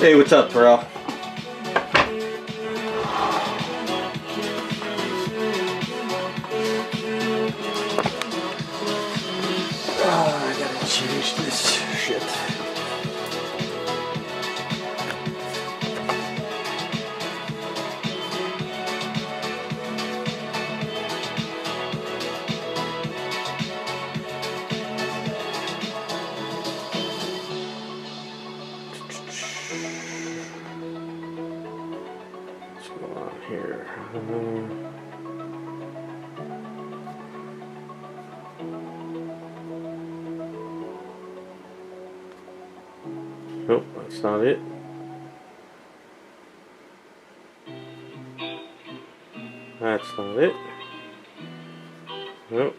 Hey, what's up, Terrell? I gotta change this shit. What's going on here? Nope, that's not it. That's not it. Nope.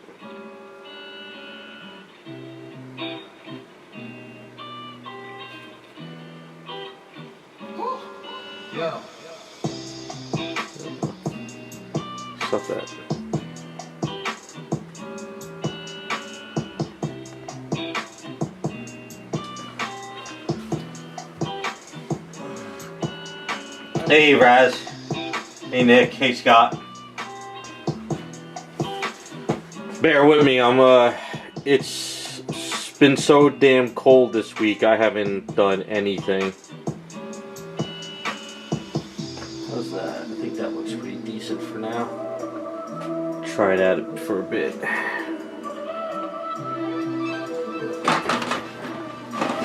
Yeah. Stop that. Hey Raz. Hey Nick. Hey Scott. Bear with me. It's been so damn cold this week. I haven't done anything. How's that? I think that looks pretty decent for now. Try that for a bit.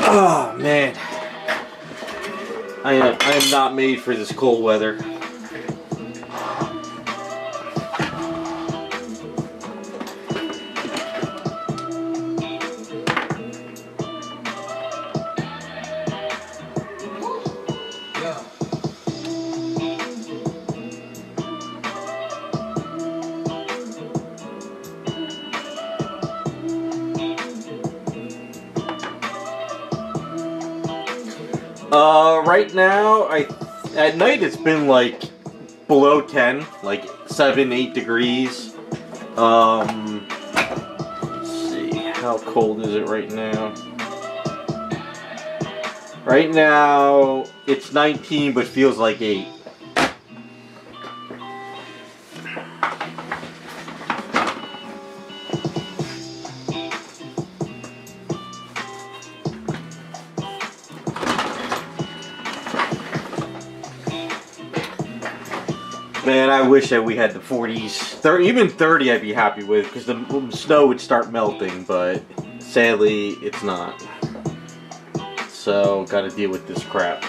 Oh man. I am not made for this cold weather. Yeah. Right now, at night it's been like below 10, like 7-8 degrees. Let's see, how cold is it right now? Right now, it's 19, but feels like 8. Man, I wish that we had the 40s, even 30 I'd be happy with, because the snow would start melting, but sadly, it's not. So, gotta deal with this crap.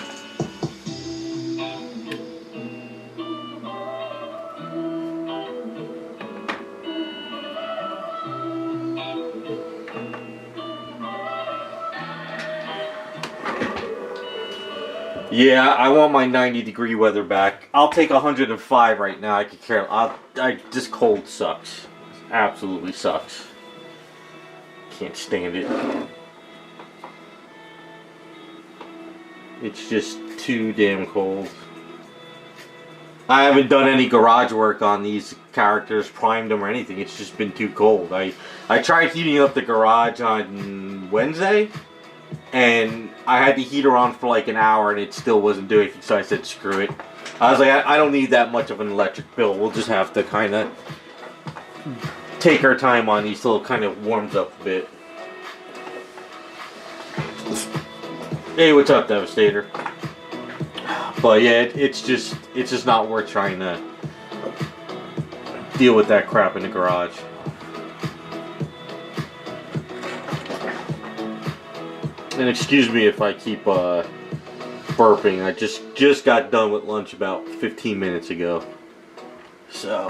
Yeah, I want my 90-degree weather back. I'll take 105 right now. I could care. This cold sucks. It absolutely sucks. Can't stand it. It's just too damn cold. I haven't done any garage work on these characters, primed them or anything. It's just been too cold. I tried heating up the garage on Wednesday, and I had the heater on for like an hour and it still wasn't doing it, so I said screw it. I was like, I don't need that much of an electric bill. We'll just have to kind of take our time on these till it kind of warms up a bit. Hey, what's up, Devastator? But yeah, it's just not worth trying to deal with that crap in the garage. And excuse me if I keep burping. I just got done with lunch about 15 minutes ago. So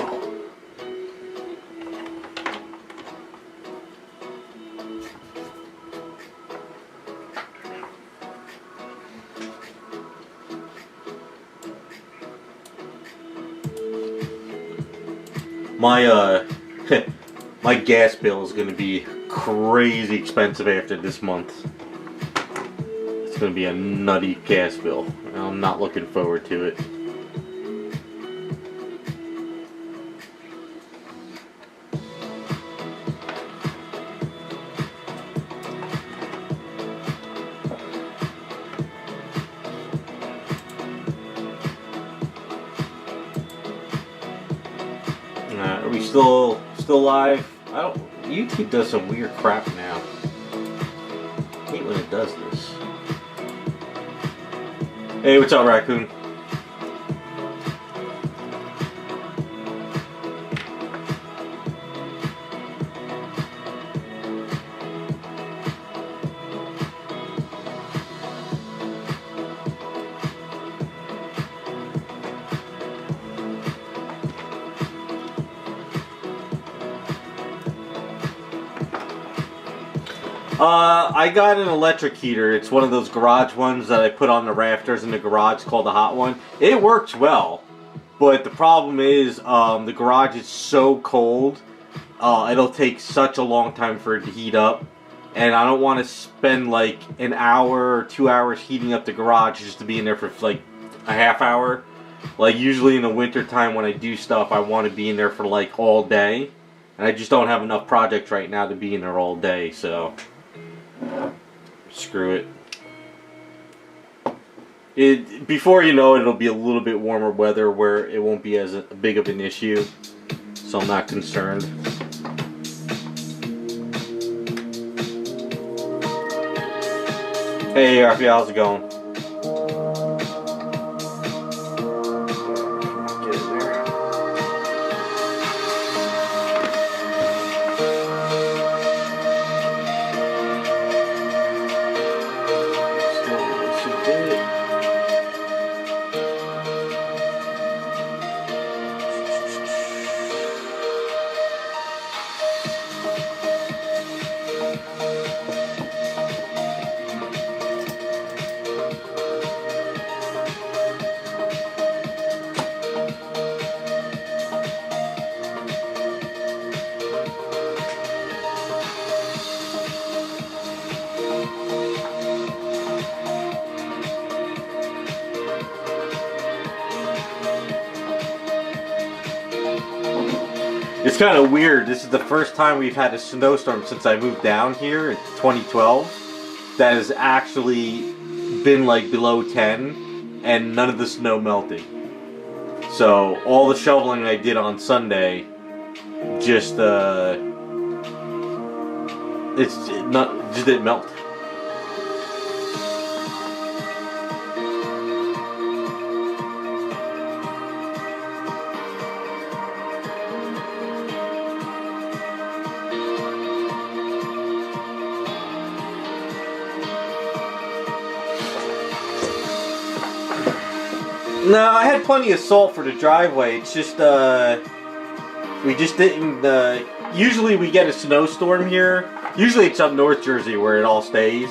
my my gas bill is going to be crazy expensive after this month. It's going to be a nutty gas bill. I'm not looking forward to it. still live? I don't. YouTube does some weird crap now. I hate when it does this. Hey, what's up, Raccoon? I got an electric heater. It's one of those garage ones that I put on the rafters in the garage called the hot one. It works well, but the problem is the garage is so cold. It'll take such a long time for it to heat up, and I don't want to spend like an hour or 2 hours heating up the garage just to be in there for like a half hour. Like usually in the winter time when I do stuff, I want to be in there for like all day, and I just don't have enough projects right now to be in there all day, so screw it. Before you know it, it'll be a little bit warmer weather where it won't be as big of an issue, so I'm not concerned. Hey RP, how's it going? It's kind of weird. This is the first time we've had a snowstorm since I moved down here in 2012 that has actually been like below 10 and none of the snow melted. So all the shoveling I did on Sunday just just didn't melt. No, I had plenty of salt for the driveway. It's just, we just didn't, usually we get a snowstorm here. Usually it's up North Jersey where it all stays.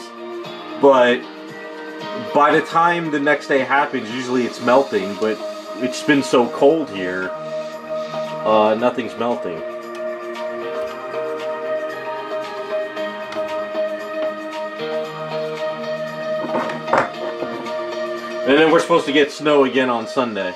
But by the time the next day happens, usually it's melting. But it's been so cold here, nothing's melting. And then we're supposed to get snow again on Sunday.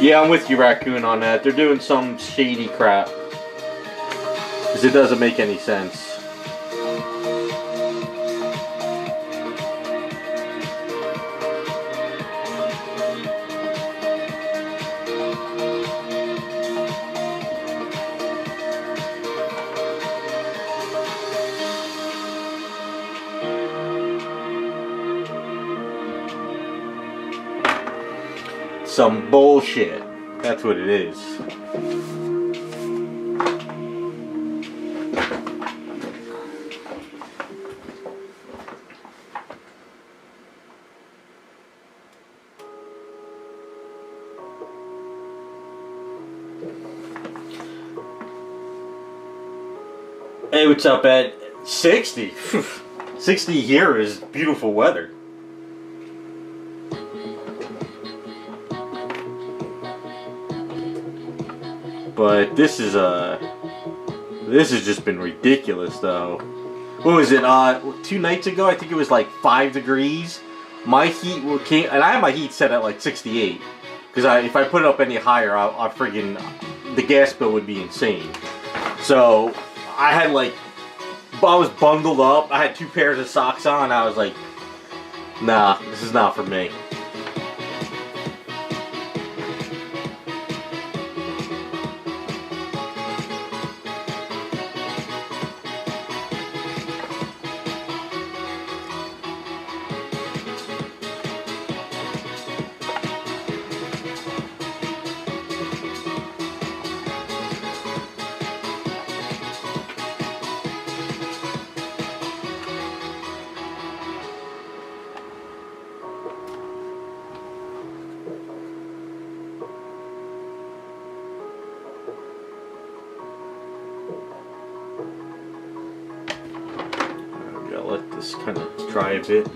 Yeah, I'm with you, Raccoon, on that. They're doing some shady crap. Because it doesn't make any sense. Some bullshit. That's what it is. Hey, what's up, Ed? 60? 60 here is beautiful weather. But this has just been ridiculous, though. What was it? 2 nights ago, I think it was like 5 degrees. My heat came, and I have my heat set at like 68. Because if I put it up any higher, I friggin' the gas bill would be insane. So I had like was bundled up. I had 2 pairs of socks on. I was like, nah, this is not for me. Let this kind of dry a bit.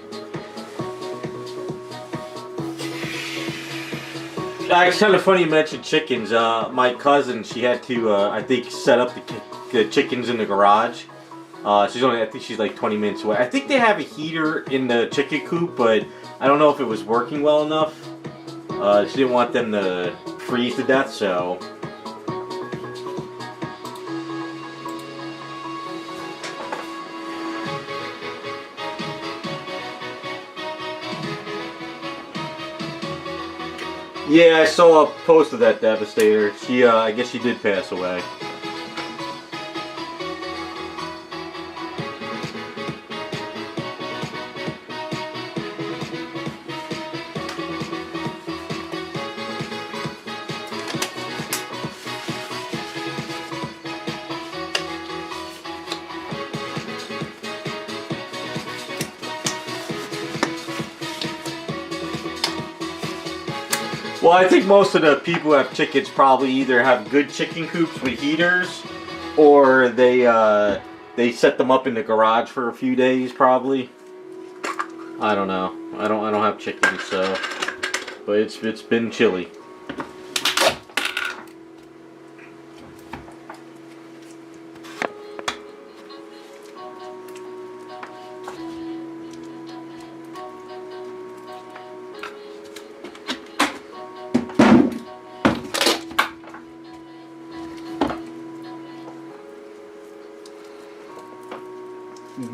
It's kind of funny you mentioned chickens. My cousin, she had to, I think, set up the chickens in the garage. I think she's like 20 minutes away. I think they have a heater in the chicken coop, but I don't know if it was working well enough. She didn't want them to freeze to death, so. Yeah, I saw a post of that Devastator. She, I guess she did pass away. Well, I think most of the people who have chickens probably either have good chicken coops with heaters, or they set them up in the garage for a few days, probably. I don't know. I don't have chickens, so, but it's been chilly.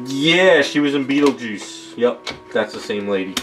Yeah, she was in Beetlejuice. Yep, that's the same lady.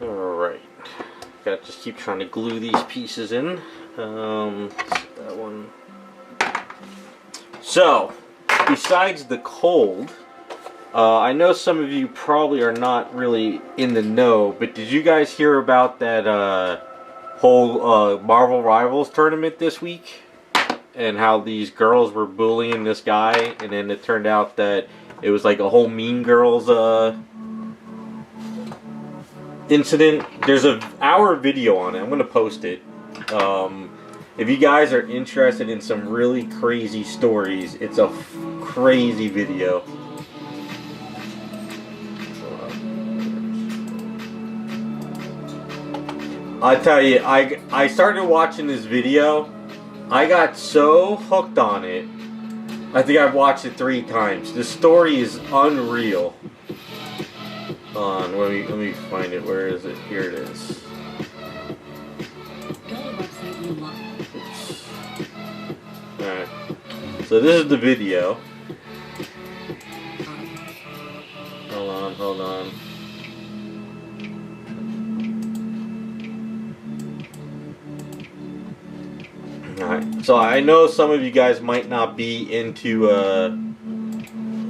Alright. Gotta just keep trying to glue these pieces in. That one. So, besides the cold, I know some of you probably are not really in the know, but did you guys hear about that whole Marvel Rivals tournament this week? And how these girls were bullying this guy, and then it turned out that it was like a whole Mean Girls incident. There's an hour video on it. I'm gonna post it. If you guys are interested in some really crazy stories, it's a crazy video. I tell you, I started watching this video. I got so hooked on it. I think I've watched it 3 times. The story is unreal. Let me find it. Where is it? Here it is. Alright. So this is the video. Hold on. Alright, so I know some of you guys might not be into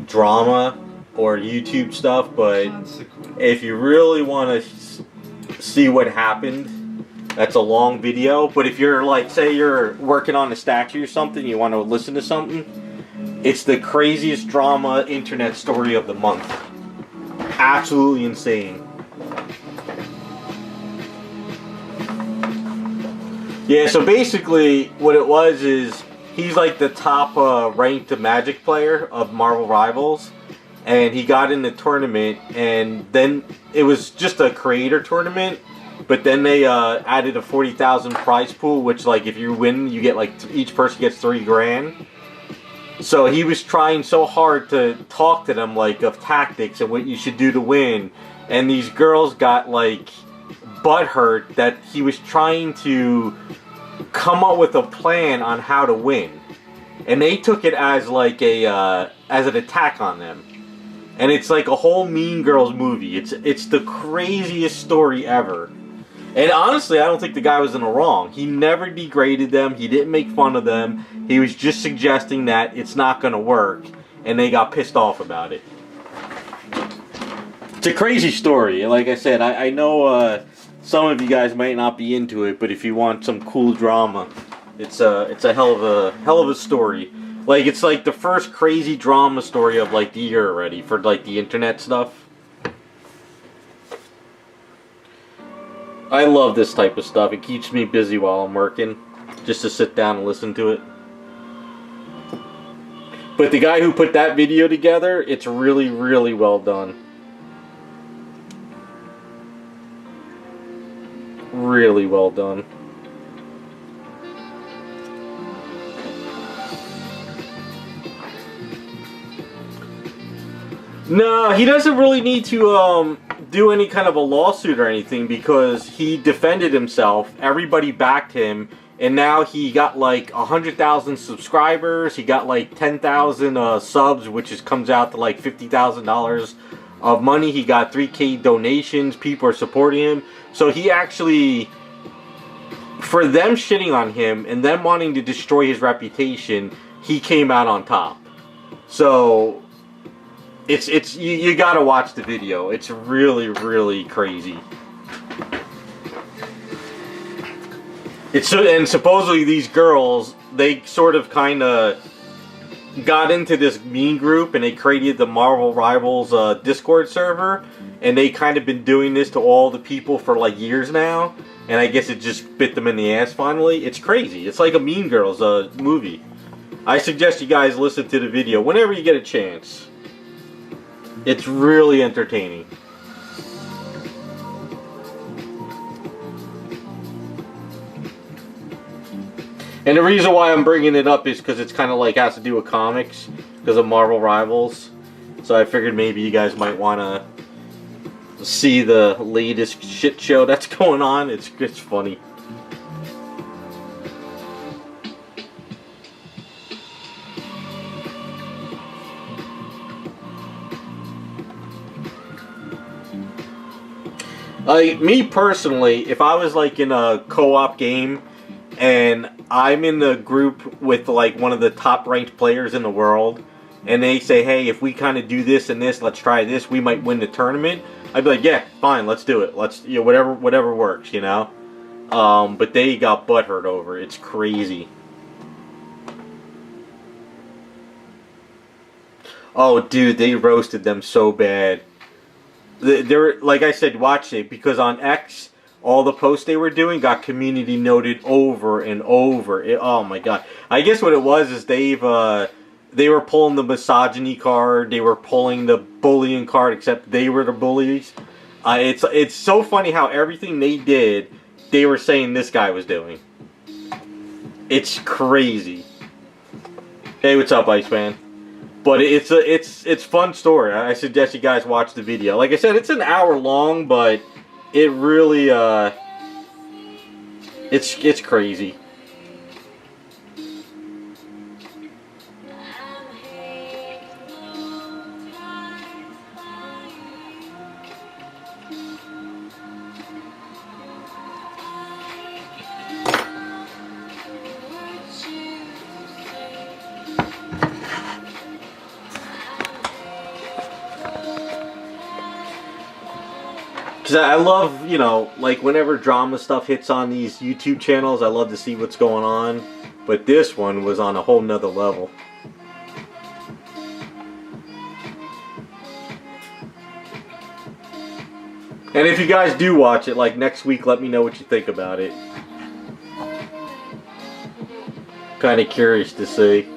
drama or YouTube stuff, but if you really want to see what happened, that's a long video. But if you're like, say you're working on a statue or something, you want to listen to something, it's the craziest drama internet story of the month. Absolutely insane. Yeah, so basically what it was is he's like the top ranked Magic player of Marvel Rivals, and he got in the tournament, and then it was just a creator tournament, but then they added a 40,000 prize pool, which like if you win you get like each person gets 3 grand. So he was trying so hard to talk to them like of tactics and what you should do to win, and these girls got like butthurt that he was trying to come up with a plan on how to win, and they took it as like a as an attack on them, and it's like a whole Mean Girls movie. It's the craziest story ever, and honestly I don't think the guy was in the wrong. He never degraded them, he didn't make fun of them, he was just suggesting that it's not gonna work, and they got pissed off about it. It's a crazy story. Like I said, I know some of you guys might not be into it, but if you want some cool drama, it's a hell of a story. Like it's like the first crazy drama story of like the year already for like the internet stuff. I love this type of stuff. It keeps me busy while I'm working, just to sit down and listen to it. But the guy who put that video together, it's really, really well done. Really well done. No, he doesn't really need to do any kind of a lawsuit or anything, because he defended himself, everybody backed him, and now he got like 100,000 subscribers, he got like 10,000 subs, which comes out to like $50,000 of money, he got 3K donations, people are supporting him. So he actually, for them shitting on him and them wanting to destroy his reputation, he came out on top. So you gotta watch the video. It's really, really crazy. And supposedly these girls, they sort of kind of got into this mean group and they created the Marvel Rivals Discord server, and they kind of been doing this to all the people for like years now, and I guess it just bit them in the ass finally. It's crazy. It's like a Mean Girls movie. I suggest you guys listen to the video whenever you get a chance. It's really entertaining. And the reason why I'm bringing it up is because it's kind of like has to do with comics because of Marvel Rivals. So I figured maybe you guys might want to see the latest shit show that's going on. It's funny. Like, me personally, if I was like in a co-op game and I'm in the group with like one of the top ranked players in the world and they say, hey, if we kind of do this and this, let's try this, we might win the tournament, I'd be like, yeah, fine, let's do it. Let's, you know, whatever works, you know? But they got butthurt over it. It's crazy. Oh, dude, they roasted them so bad. They're, like I said, watch it, because on X, all the posts they were doing got community noted over and over. Oh my god! I guess what it was is they were pulling the misogyny card, they were pulling the bullying card, except they were the bullies. It's so funny how everything they did, they were saying this guy was doing. It's crazy. Hey, what's up, Iceman? But it's fun story. I suggest you guys watch the video. Like I said, it's an hour long, but it really it's crazy. Because I love, you know, like whenever drama stuff hits on these YouTube channels, I love to see what's going on. But this one was on a whole nother level. And if you guys do watch it, like next week, let me know what you think about it. Kind of curious to see.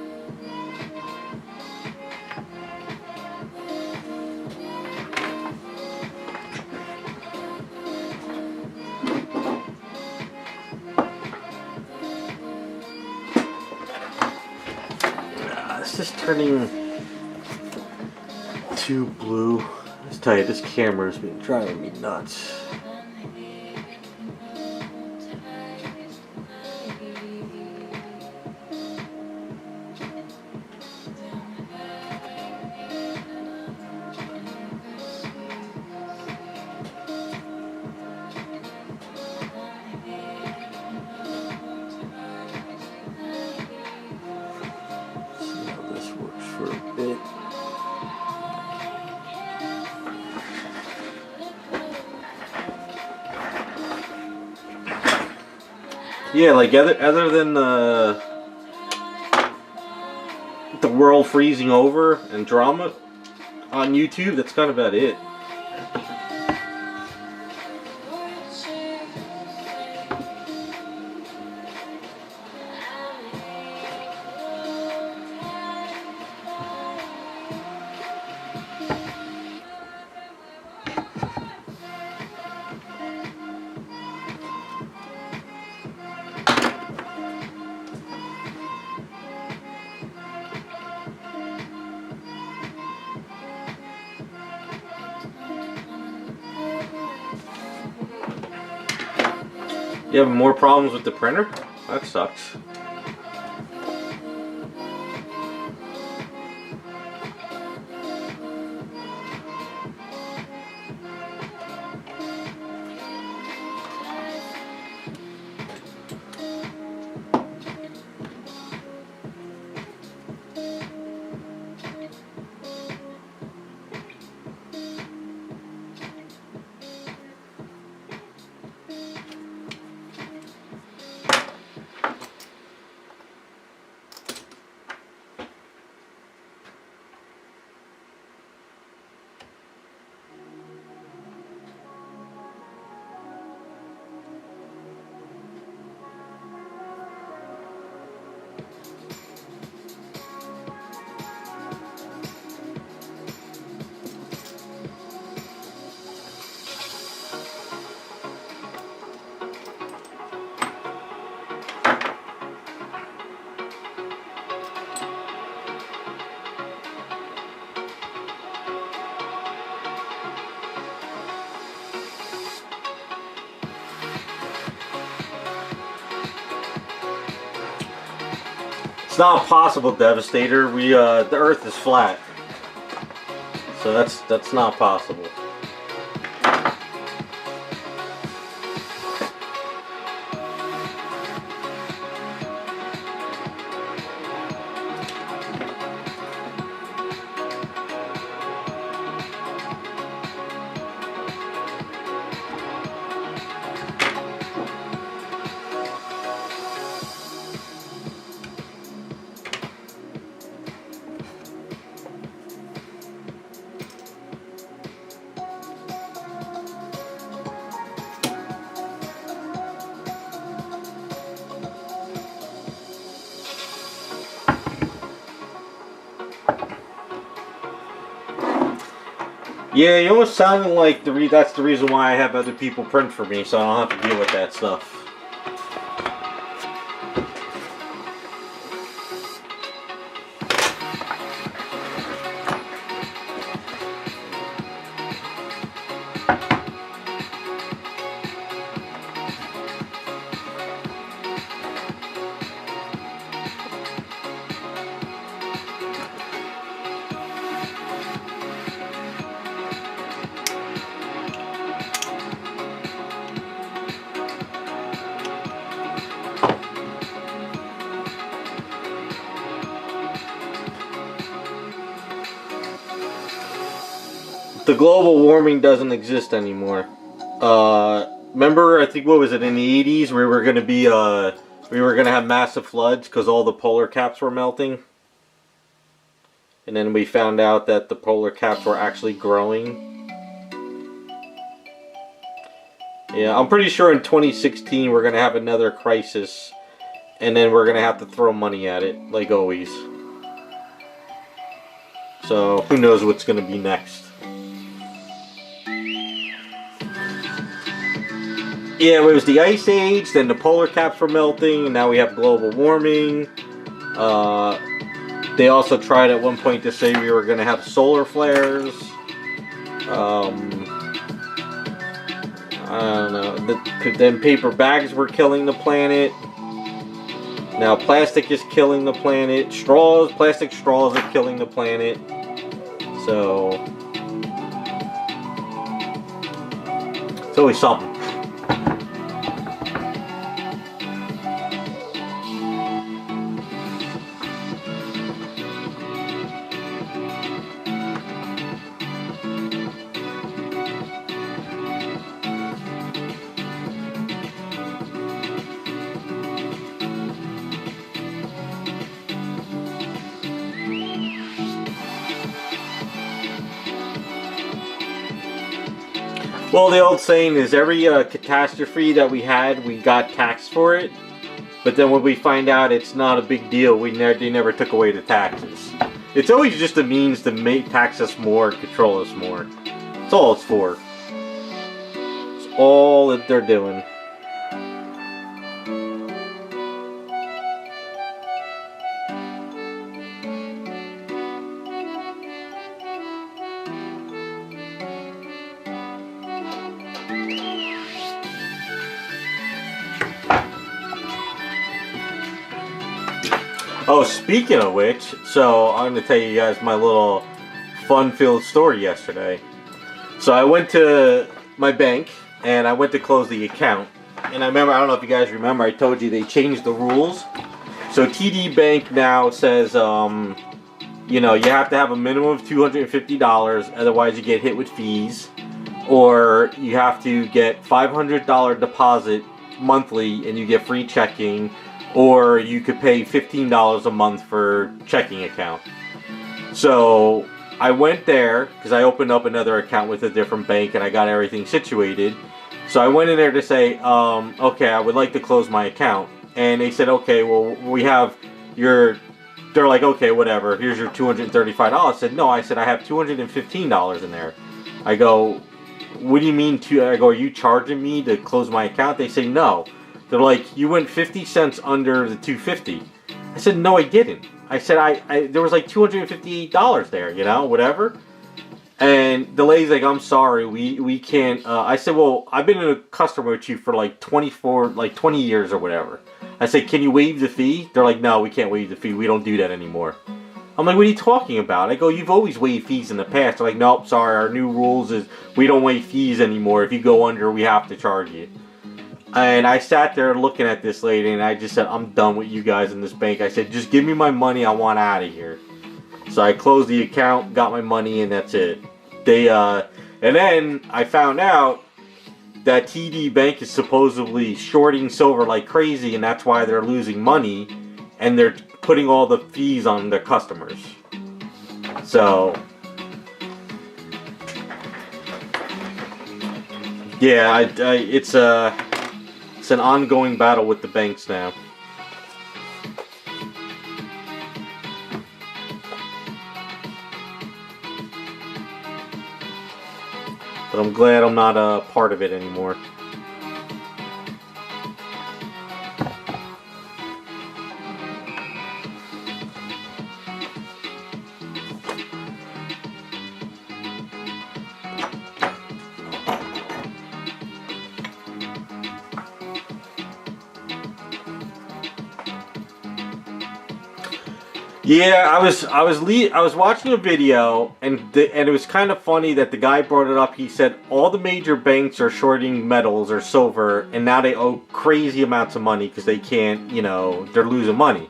This is turning too blue. Let's tell you, this camera's been driving me nuts. Yeah, like other than the world freezing over and drama on YouTube, that's kind of about it. You have more problems with the printer? That sucks. It's not possible, Devastator. The Earth is flat, so that's not possible. Yeah, you almost sounded like that's the reason why I have other people print for me, so I don't have to deal with that stuff. The global warming doesn't exist anymore. Remember, I think, what was it, in the 80s, we were gonna be we were gonna have massive floods because all the polar caps were melting, and then we found out that the polar caps were actually growing. Yeah, I'm pretty sure in 2016 we're gonna have another crisis, and then we're gonna have to throw money at it, like always. So who knows what's gonna be next. Yeah, it was the Ice Age, then the polar caps were melting, and now we have global warming. They also tried at one point to say we were going to have solar flares. I don't know. Then paper bags were killing the planet. Now plastic is killing the planet. Plastic straws are killing the planet. So it's always something. Well, the old saying is every catastrophe that we had, we got taxed for it. But then when we find out it's not a big deal, they never took away the taxes. It's always just a means to tax us more and control us more. That's all it's for. It's all that they're doing. Oh, speaking of which, so I'm going to tell you guys my little fun-filled story yesterday. So I went to my bank, and I went to close the account. And I don't know if you guys remember, I told you they changed the rules. So TD Bank now says, you know, you have to have a minimum of $250, otherwise you get hit with fees. Or you have to get $500 deposit monthly, and you get free checking. Or you could pay $15 a month for checking account. So I went there because I opened up another account with a different bank and I got everything situated. So I went in there to say, okay, I would like to close my account. And they said, okay, well, we have your... They're like, okay, whatever. Here's your $235. I said, no. I said, I have $215 in there. I go, what do you mean? I go, are you charging me to close my account? They say, no. They're like, you went 50 cents under the $250. I said, no, I didn't. I said, there was like $258 there, you know, whatever. And the lady's like, I'm sorry, we can't. I said, well, I've been a customer with you for like 20 years or whatever. I said, can you waive the fee? They're like, no, we can't waive the fee. We don't do that anymore. I'm like, what are you talking about? I go, you've always waived fees in the past. They're like, nope, sorry, our new rules is we don't waive fees anymore. If you go under, we have to charge you. And I sat there looking at this lady, and I just said, I'm done with you guys in this bank. I said, just give me my money. I want out of here. So I closed the account, got my money, and that's it. And then I found out that TD Bank is supposedly shorting silver like crazy, and that's why they're losing money, and they're putting all the fees on their customers. So, yeah, it's an ongoing battle with the banks now. But I'm glad I'm not a part of it anymore. Yeah, I was watching a video, and it was kind of funny that the guy brought it up. He said all the major banks are shorting metals or silver, and now they owe crazy amounts of money because they can't, you know, they're losing money.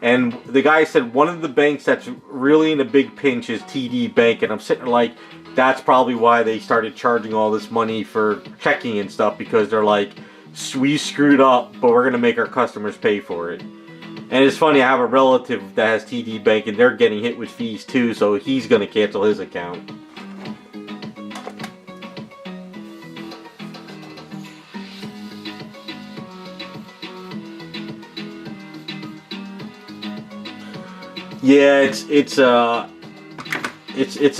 And the guy said one of the banks that's really in a big pinch is TD Bank, and I'm sitting there like, that's probably why they started charging all this money for checking and stuff, because they're like, we screwed up, but we're gonna make our customers pay for it. And it's funny, I have a relative that has TD Bank, and they're getting hit with fees too, so he's going to cancel his account. Yeah, it's a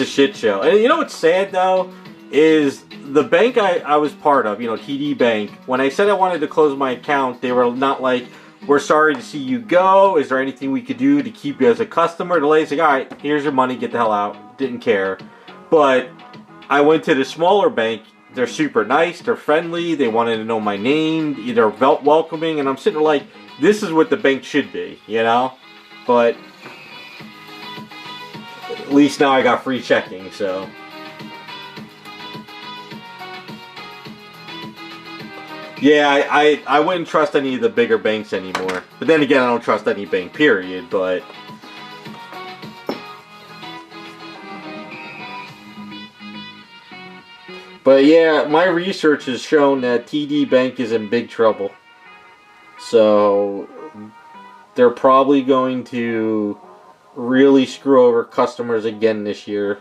shit show. And you know what's sad though is the bank I was part of, you know, TD Bank. When I said I wanted to close my account, they were not like, we're sorry to see you go. Is there anything we could do to keep you as a customer? The lady's like, all right, here's your money. Get the hell out. Didn't care. But I went to the smaller bank. They're super nice. They're friendly. They wanted to know my name. They're welcoming. And I'm sitting there like, this is what the bank should be, you know? But at least now I got free checking, so. Yeah, I wouldn't trust any of the bigger banks anymore. But then again, I don't trust any bank, period, but... But yeah, my research has shown that TD Bank is in big trouble. So, they're probably going to really screw over customers again this year.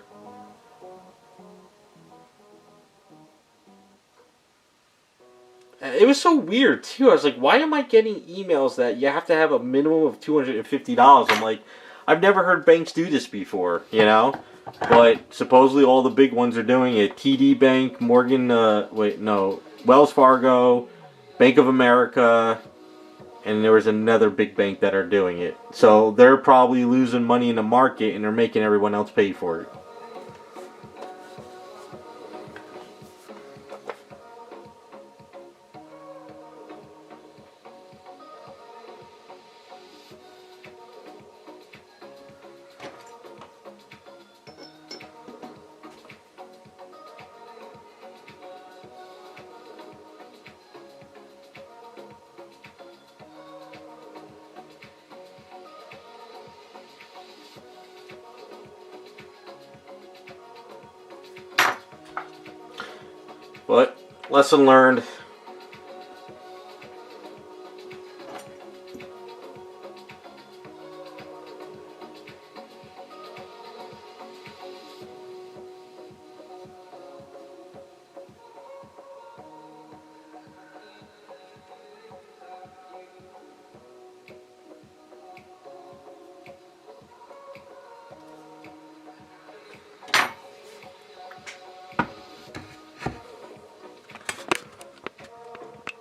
It was so weird too. I was like, why am I getting emails that you have to have a minimum of $250? I'm like, I've never heard banks do this before, you know? But supposedly all the big ones are doing it. TD Bank, Wells Fargo, Bank of America, and there was another big bank that are doing it. So they're probably losing money in the market and they're making everyone else pay for it. But, lesson learned.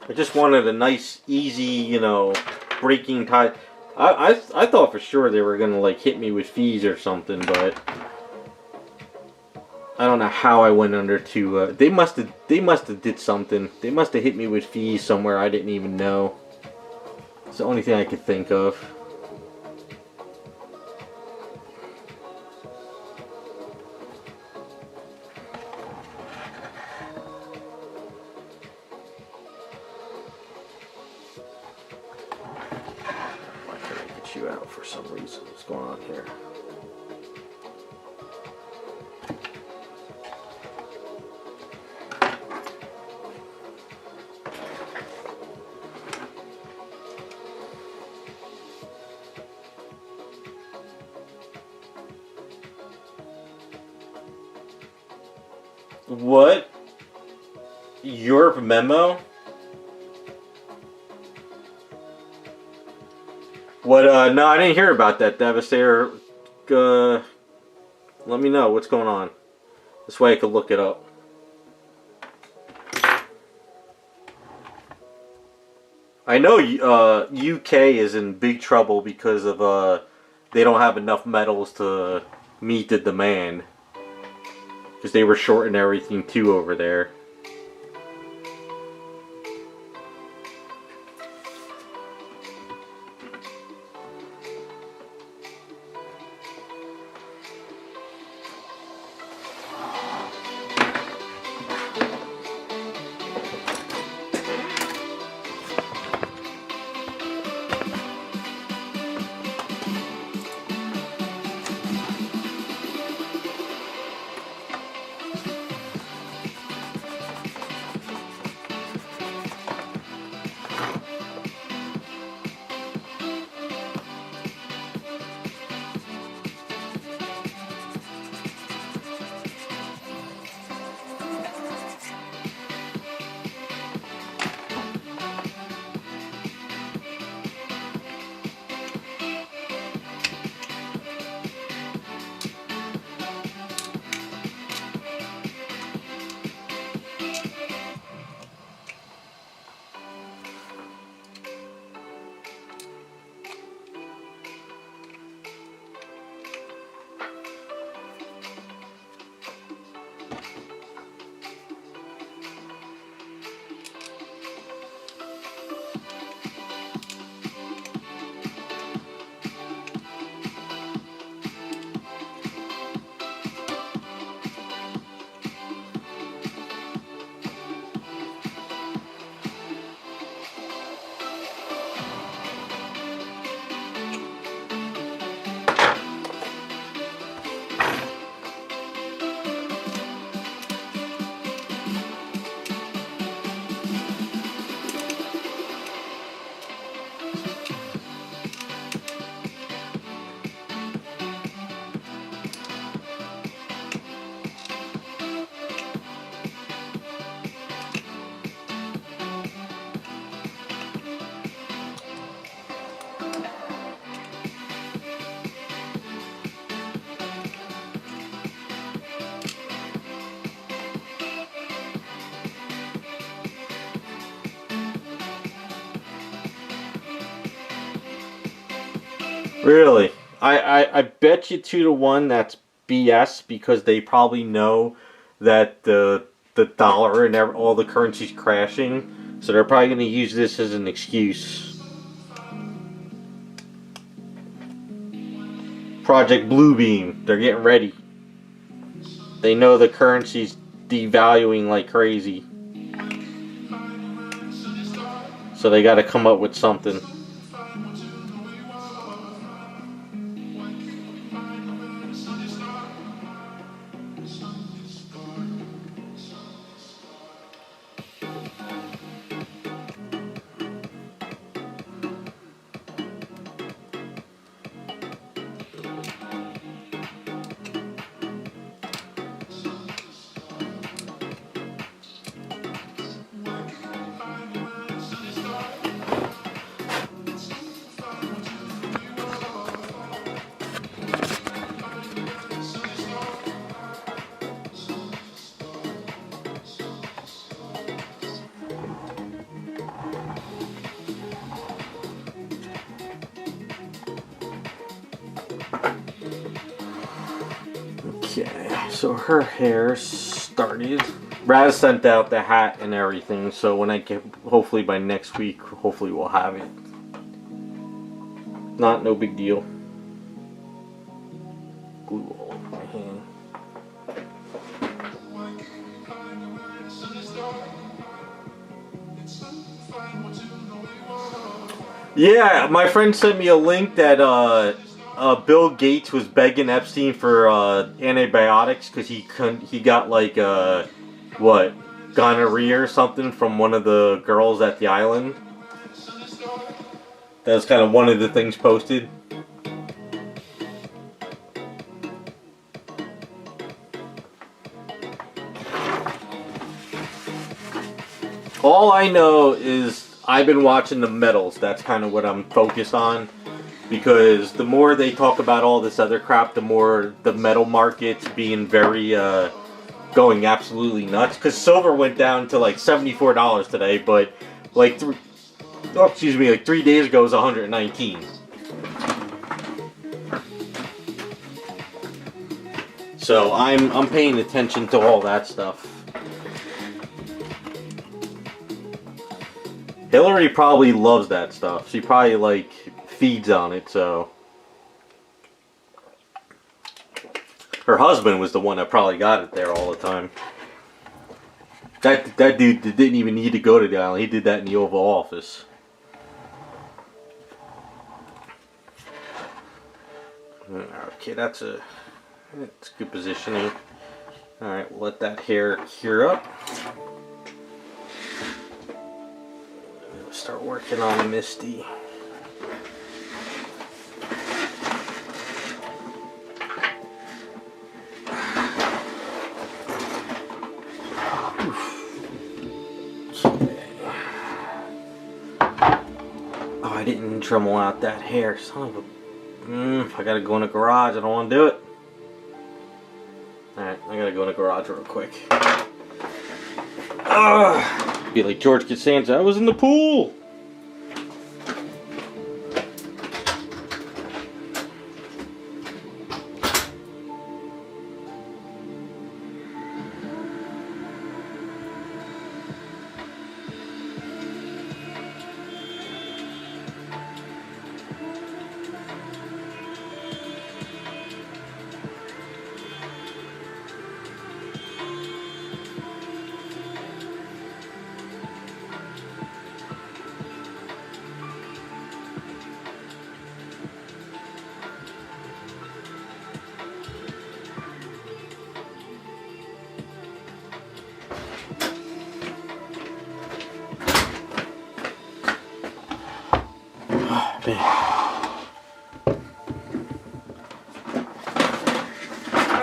I just wanted a nice, easy, you know, breaking tie. I thought for sure they were gonna like hit me with fees or something, but I don't know how I went under to. They must have did something. They must have hit me with fees somewhere I didn't even know. It's the only thing I could think of. You out for some reason. What's going on here? What? Your memo? What, no, I didn't hear about that, Devastator. Let me know what's going on. This way I could look it up. I know UK is in big trouble because of they don't have enough metals to meet the demand. Because they were shorting everything too over there. Really? I bet you 2 to 1 that's BS because they probably know that the dollar and all the currency's crashing, so they're probably going to use this as an excuse. Project Bluebeam, they're getting ready. They know the currency's devaluing like crazy, so they got to come up with something. Okay, so her hair started. Raz sent out the hat and everything, so when I get, hopefully by next week, hopefully we'll have it. No big deal. Glue all over my hand. Yeah, my friend sent me a link that Bill Gates was begging Epstein for antibiotics because he got like what, gonorrhea or something from one of the girls at the island. That was kind of one of the things posted. All I know is I've been watching the metals. That's kind of what I'm focused on. Because the more they talk about all this other crap, the more the metal market's being very, going absolutely nuts. Because silver went down to like $74 today, but like Oh, excuse me, like 3 days ago it was 119. So I'm paying attention to all that stuff. Hillary probably loves that stuff. She probably like feeds on it, so. Her husband was the one that probably got it there all the time. That dude didn't even need to go to the island. He did that in the Oval Office. Okay, that's good positioning. Alright, we'll let that hair cure up. Start working on Misty. Oh, I didn't Dremel out that hair. Son of a... I gotta go in the garage. I don't want to do it. Alright, I gotta go in the garage real quick. Be like George Costanza. I was in the pool!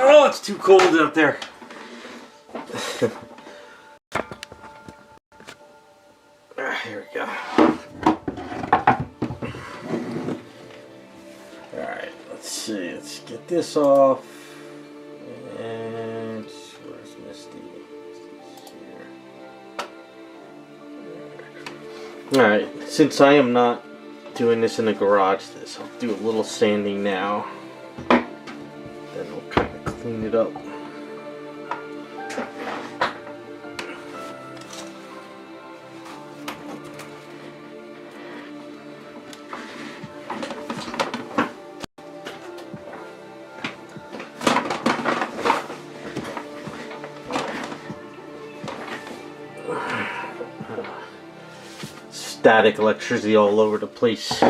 Oh, it's too cold up there. Here we go. Alright, let's see. Let's get this off. And where's Misty? Here. Alright, since I am not doing this in the garage, I'll do a little sanding now. Then we'll kind of clean it up. Static electricity all over the place.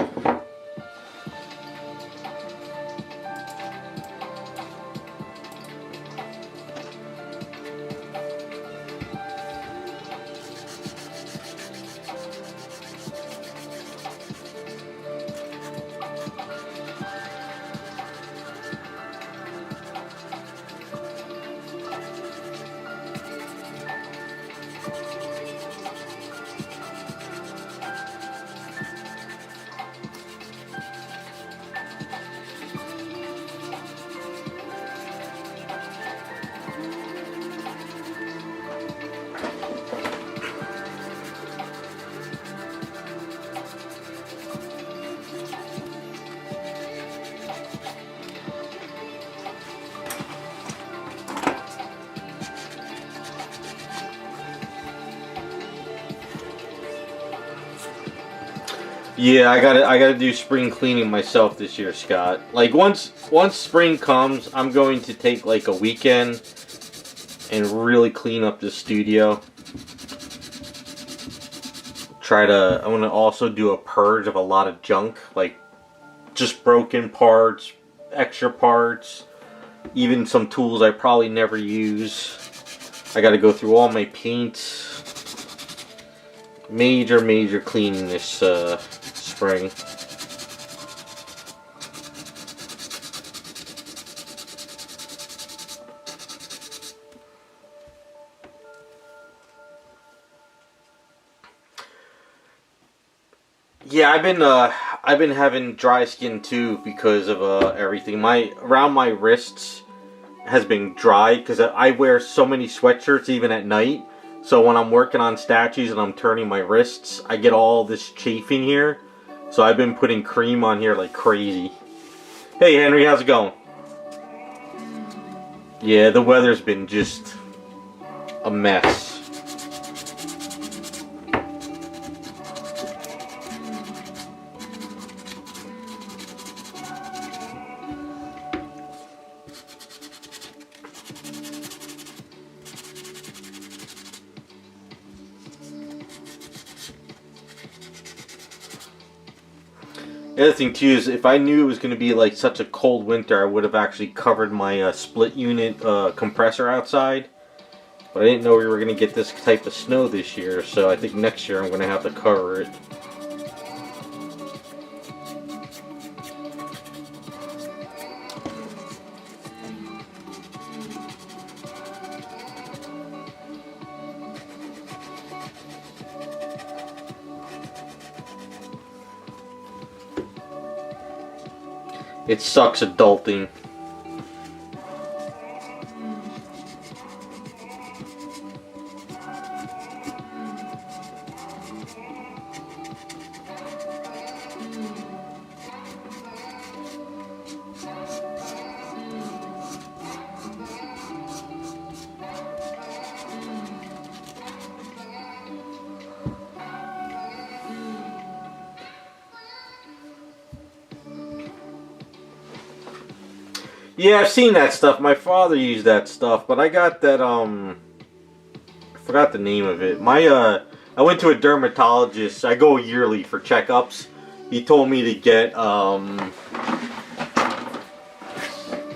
Yeah, I gotta do spring cleaning myself this year, Scott. Like once spring comes, I'm going to take like a weekend and really clean up the studio. I'm gonna also do a purge of a lot of junk, like just broken parts, extra parts, even some tools I probably never use. I gotta go through all my paints. Major cleaning this spring. Yeah, I've been having dry skin too because of everything. Around my wrists has been dry because I wear so many sweatshirts even at night. So when I'm working on statues and I'm turning my wrists, I get all this chafing here. So I've been putting cream on here like crazy. Hey Henry, how's it going? Yeah, the weather's been just a mess. The other thing too is if I knew it was going to be like such a cold winter, I would have actually covered my split unit compressor outside. But I didn't know we were going to get this type of snow this year, so I think next year I'm going to have to cover it. It sucks adulting. Yeah, I've seen that stuff. My father used that stuff, but I got that, I forgot the name of it. I went to a dermatologist. I go yearly for checkups. He told me to get,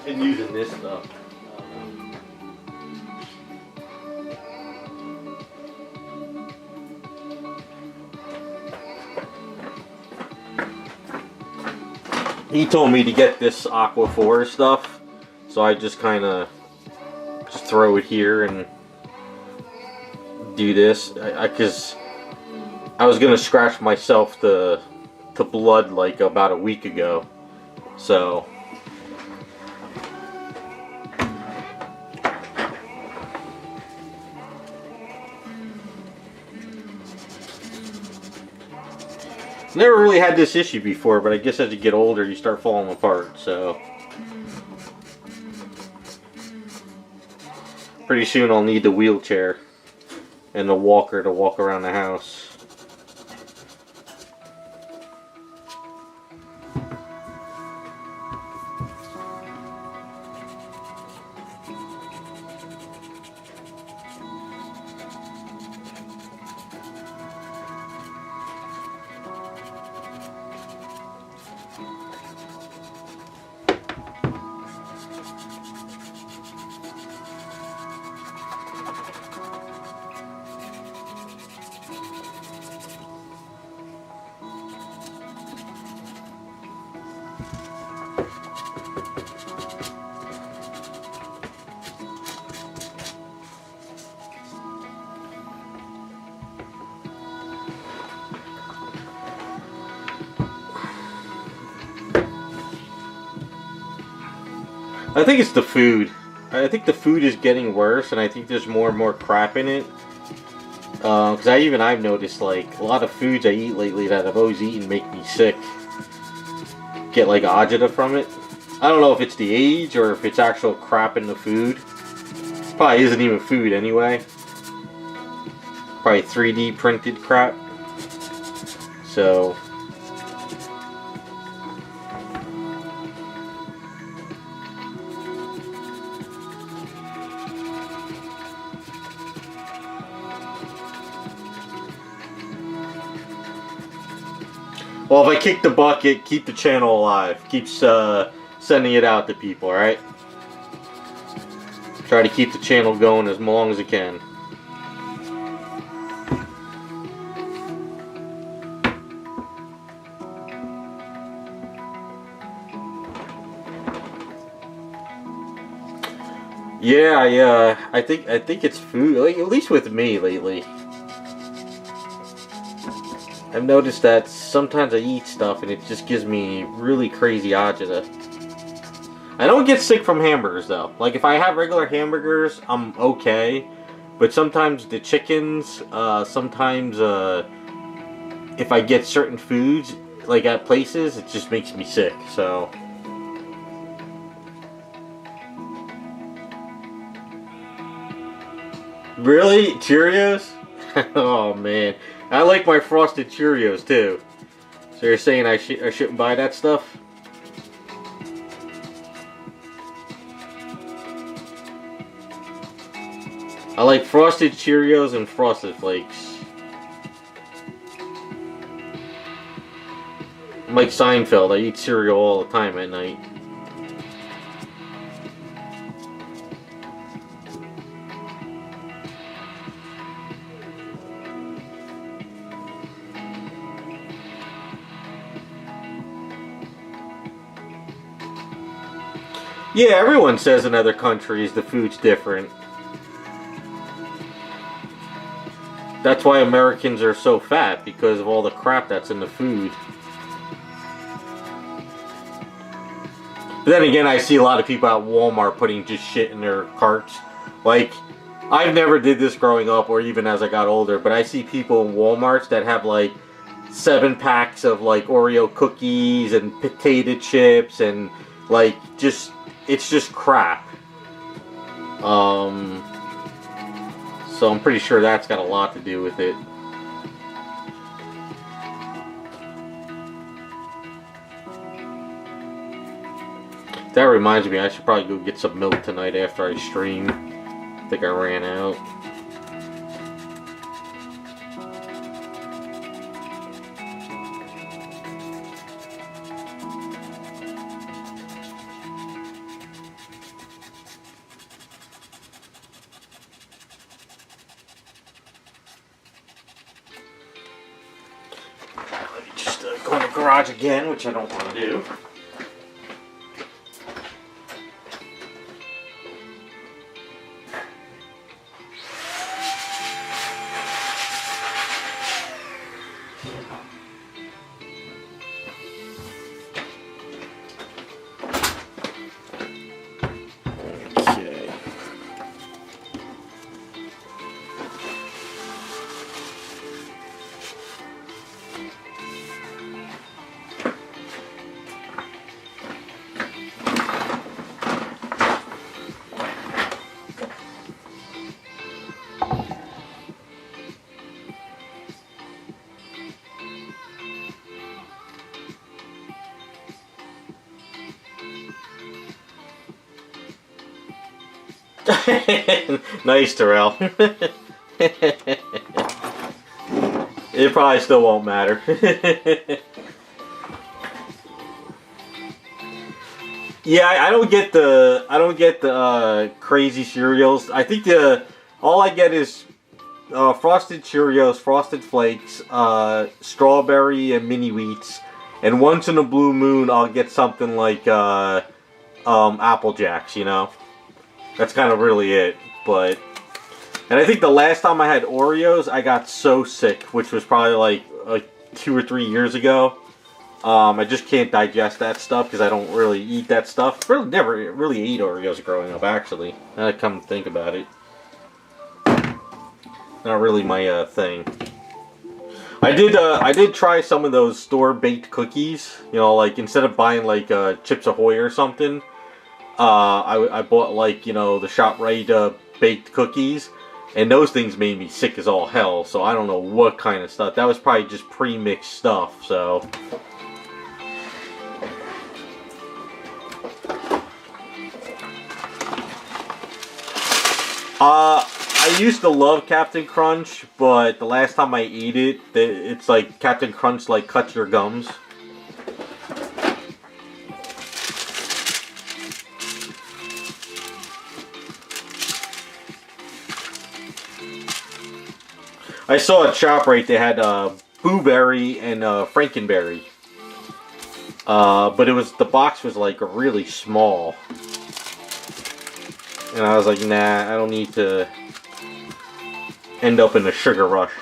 been using this stuff. He told me to get this Aquaphor stuff, so I just kind of just throw it here and do this. Because I was gonna scratch myself to blood like about a week ago, so. Never really had this issue before, but I guess as you get older, you start falling apart, so. Pretty soon I'll need the wheelchair and the walker to walk around the house. I think it's the food. I think the food is getting worse, and I think there's more and more crap in it. Because I've noticed, like, a lot of foods I eat lately that I've always eaten make me sick. Get, like, agita from it. I don't know if it's the age or if it's actual crap in the food. Probably isn't even food anyway. Probably 3D printed crap. So. Well, if I kick the bucket, keep the channel alive. Keeps sending it out to people, alright? Try to keep the channel going as long as it can. Yeah, I think it's food, like, at least with me lately. I've noticed that sometimes I eat stuff and it just gives me really crazy agita. I don't get sick from hamburgers though. Like if I have regular hamburgers, I'm okay. But sometimes the chickens, sometimes if I get certain foods, like at places, it just makes me sick, so. Really? Cheerios? Oh man. I like my frosted Cheerios too. So you're saying I shouldn't buy that stuff? I like frosted Cheerios and frosted flakes. I'm like Seinfeld, I eat cereal all the time at night. Yeah, everyone says in other countries the food's different. That's why Americans are so fat, because of all the crap that's in the food. But then again, I see a lot of people at Walmart putting just shit in their carts. Like, I've never did this growing up or even as I got older, but I see people in Walmarts that have like 7 packs of like Oreo cookies and potato chips and like just, it's just crap. So I'm pretty sure that's got a lot to do with it. That reminds me, I should probably go get some milk tonight after I stream. I think I ran out. Let me just go in the garage again, which I don't want to do. Nice, Terrell. It probably still won't matter. Yeah, I don't get the crazy cereals. I think all I get is frosted Cheerios, frosted flakes, strawberry and mini wheats, and once in a blue moon I'll get something like Apple Jacks, you know. That's kind of really it, and I think the last time I had Oreos, I got so sick, which was probably like 2 or 3 years ago. I just can't digest that stuff because I don't really eat that stuff. Really, never really ate Oreos growing up, actually. Now I come to think about it, not really my thing. I did try some of those store-baked cookies. You know, like instead of buying like Chips Ahoy or something. I bought like, you know, the ShopRite baked cookies, and those things made me sick as all hell, so I don't know what kind of stuff. That was probably just pre-mixed stuff, so. I used to love Captain Crunch, but the last time I ate it, it's like Captain Crunch like cuts your gums. I saw at ShopRite they had Blueberry and Frankenberry, but the box was like really small, and I was like, nah, I don't need to end up in a sugar rush.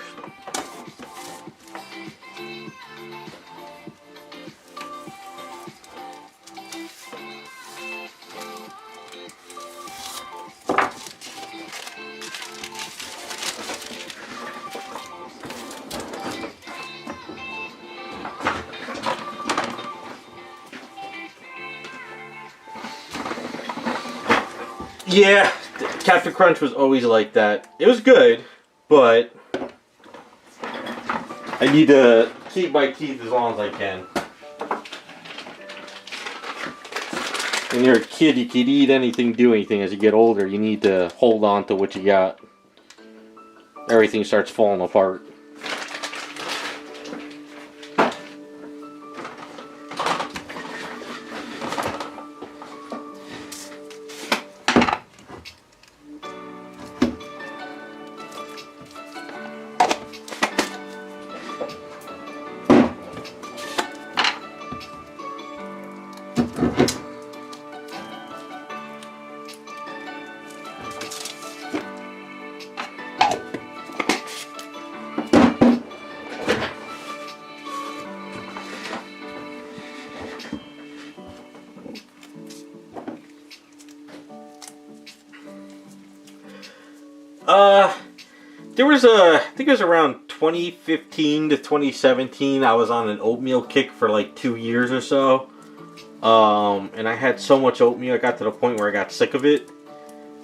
Yeah, Captain Crunch was always like that. It was good, but I need to keep my teeth as long as I can. When you're a kid, you can eat anything, do anything. As you get older, you need to hold on to what you got. Everything starts falling apart. I think it was around 2015 to 2017, I was on an oatmeal kick for like 2 years or so. And I had so much oatmeal, I got to the point where I got sick of it.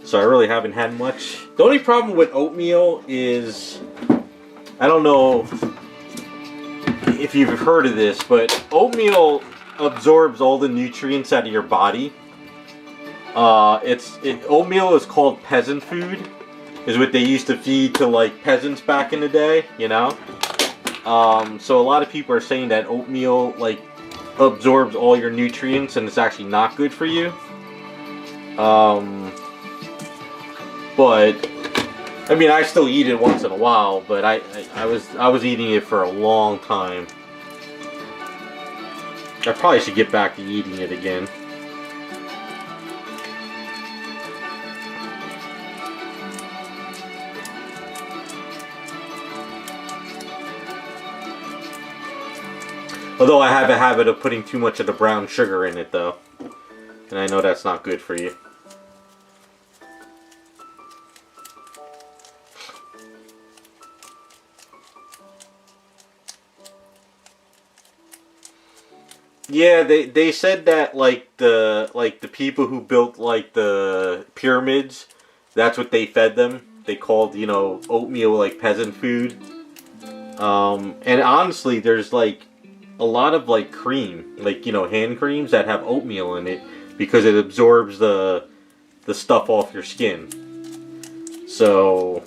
So I really haven't had much. The only problem with oatmeal is, I don't know if you've heard of this, but oatmeal absorbs all the nutrients out of your body. Oatmeal is called peasant food. Is what they used to feed to like peasants back in the day, you know? So a lot of people are saying that oatmeal like absorbs all your nutrients and it's actually not good for you. But I mean, I still eat it once in a while, but I was eating it for a long time. I probably should get back to eating it again. Although I have a habit of putting too much of the brown sugar in it, though. And I know that's not good for you. Yeah, they said that like the people who built like the pyramids, that's what they fed them. They called, you know, oatmeal like peasant food. And honestly, there's like a lot of like cream, like, you know, hand creams that have oatmeal in it because it absorbs the stuff off your skin. So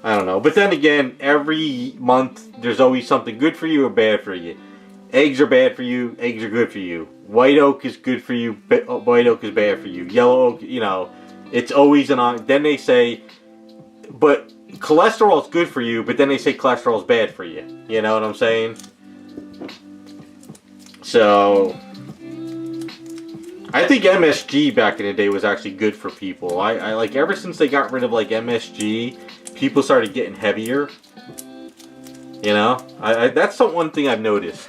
I don't know, but then again, every month there's always something good for you or bad for you. Eggs are bad for you, eggs are good for you. White oak is good for you, white oak is bad for you. Yellow oak, you know, it's always then they say, but cholesterol is good for you, but then they say cholesterol is bad for you. You know what I'm saying? So I think MSG back in the day was actually good for people. I like, ever since they got rid of like MSG, people started getting heavier. You know, that's the one thing I've noticed.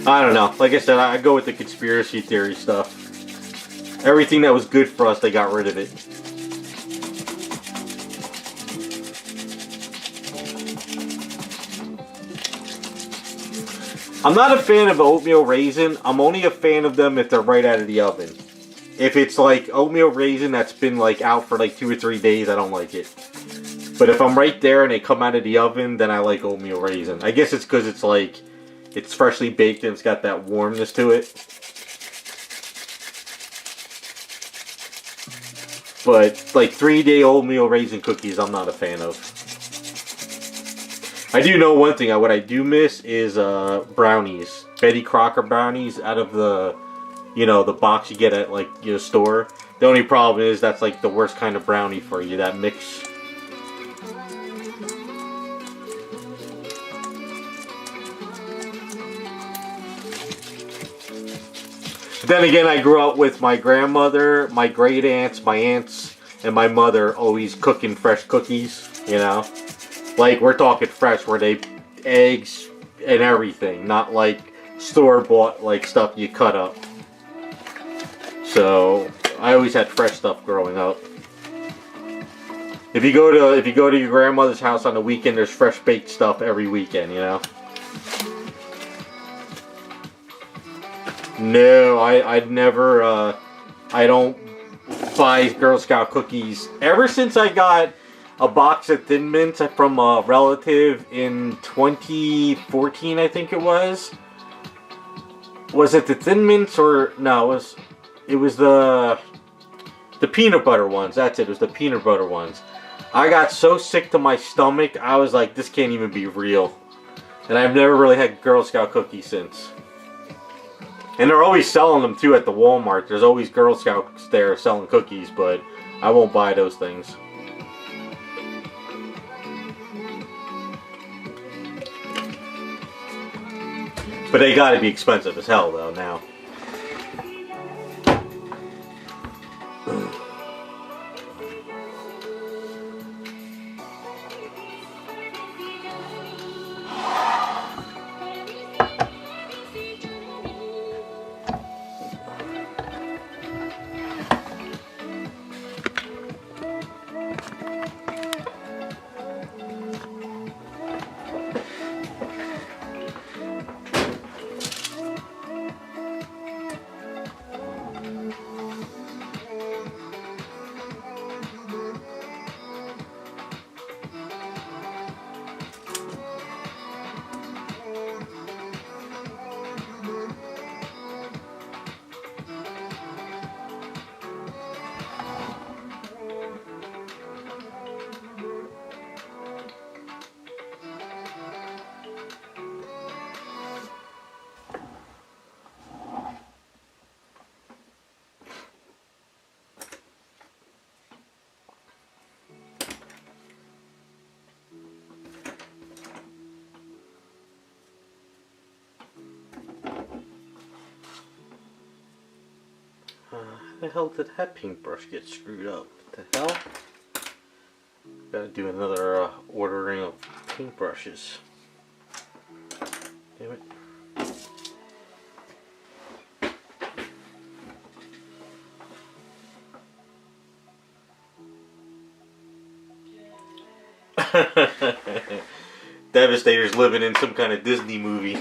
I don't know. Like I said, I go with the conspiracy theory stuff. Everything that was good for us, they got rid of it. I'm not a fan of oatmeal raisin. I'm only a fan of them if they're right out of the oven. If it's like oatmeal raisin that's been like out for like 2 or 3 days, I don't like it. But if I'm right there and they come out of the oven, then I like oatmeal raisin. I guess it's because it's like, it's freshly baked and it's got that warmness to it. But like 3-day oatmeal raisin cookies, I'm not a fan of. I do know one thing. What I do miss is brownies. Betty Crocker brownies out of the, you know, the box you get at like your store. The only problem is that's like the worst kind of brownie for you, that mix. But then again, I grew up with my grandmother, my great aunts, my aunts, and my mother always cooking fresh cookies, you know. Like, we're talking fresh, where they eggs and everything, not like store-bought like stuff you cut up. So I always had fresh stuff growing up. If you go to your grandmother's house on the weekend, there's fresh baked stuff every weekend, you know. No, I'd never, I don't buy Girl Scout cookies. Ever since I got a box of Thin Mints from a relative in 2014, I think it was. Was it the Thin Mints or, no, it was the peanut butter ones. That's it, it was the peanut butter ones. I got so sick to my stomach, I was like, this can't even be real. And I've never really had Girl Scout cookies since. And they're always selling them too at the Walmart. There's always Girl Scouts there selling cookies, but I won't buy those things. But they gotta be expensive as hell though now. How the hell did that paintbrush get screwed up? What the hell? Gotta do another ordering of paintbrushes. Damn it. Devastator's living in some kind of Disney movie.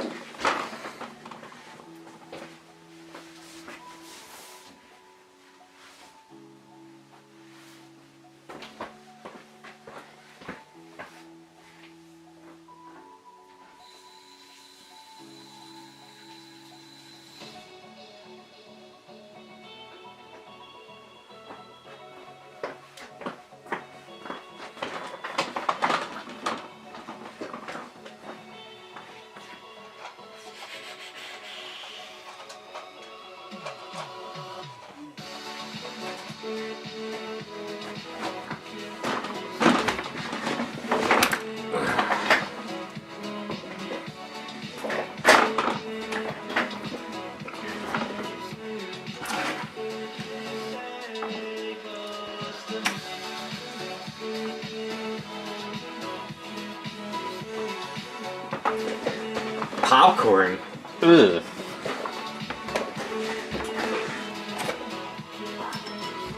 Popcorn? Ugh.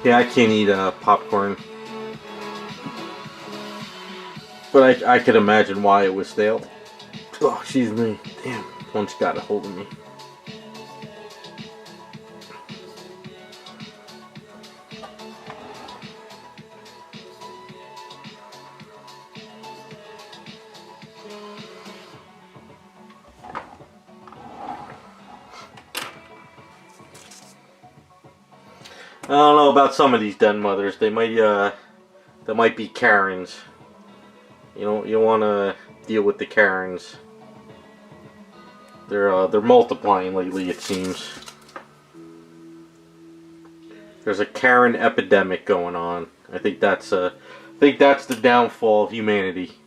Yeah, I can't eat popcorn. But I could imagine why it was stale. Oh, excuse me. Damn, one's got a hold of me. I don't know about some of these den mothers. They might be Karens. You want to deal with the Karens. They're multiplying lately, it seems. There's a Karen epidemic going on. I think that's the downfall of humanity.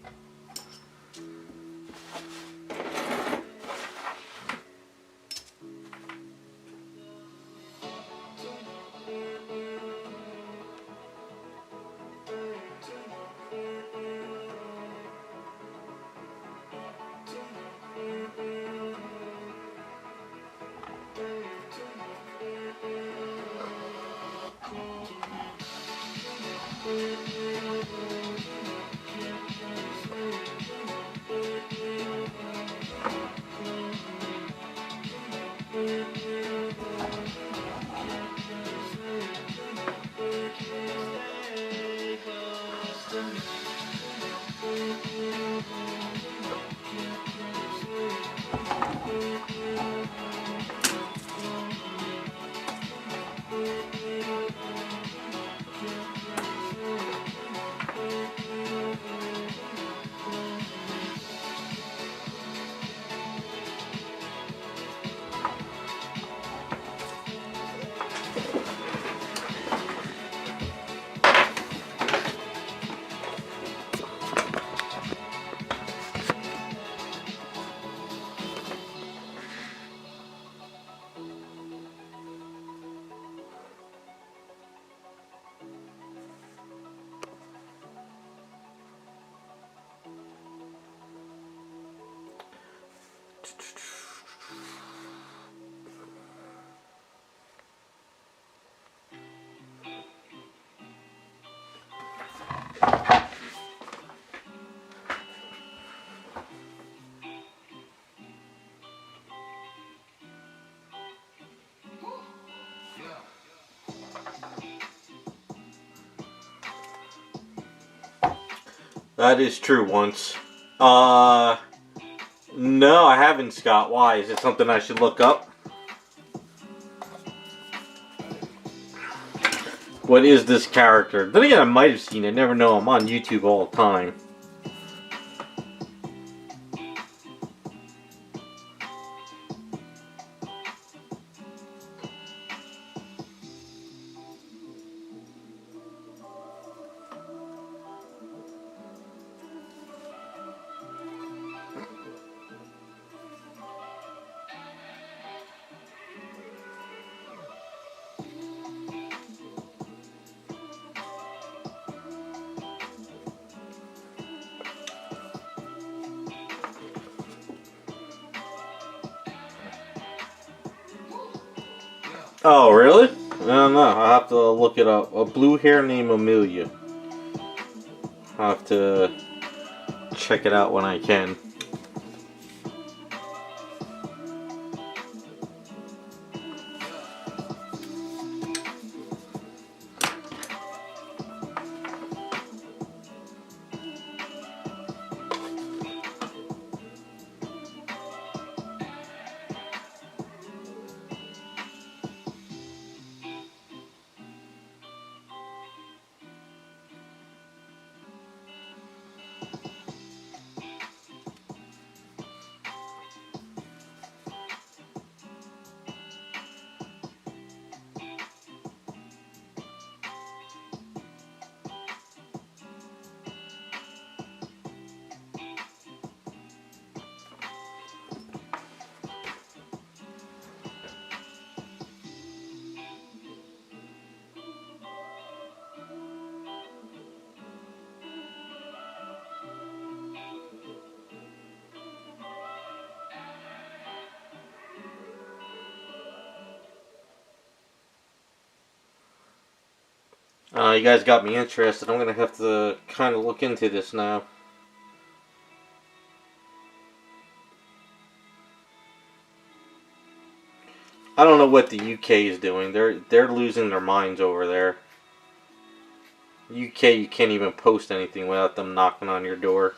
That is true once. No, I haven't, Scott. Why? Is it something I should look up? What is this character? Then again, I might have seen it. Never know. I'm on YouTube all the time. Oh, really? I don't know. I'll have to look it up. A blue hair named Amelia. I'll have to check it out when I can. You guys got me interested. I'm going to have to kind of look into this now. I don't know what the UK is doing. They're losing their minds over there. UK, you can't even post anything without them knocking on your door.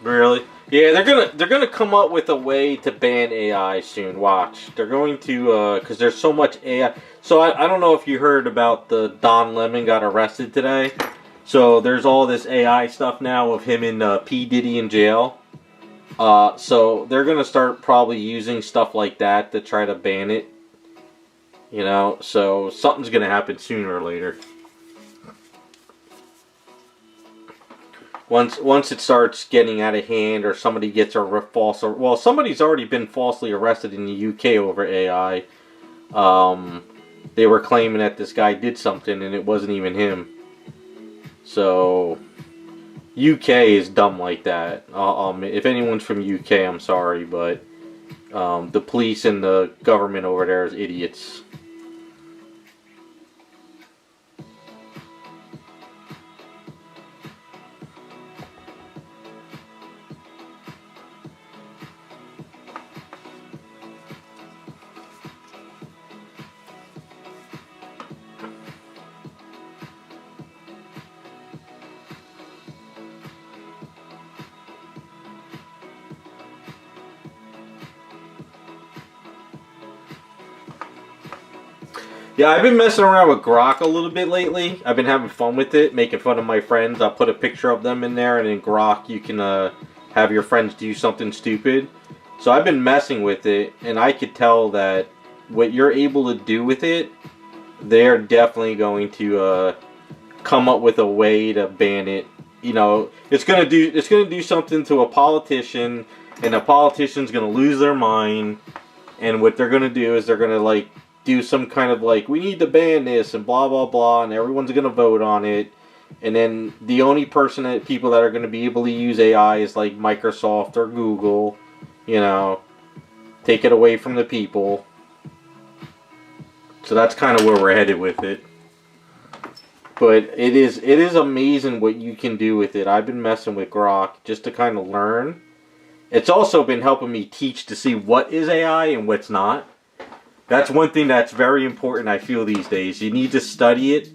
Really? Yeah, they're gonna come up with a way to ban AI soon. Watch. They're going to because there's so much AI. So I don't know if you heard about the Don Lemon got arrested today. So there's all this AI stuff now of him and P Diddy in jail. So they're gonna start probably using stuff like that to try to ban it. You know, so something's gonna happen sooner or later. Once it starts getting out of hand, or somebody gets well, somebody's already been falsely arrested in the UK over AI. They were claiming that this guy did something and it wasn't even him. So UK is dumb like that. If anyone's from UK, I'm sorry, but the police and the government over there is idiots. Yeah, I've been messing around with Grok a little bit lately. I've been having fun with it, making fun of my friends. I'll put a picture of them in there, and in Grok you can have your friends do something stupid. So I've been messing with it, and I could tell that what you're able to do with it, they're definitely going to come up with a way to ban it. You know, it's gonna do something to a politician, and the politician's gonna lose their mind. And what they're gonna do is they're gonna like do some kind of like, we need to ban this and blah blah blah, and everyone's gonna vote on it. And then the only people that are gonna be able to use AI is like Microsoft or Google. You know, take it away from the people. So that's kind of where we're headed with it. But it is amazing what you can do with it. I've been messing with Grok just to kind of learn. It's also been helping me teach to see what is AI and what's not. That's one thing that's very important, I feel, these days. You need to study it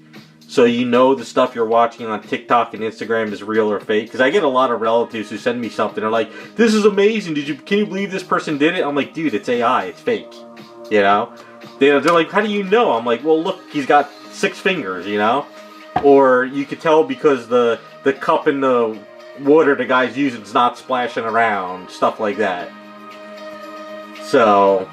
so you know the stuff you're watching on TikTok and Instagram is real or fake. Because I get a lot of relatives who send me something. They're like, this is amazing. Can you believe this person did it? I'm like, dude, it's AI. It's fake. You know? They're like, how do you know? I'm like, well, look, he's got 6 fingers, you know? Or you could tell because the cup and the water the guy's using is not splashing around. Stuff like that. So...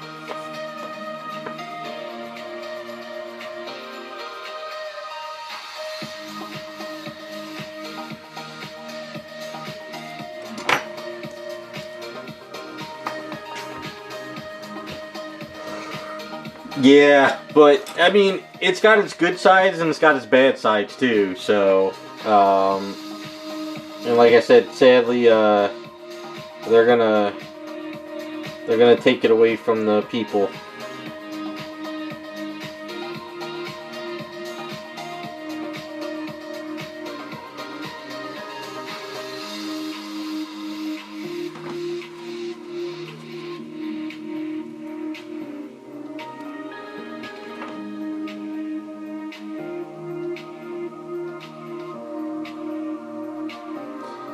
yeah, but, I mean, it's got its good sides and it's got its bad sides, too, so, and like I said, sadly, they're gonna take it away from the people.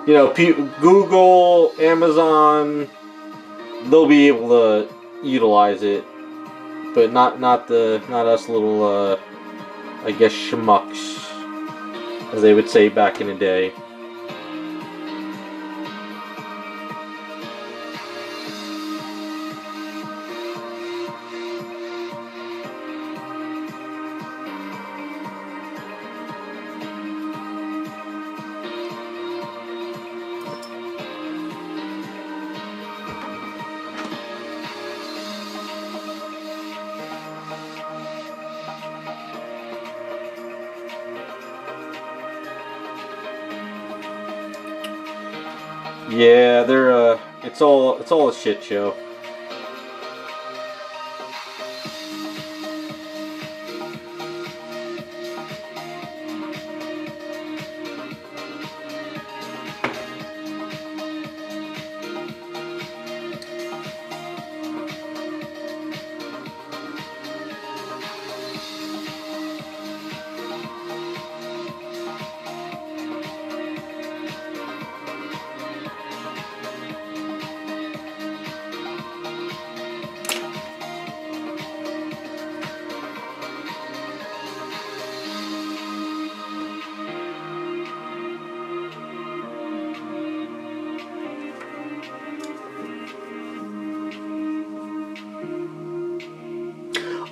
You know, Google, Amazon, they'll be able to utilize it, but not us little, I guess, schmucks, as they would say back in the day. Yeah, they're it's all a shit show.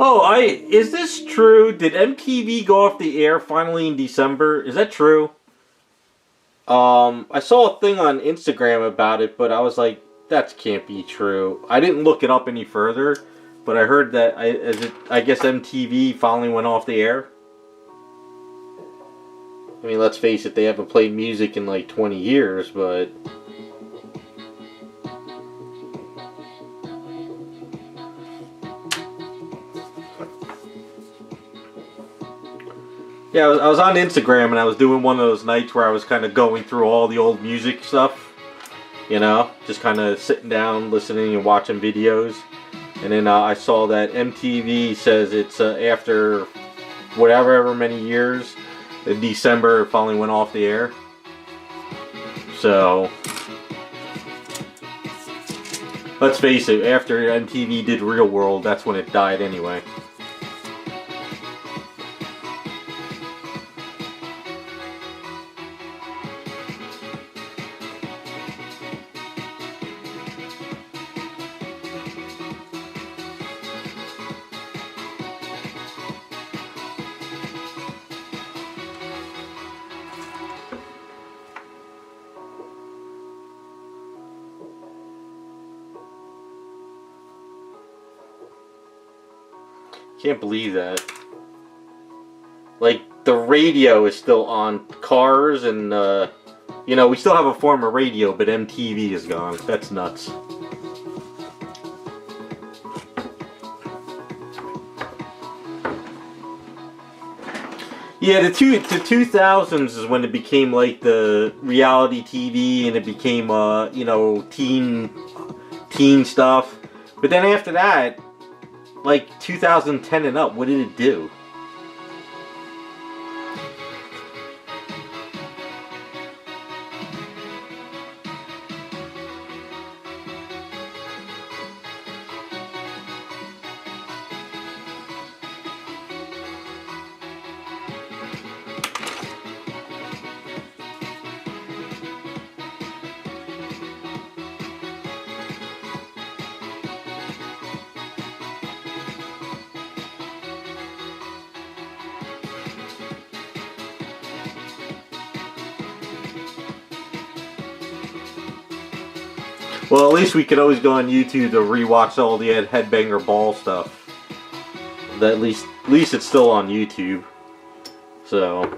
Oh, is this true? Did MTV go off the air finally in December? Is that true? I saw a thing on Instagram about it, but I was like, that can't be true. I didn't look it up any further, but I heard that I guess MTV finally went off the air. I mean, let's face it, they haven't played music in like 20 years, but... yeah, I was on Instagram and I was doing one of those nights where I was kind of going through all the old music stuff. You know, just kind of sitting down, listening and watching videos. And then I saw that MTV says it's after whatever many years, in December it finally went off the air. So, let's face it, after MTV did Real World, that's when it died anyway. Can't believe that. Like, the radio is still on cars and, you know, we still have a form of radio, but MTV is gone. That's nuts. Yeah, the 2000s is when it became like the reality TV, and it became you know, teen stuff. But then after that, like 2010 and up, what did it do? Well, at least we could always go on YouTube to rewatch all the Headbanger Ball stuff. At least it's still on YouTube. So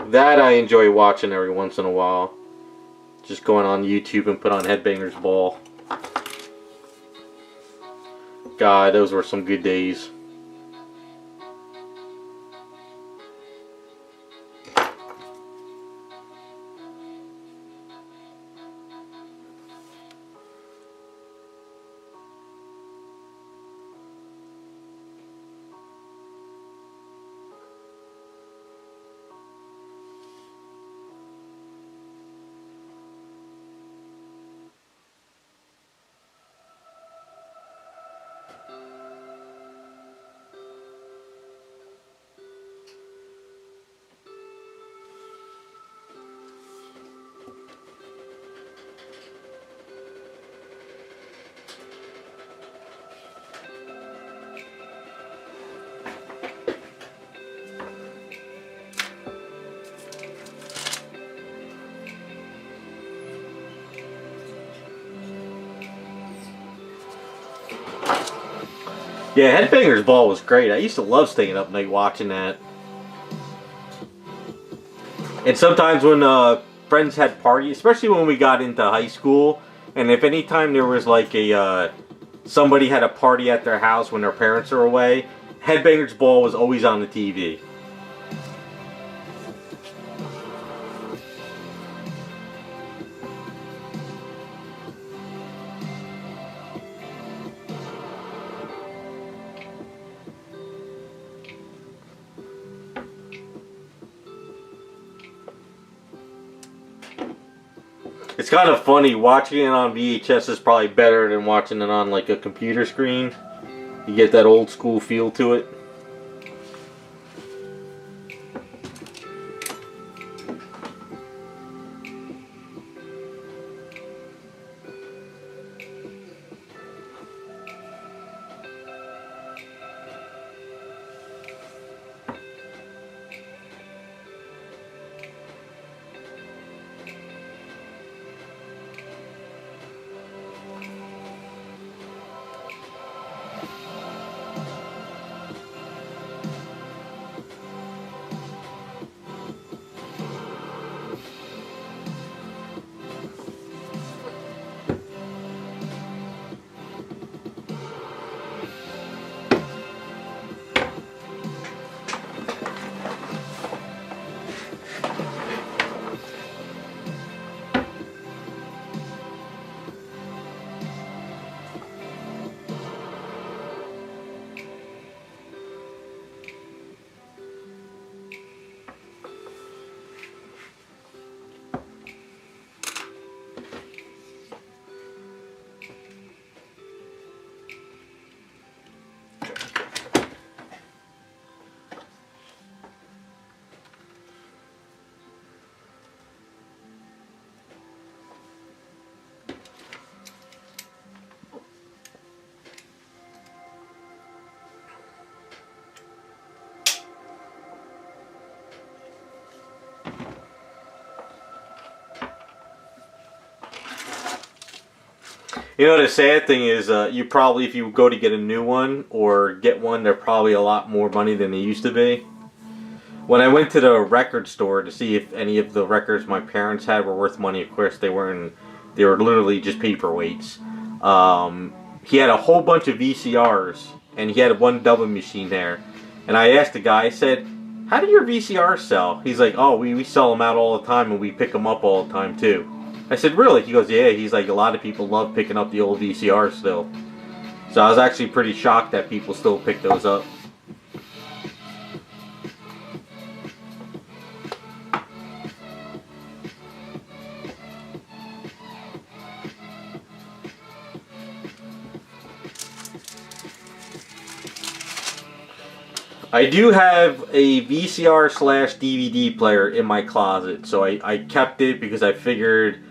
that I enjoy watching every once in a while. Just going on YouTube and put on Headbangers Ball. God, those were some good days. Yeah, Headbangers Ball was great. I used to love staying up night watching that. And sometimes when friends had parties, especially when we got into high school, and if any time there was like a somebody had a party at their house when their parents are away, Headbangers Ball was always on the TV. It's kind of funny, watching it on VHS is probably better than watching it on like a computer screen. You get that old school feel to it. You know, the sad thing is, you probably, if you go to get a new one or get one, they're probably a lot more money than they used to be. When I went to the record store to see if any of the records my parents had were worth money, of course they weren't. They were literally just paperweights. he had a whole bunch of VCRs, and he had one dubbing machine there. And I asked the guy, I said, how do your VCRs sell? He's like, oh, we sell them out all the time, and we pick them up all the time, too. I said, really? He goes, yeah. He's like, a lot of people love picking up the old VCRs still. So I was actually pretty shocked that people still pick those up. I do have a VCR/DVD player in my closet, so I kept it because I figured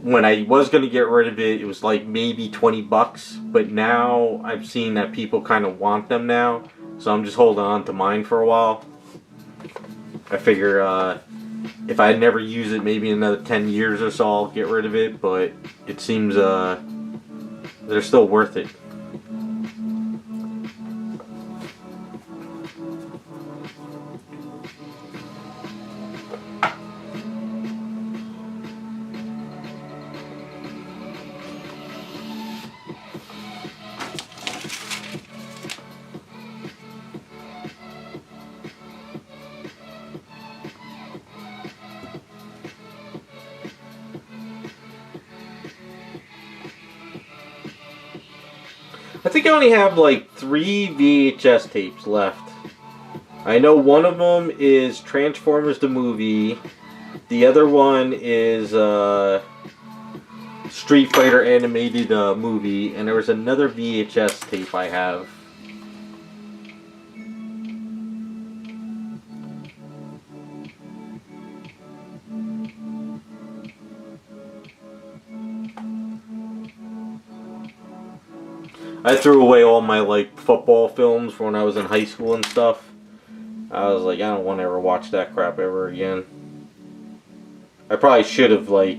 when I was going to get rid of it, it was like maybe 20 bucks, but now I've seen that people kind of want them now, so I'm just holding on to mine for a while. I figure if I never use it, maybe in another 10 years or so, I'll get rid of it, but it seems they're still worth it. I think I only have like 3 VHS tapes left. I know one of them is Transformers the movie. The other one is Street Fighter animated movie. And there was another VHS tape I have. I threw away all my like football films from when I was in high school and stuff. I was like, I don't want to ever watch that crap ever again. I probably should have like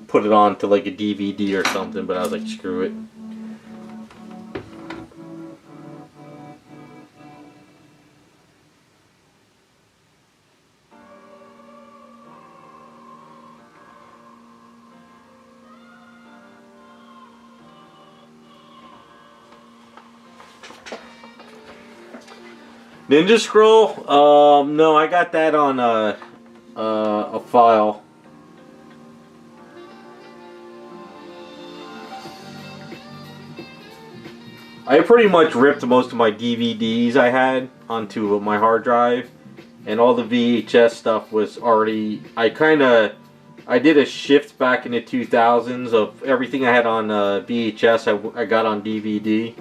put it on to like a DVD or something, but I was like, screw it. Ninja Scroll? No, I got that on a file. I pretty much ripped most of my DVDs I had onto my hard drive, and all the VHS stuff was already. I did a shift back in the 2000s of everything I had on VHS. I got on DVD.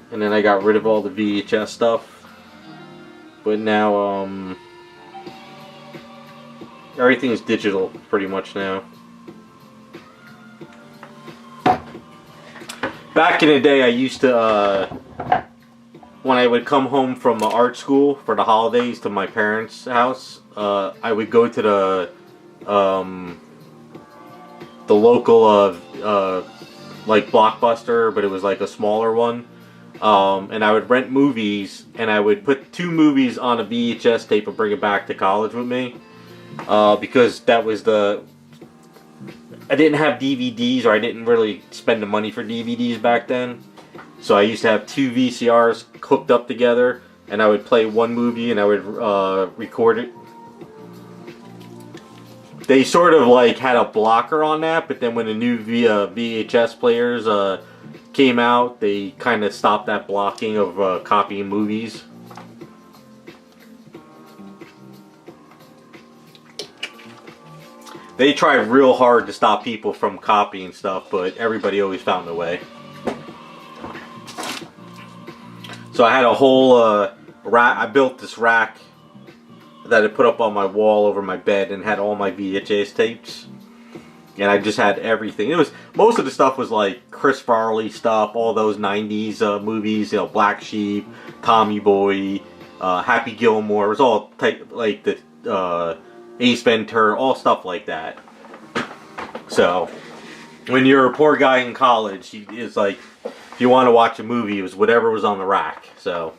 And then I got rid of all the VHS stuff. But now, everything's digital pretty much now. Back in the day, I used to, when I would come home from art school for the holidays to my parents' house, I would go to the local, like Blockbuster, but it was like a smaller one. And I would rent movies, and I would put 2 movies on a VHS tape and bring it back to college with me, because that was I didn't have DVDs, or I didn't really spend the money for DVDs back then, so I used to have 2 VCRs hooked up together, and I would play one movie and I would record it. They sort of like had a blocker on that, but then when the new VHS players came out, they kind of stopped that blocking of copying movies. They tried real hard to stop people from copying stuff, but everybody always found a way. So I had a whole rack. I built this rack that I put up on my wall over my bed and had all my VHS tapes. And I just had everything. It was, most of the stuff was like Chris Farley stuff, all those 90s movies, you know, Black Sheep, Tommy Boy, Happy Gilmore. It was all type, like the Ace Ventura, all stuff like that. So, when you're a poor guy in college, it's like, if you want to watch a movie, it was whatever was on the rack. So.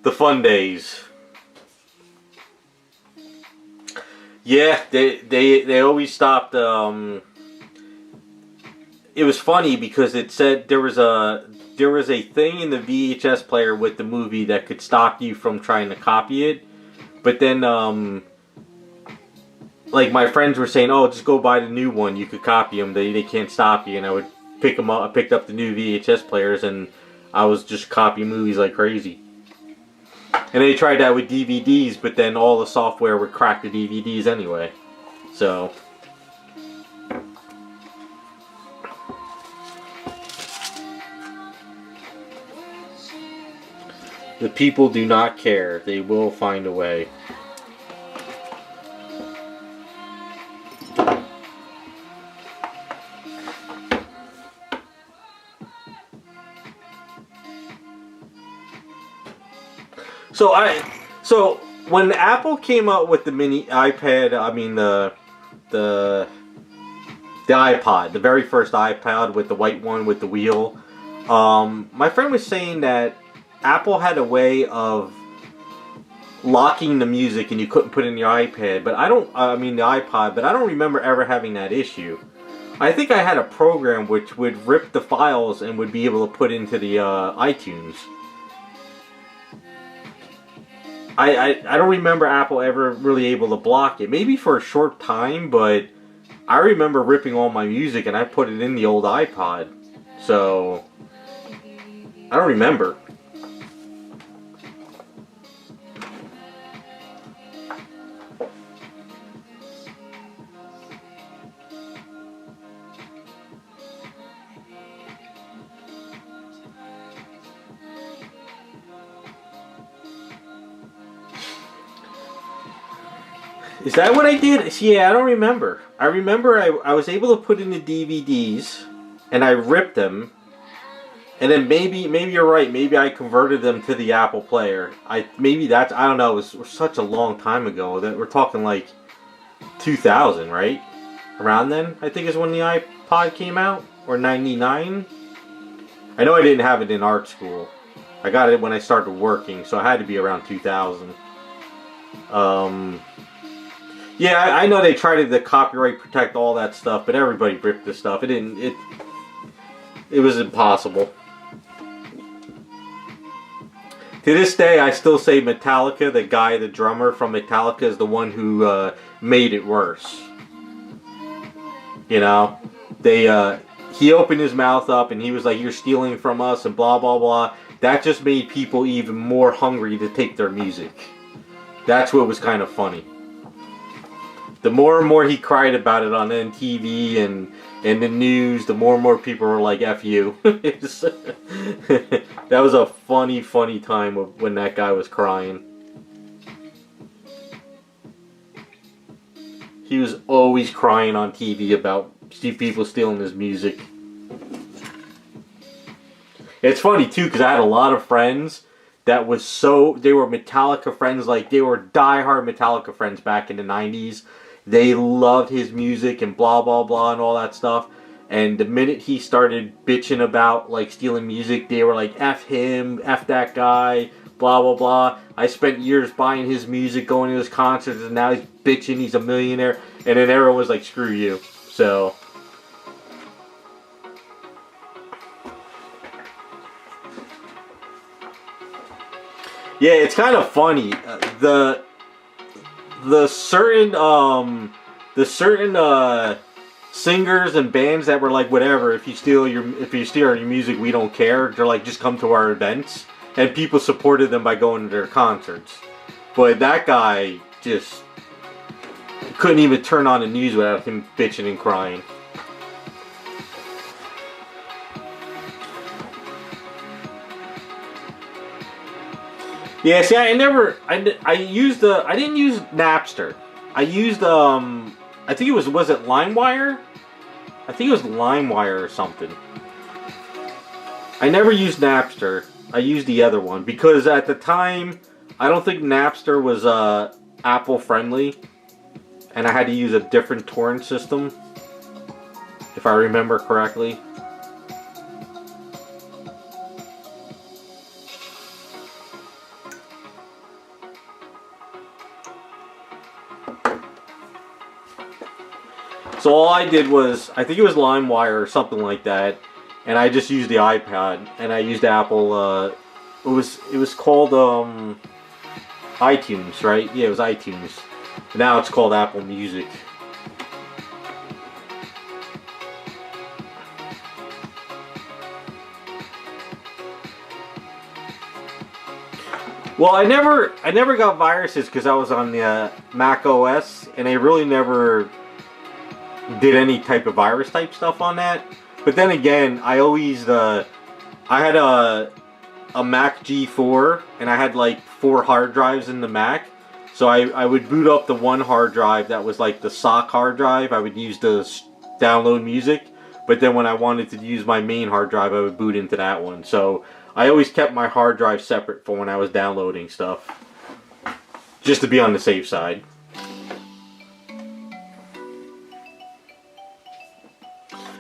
The fun days. Yeah, they always stopped. It was funny because it said there was a thing in the VHS player with the movie that could stop you from trying to copy it, but then like my friends were saying, oh, just go buy the new one. You could copy them. They can't stop you. And I would pick them up. I picked up the new VHS players and I was just copying movies like crazy. And they tried that with DVDs, but then all the software would crack the DVDs anyway. So the people do not care. They will find a way. So when Apple came out with the mini iPad, I mean the iPod, the very first iPod with the white one with the wheel, my friend was saying that Apple had a way of locking the music and you couldn't put it in your iPad, but the iPod, but I don't remember ever having that issue. I think I had a program which would rip the files and would be able to put into the iTunes. I don't remember Apple ever really able to block it. Maybe for a short time, but I remember ripping all my music and I put it in the old iPod. So I don't remember. Is that what I did? Yeah, I don't remember. I remember I was able to put in the DVDs, and I ripped them, and then maybe you're right. Maybe I converted them to the Apple player. Maybe that's, I don't know. It was such a long time ago that we're talking like 2000, right? Around then, I think is when the iPod came out, or 99. I know I didn't have it in art school. I got it when I started working, so it had to be around 2000. Yeah, I know they tried to copyright protect all that stuff, but everybody ripped this stuff. It was impossible. To this day, I still say Metallica, the drummer from Metallica, is the one who made it worse. You know, he opened his mouth up and he was like, "You're stealing from us," and blah blah blah. That just made people even more hungry to take their music. That's what was kind of funny. The more and more he cried about it on MTV and the news, the more and more people were like, "F you." That was a funny time when that guy was crying. He was always crying on TV about people stealing his music. It's funny too, because I had a lot of friends that was they were Metallica friends, like they were diehard Metallica friends back in the 90s. They loved his music and blah blah blah and all that stuff. And the minute he started bitching about like stealing music, they were like, "F him, F that guy, blah blah blah." I spent years buying his music, going to his concerts, and now he's bitching he's a millionaire. And then everyone was like, "Screw you." So yeah, it's kind of funny. The certain singers and bands that were like, "Whatever, if you steal our music, we don't care." They're like, "Just come to our events," and people supported them by going to their concerts. But that guy just couldn't even turn on the news without him bitching and crying. Yeah, see, I didn't use Napster. I used, I think was it LimeWire? I think it was LimeWire or something. I never used Napster. I used the other one because at the time, I don't think Napster was, Apple friendly. And I had to use a different torrent system, if I remember correctly. So all I did was, I think it was LimeWire or something like that, and I just used the iPad, and I used Apple, it was called, iTunes, right? Yeah, it was iTunes. Now it's called Apple Music. Well, I never got viruses because I was on the Mac OS, and they really never did any type of virus type stuff on that. But then again, I always I had a Mac G4, and I had like 4 hard drives in the Mac. So I would boot up the one hard drive that was like the SOC hard drive. I would use to download music. But then when I wanted to use my main hard drive, I would boot into that one. So I always kept my hard drive separate for when I was downloading stuff. Just to be on the safe side.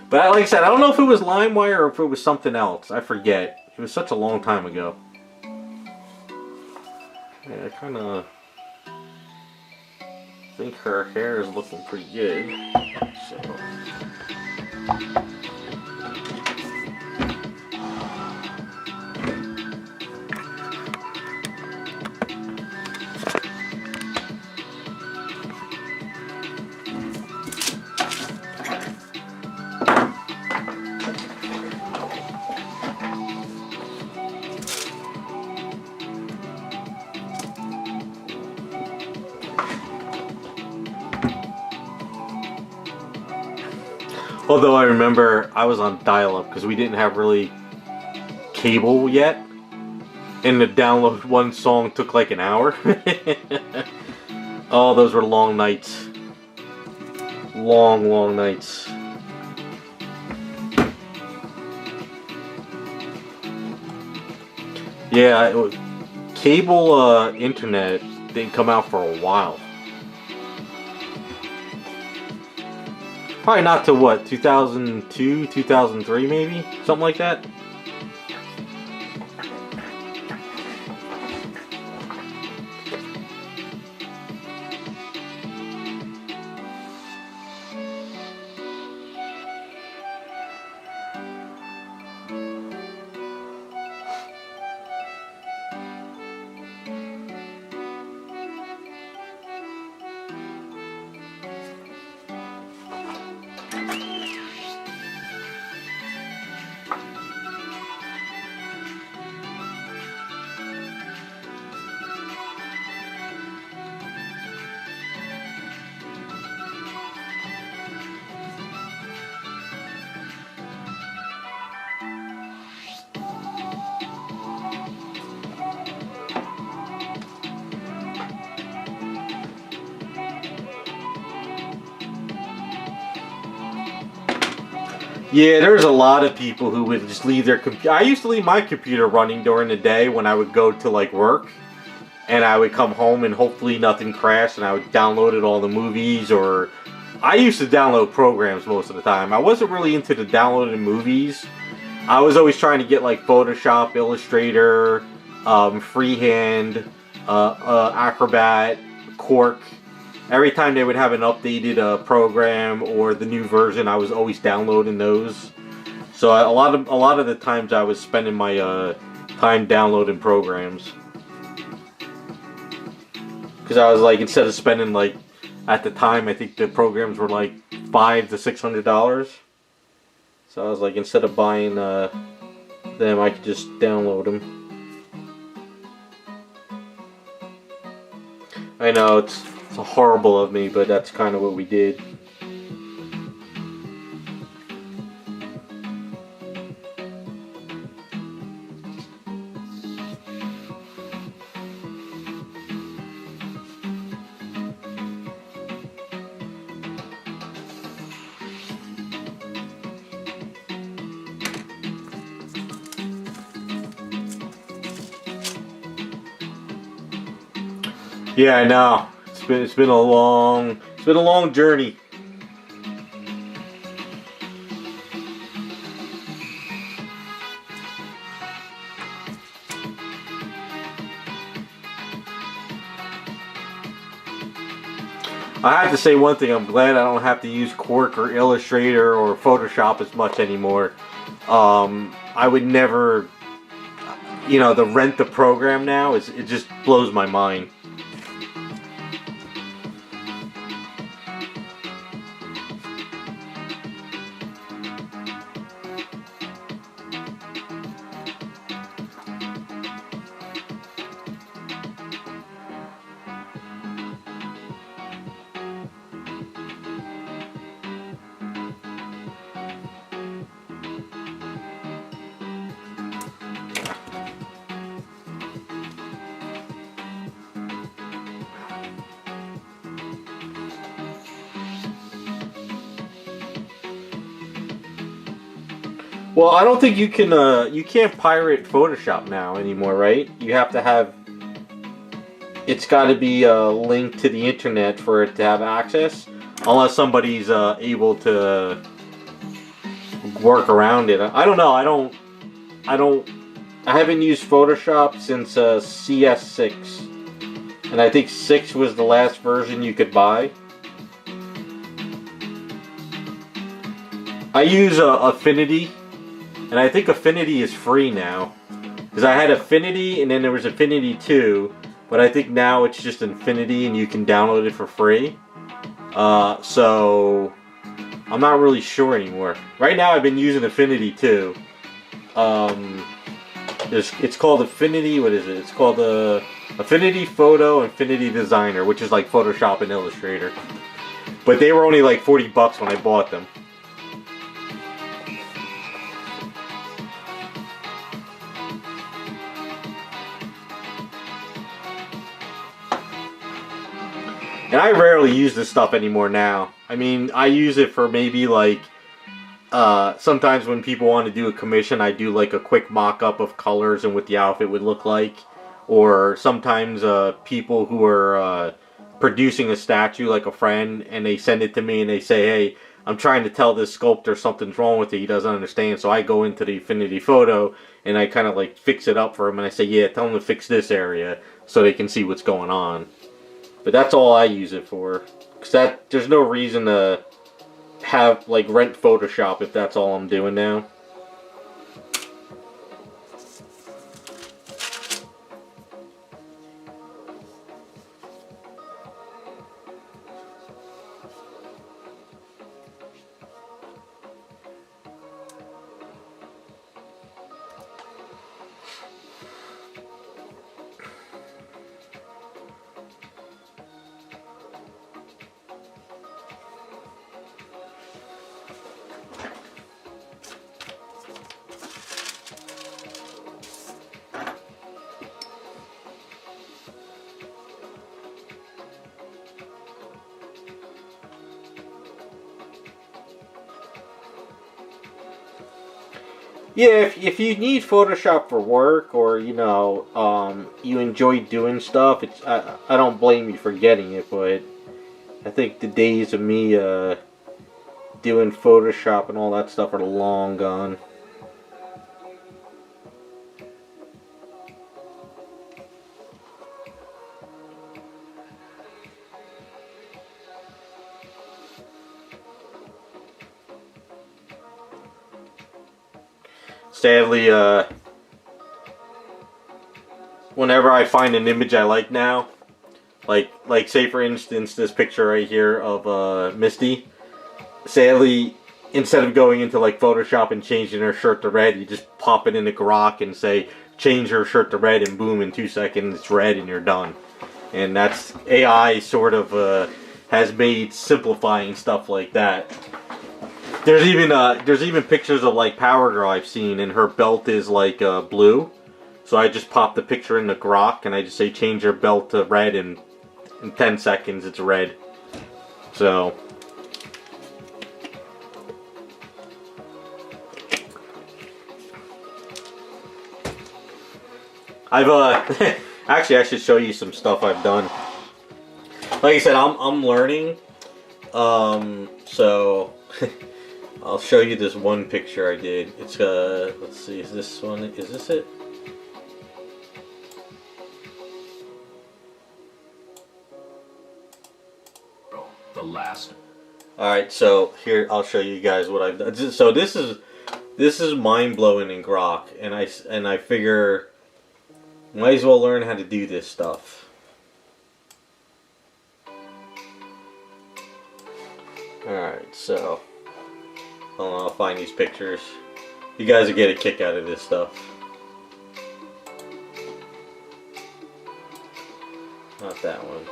But like I said, I don't know if it was LimeWire or if it was something else. I forget. It was such a long time ago. Yeah, I kind of think her hair is looking pretty good. So. Although I remember I was on dial-up because we didn't have really cable yet, and to download one song took like an hour. Oh, those were long nights. Long nights. Yeah, cable internet didn't come out for a while. Probably not to what, 2002, 2003 maybe? Something like that? Yeah, there's a lot of people who would just leave their computer. I used to leave my computer running during the day when I would go to like work, and I would come home and hopefully nothing crashed, and I would download all the movies, or I used to download programs most of the time. I wasn't really into the downloading movies. I was always trying to get like Photoshop, Illustrator, Freehand, Acrobat, Quark. Every time they would have an updated program or the new version, I was always downloading those. So a lot of the times I was spending my time downloading programs. Because I was like, instead of spending like, at the time I think the programs were like $500 to $600. So I was like, instead of buying them, I could just download them. I know it's horrible of me, but that's kind of what we did. Yeah, I know. It's been a long journey. I have to say one thing. I'm glad I don't have to use Quark or Illustrator or Photoshop as much anymore. I would never, you know, the rent the program now is, it just blows my mind. Well, I don't think you can, you can't pirate Photoshop now anymore, right? You have to have, it's got to be linked to the internet for it to have access, unless somebody's able to work around it. I don't know. I haven't used Photoshop since CS6, and I think 6 was the last version you could buy. I use Affinity. And I think Affinity is free now. Because I had Affinity and then there was Affinity 2. But I think now it's just Infinity and you can download it for free. So I'm not really sure anymore. Right now I've been using Affinity 2. It's called Affinity, what is it? It's called Affinity Photo Infinity Designer, which is like Photoshop and Illustrator. But they were only like 40 bucks when I bought them. And I rarely use this stuff anymore now. I mean, I use it for maybe like, sometimes when people want to do a commission, I do like a quick mock-up of colors and what the outfit would look like. Or sometimes people who are producing a statue, like a friend, and they send it to me and they say, hey, I'm trying to tell this sculptor something's wrong with it, he doesn't understand. So I go into the Affinity Photo and I kind of like fix it up for him and I say, yeah, tell him to fix this area so they can see what's going on. But that's all I use it for. Because there's no reason to have, like, rent Photoshop if that's all I'm doing now. Yeah, if you need Photoshop for work or, you know, you enjoy doing stuff, I don't blame you for getting it, but I think the days of me doing Photoshop and all that stuff are long gone. Sadly, whenever I find an image I like now, like say for instance this picture right here of Misty, sadly, instead of going into like Photoshop and changing her shirt to red, you just pop it into Grok and say change her shirt to red, and boom, in 2 seconds it's red and you're done. And that's AI sort of has made simplifying stuff like that. There's even pictures of like Power Girl I've seen, and her belt is like blue. So I just pop the picture into Grok and I just say change your belt to red, and in 10 seconds it's red. So I've actually I should show you some stuff I've done. Like I said, I'm learning. So I'll show you this one picture I did. It's let's see, is this one, is this it? the last. Alright, so here I'll show you guys what I've done. So this is mind-blowing in Grok, and I figure might as well learn how to do this stuff. Alright, so hold on, I'll find these pictures. You guys will get a kick out of this stuff. Not that one.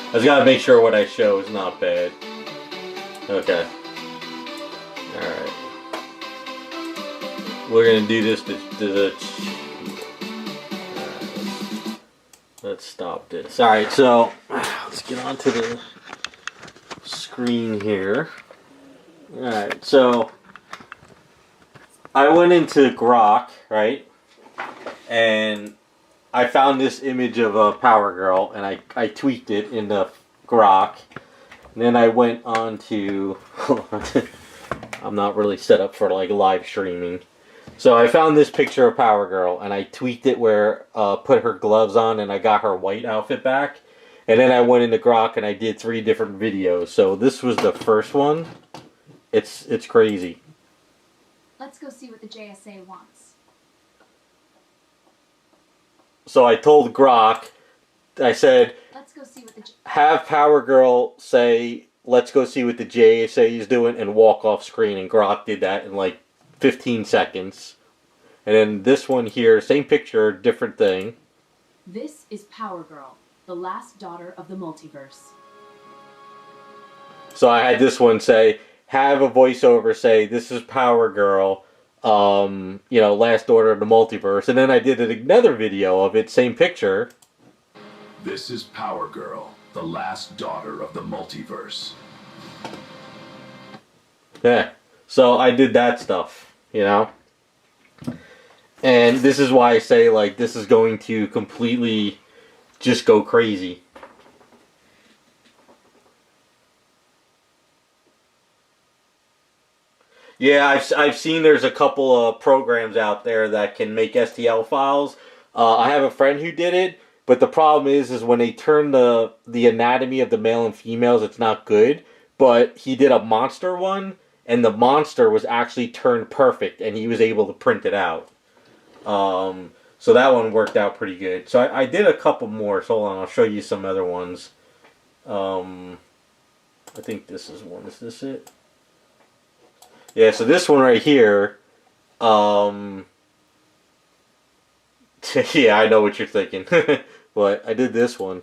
I just gotta make sure what I show is not bad. Okay. Alright. We're gonna do this to the... Alright, let's stop this. Alright, so let's get onto the screen here. Alright, so I went into Grok, right? And I found this image of a Power Girl, and I tweaked it into Grok. And then I went on to... I'm not really set up for like live streaming. So I found this picture of Power Girl, and I tweaked it where put her gloves on, and I got her white outfit back. And then I went into Grok and I did 3 different videos. So this was the first one. It's crazy. Let's go see what the JSA wants. So I told Grok, I said, let's go see what the have Power Girl say, let's go see what the JSA is doing, and walk off screen. And Grok did that in like 15 seconds. And then this one here, same picture, different thing. This is Power Girl, the last daughter of the multiverse. So I had this one say, have a voiceover say, this is Power Girl, you know, last daughter of the multiverse. And then I did another video of it, same picture. This is Power Girl, the last daughter of the multiverse. Yeah. So I did that stuff, you know. And this is why I say, like, this is going to completely just go crazy. Yeah, I've seen there's a couple of programs out there that can make STL files. I have a friend who did it, but the problem is when they turn the anatomy of the male and females, it's not good. But he did a monster one, and the monster was actually turned perfect, and he was able to print it out. So that one worked out pretty good. So I did a couple more. So hold on, I'll show you some other ones. I think this is one. Is this it? Yeah, so this one right here, yeah, I know what you're thinking, but I did this one.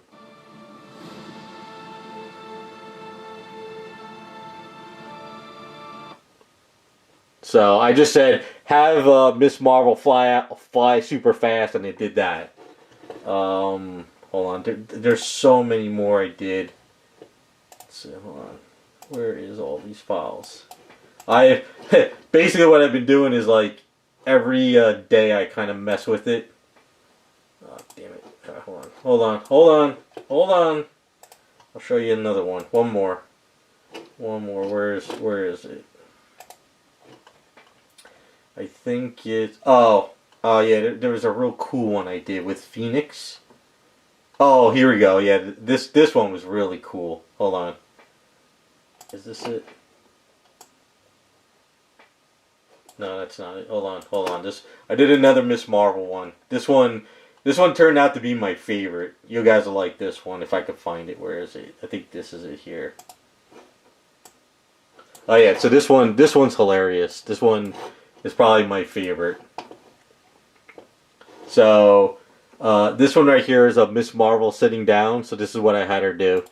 So I just said, have Miss Marvel fly super fast, and it did that. Hold on, there's so many more I did. So hold on, where is all these files? Basically what I've been doing is like every day I kind of mess with it. Oh, damn it. Hold on. I'll show you another one. One more. Where is it? I think it's... Oh yeah, there was a real cool one I did with Phoenix. Oh, here we go. Yeah, this one was really cool. Hold on. Is this it? No, that's not it. Hold on. I did another Miss Marvel one. This one turned out to be my favorite. You guys will like this one if I could find it. Where is it? I think this is it here. Oh yeah, so this one's hilarious. This one is probably my favorite. So this one right here is of Miss Marvel sitting down. So this is what I had her do.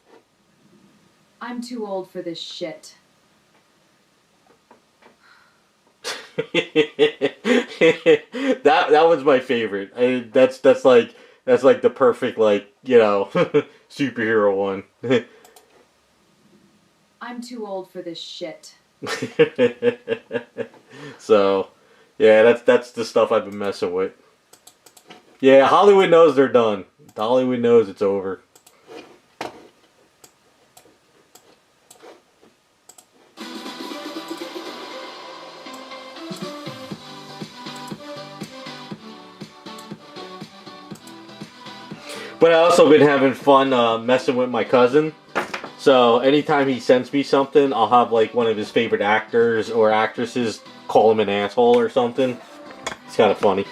I'm too old for this shit. that was my favorite. That's like the perfect, like, you know, superhero one. I'm too old for this shit. So yeah, that's the stuff I've been messing with. Yeah, Hollywood knows they're done. Hollywood knows it's over. But I also been having fun messing with my cousin. So anytime he sends me something, I'll have like one of his favorite actors or actresses call him an asshole or something. It's kind of funny.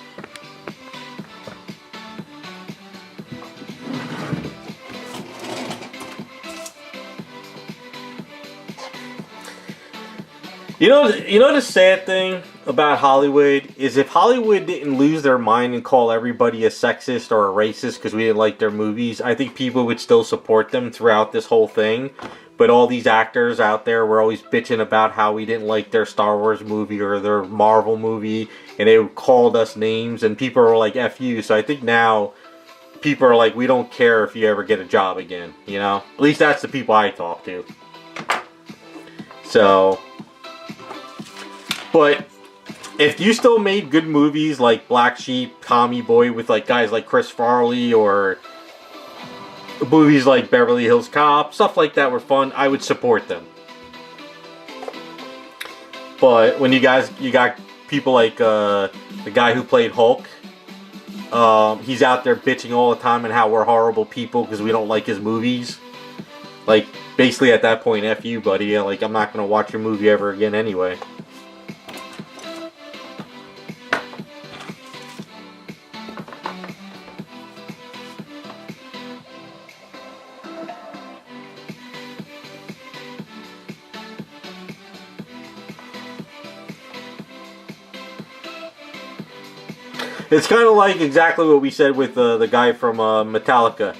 You know the sad thing about Hollywood is if Hollywood didn't lose their mind and call everybody a sexist or a racist because we didn't like their movies, I think people would still support them throughout this whole thing. But all these actors out there were always bitching about how we didn't like their Star Wars movie or their Marvel movie, and they called us names, and people were like, F you. So I think now people are like, we don't care if you ever get a job again, you know? At least that's the people I talk to. So... But if you still made good movies like Black Sheep, Tommy Boy with like guys like Chris Farley, or movies like Beverly Hills Cop, stuff like that were fun, I would support them. But when you got people like the guy who played Hulk, he's out there bitching all the time and how we're horrible people because we don't like his movies. Like basically at that point, F you, buddy. Like I'm not gonna watch your movie ever again anyway. It's kind of like exactly what we said with the guy from Metallica.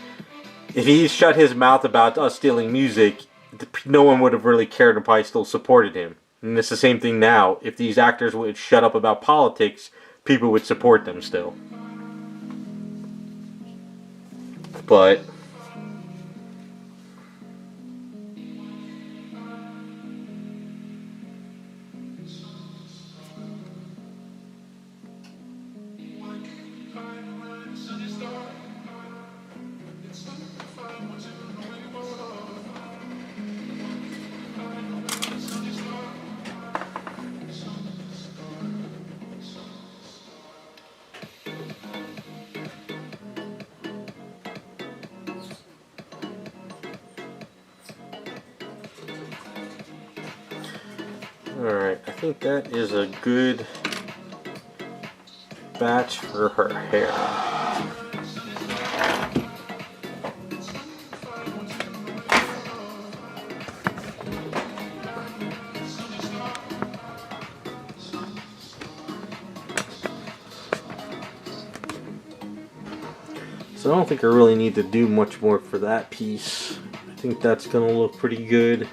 If he shut his mouth about us stealing music, no one would have really cared and probably still supported him. And it's the same thing now. If these actors would shut up about politics, people would support them still. But... Alright, I think that is a good batch for her hair. So I don't think I really need to do much more for that piece. I think that's going to look pretty good.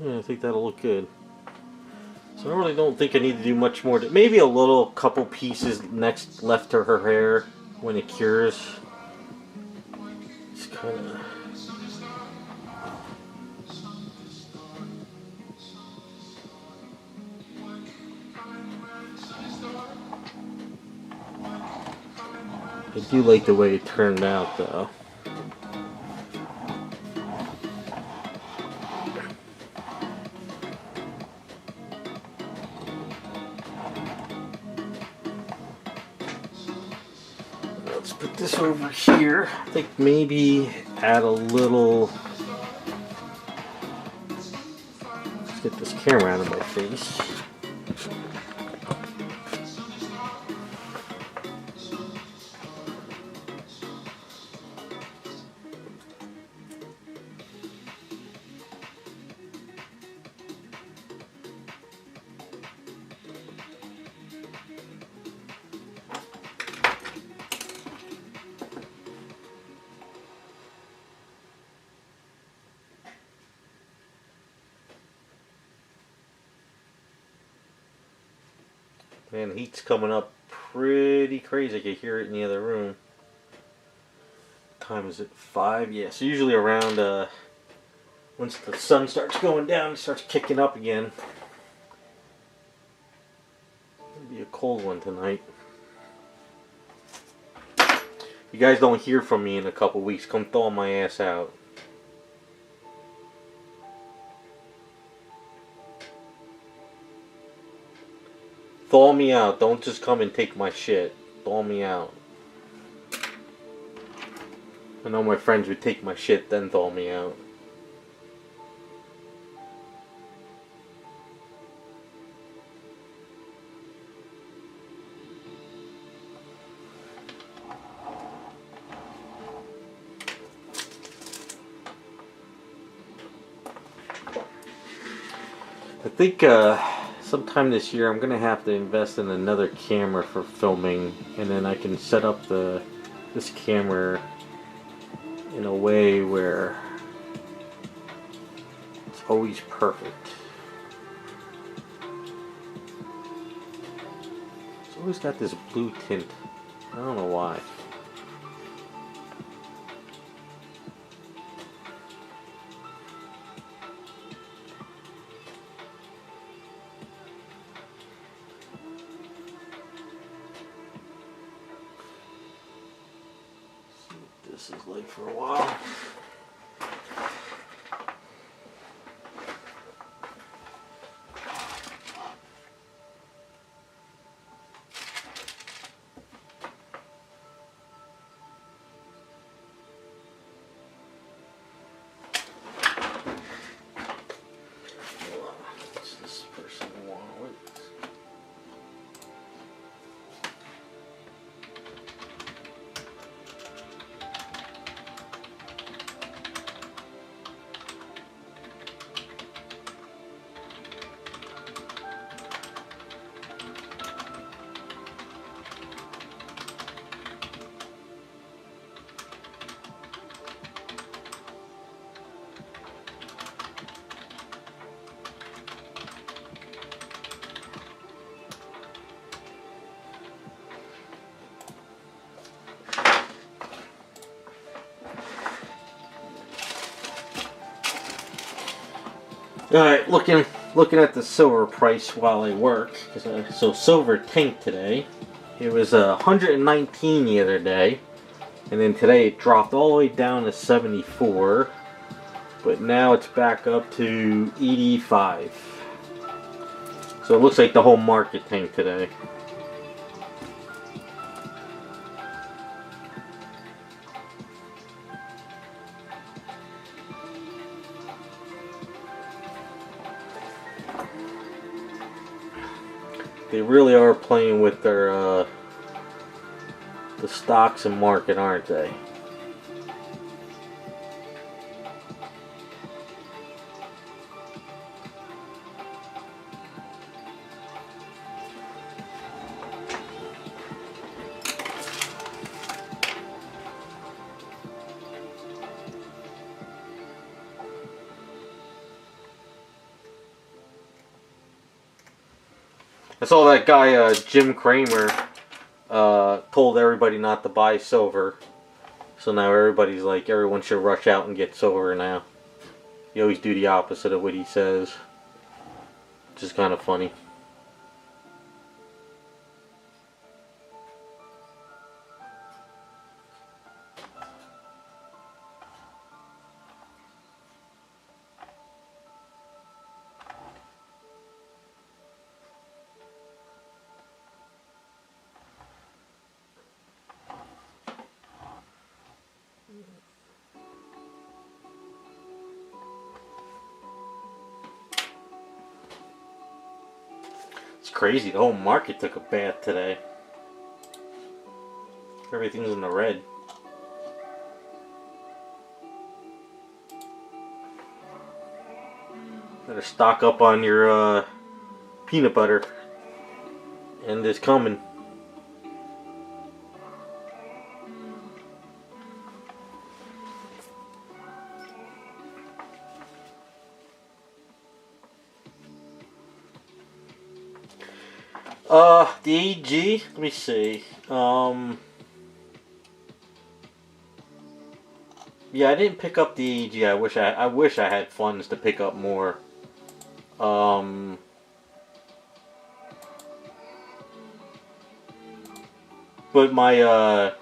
Yeah, I think that'll look good. So I really don't think I need to do much more. Maybe a little couple pieces next left to her hair when it cures. Just kind of... I do like the way it turned out though. Let's put this over here. I think maybe add a little... Let's get this camera out of my face. Man, the heat's coming up pretty crazy. I can hear it in the other room. What time is it? 5? Yeah, so usually around, once the sun starts going down, it starts kicking up again. It'll be a cold one tonight. you guys don't hear from me in a couple weeks, come thaw my ass out. Thaw me out. Don't just come and take my shit. Thaw me out. I know my friends would take my shit, then thaw me out. I think sometime this year I'm gonna have to invest in another camera for filming, and then I can set up this camera in a way where it's always perfect. It's always got this blue tint. I don't know why. This is like for a while. What's this person want? Alright, looking at the silver price while I work. So silver tanked today. It was 119 the other day, and then today it dropped all the way down to 74, but now it's back up to 85. So it looks like the whole market tanked today. They really are playing with their the stocks and market, aren't they? I saw that guy, Jim Cramer, told everybody not to buy silver. So now everybody's like, everyone should rush out and get silver now. You always do the opposite of what he says. Which is kind of funny. It's crazy, the whole market took a bath today. Everything's in the red. Better stock up on your peanut butter. And it's coming. The AG, let me see. Yeah, I didn't pick up the AG. I wish I had funds to pick up more. But my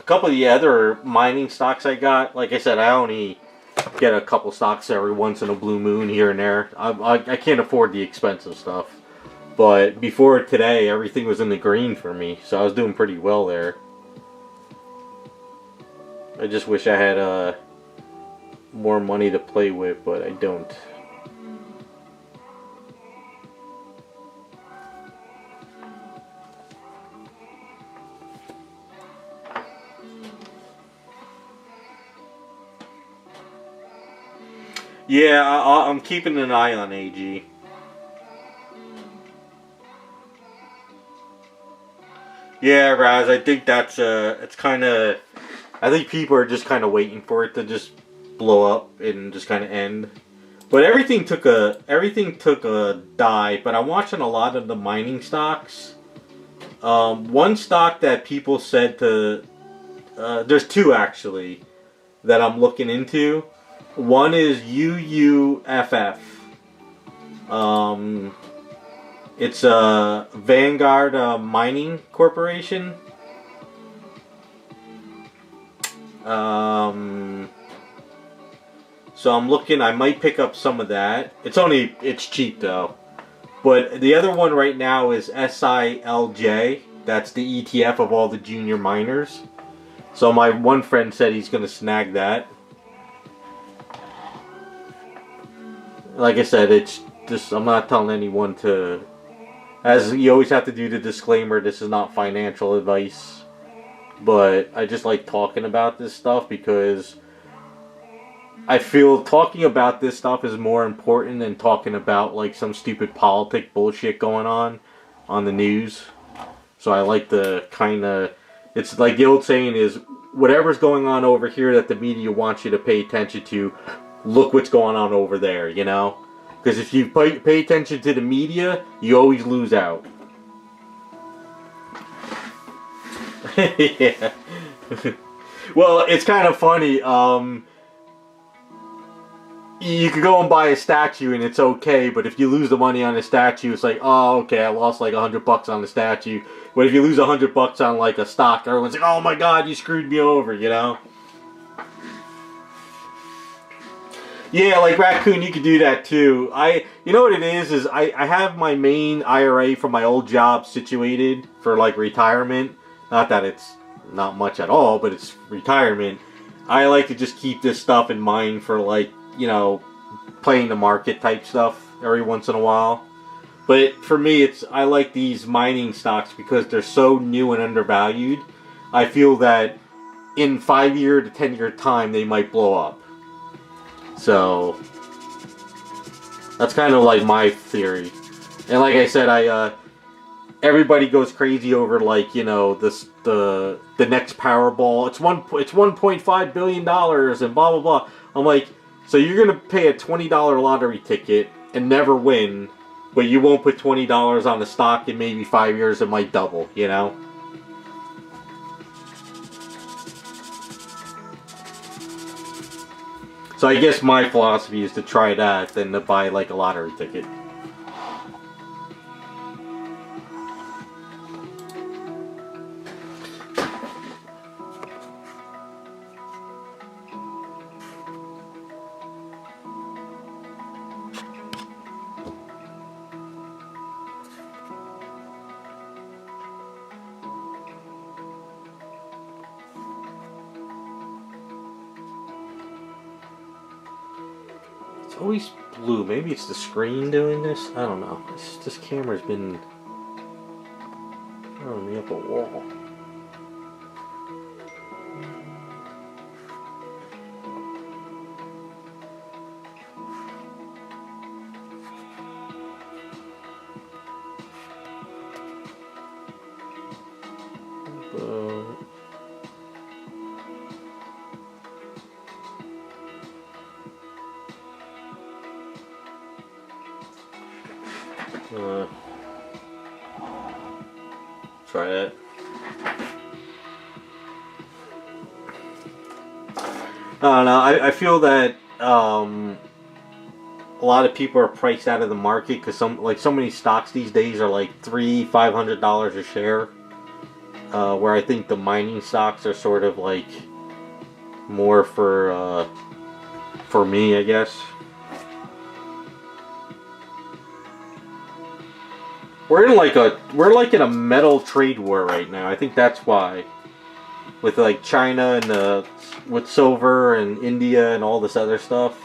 couple of the other mining stocks I got, like I said, I only get a couple stocks every once in a blue moon here and there. I can't afford the expensive stuff. But before today, everything was in the green for me, so I was doing pretty well there. I just wish I had more money to play with, but I don't. Yeah, I'm keeping an eye on AG. Yeah, Raz, I think that's it's kind of. I think people are just kind of waiting for it to just blow up and just kind of end. But everything took a dive. But I'm watching a lot of the mining stocks. One stock that people said to, there's two actually that I'm looking into. One is UUFF. It's a Vanguard Mining Corporation. So I'm looking, I might pick up some of that. It's cheap though. But the other one right now is SILJ. That's the ETF of all the junior miners. So my one friend said he's going to snag that. Like I said, it's just, I'm not telling anyone to, as you always have to do the disclaimer, this is not financial advice. But I just like talking about this stuff because I feel talking about this stuff is more important than talking about like some stupid politic bullshit going on the news. So I like to kind of, it's like the old saying is, whatever's going on over here that the media wants you to pay attention to, look what's going on over there, you know? Because if you pay attention to the media, you always lose out. Yeah. Well, it's kind of funny. You could go and buy a statue and it's okay, but if you lose the money on the statue, it's like, oh, okay, I lost like $100 on the statue. But if you lose $100 on like a stock, everyone's like, oh my god, you screwed me over, you know? Yeah, like Raccoon, you could do that too. You know what it is I have my main IRA from my old job situated for like retirement. Not that it's not much at all, but it's retirement. I like to just keep this stuff in mind for like, you know, playing the market type stuff every once in a while. But for me, I like these mining stocks because they're so new and undervalued. I feel that in 5-year to 10-year time, they might blow up. So that's kind of like my theory. And like I said, everybody goes crazy over like, you know, the next Powerball. It's $1.5 billion and blah blah blah. I'm like, so you're gonna pay a $20 lottery ticket and never win, but you won't put $20 on the stock in maybe 5 years it might double, you know? So I guess my philosophy is to try that than to buy like a lottery ticket. It's always blue. Maybe it's the screen doing this. I don't know. This camera's been throwing me up a wall. Try it. I don't know. I feel that a lot of people are priced out of the market because so many stocks these days are like $500 a share, where I think the mining stocks are sort of like more for me, I guess. We're in a metal trade war right now. I think that's why, with like China and with silver and India and all this other stuff.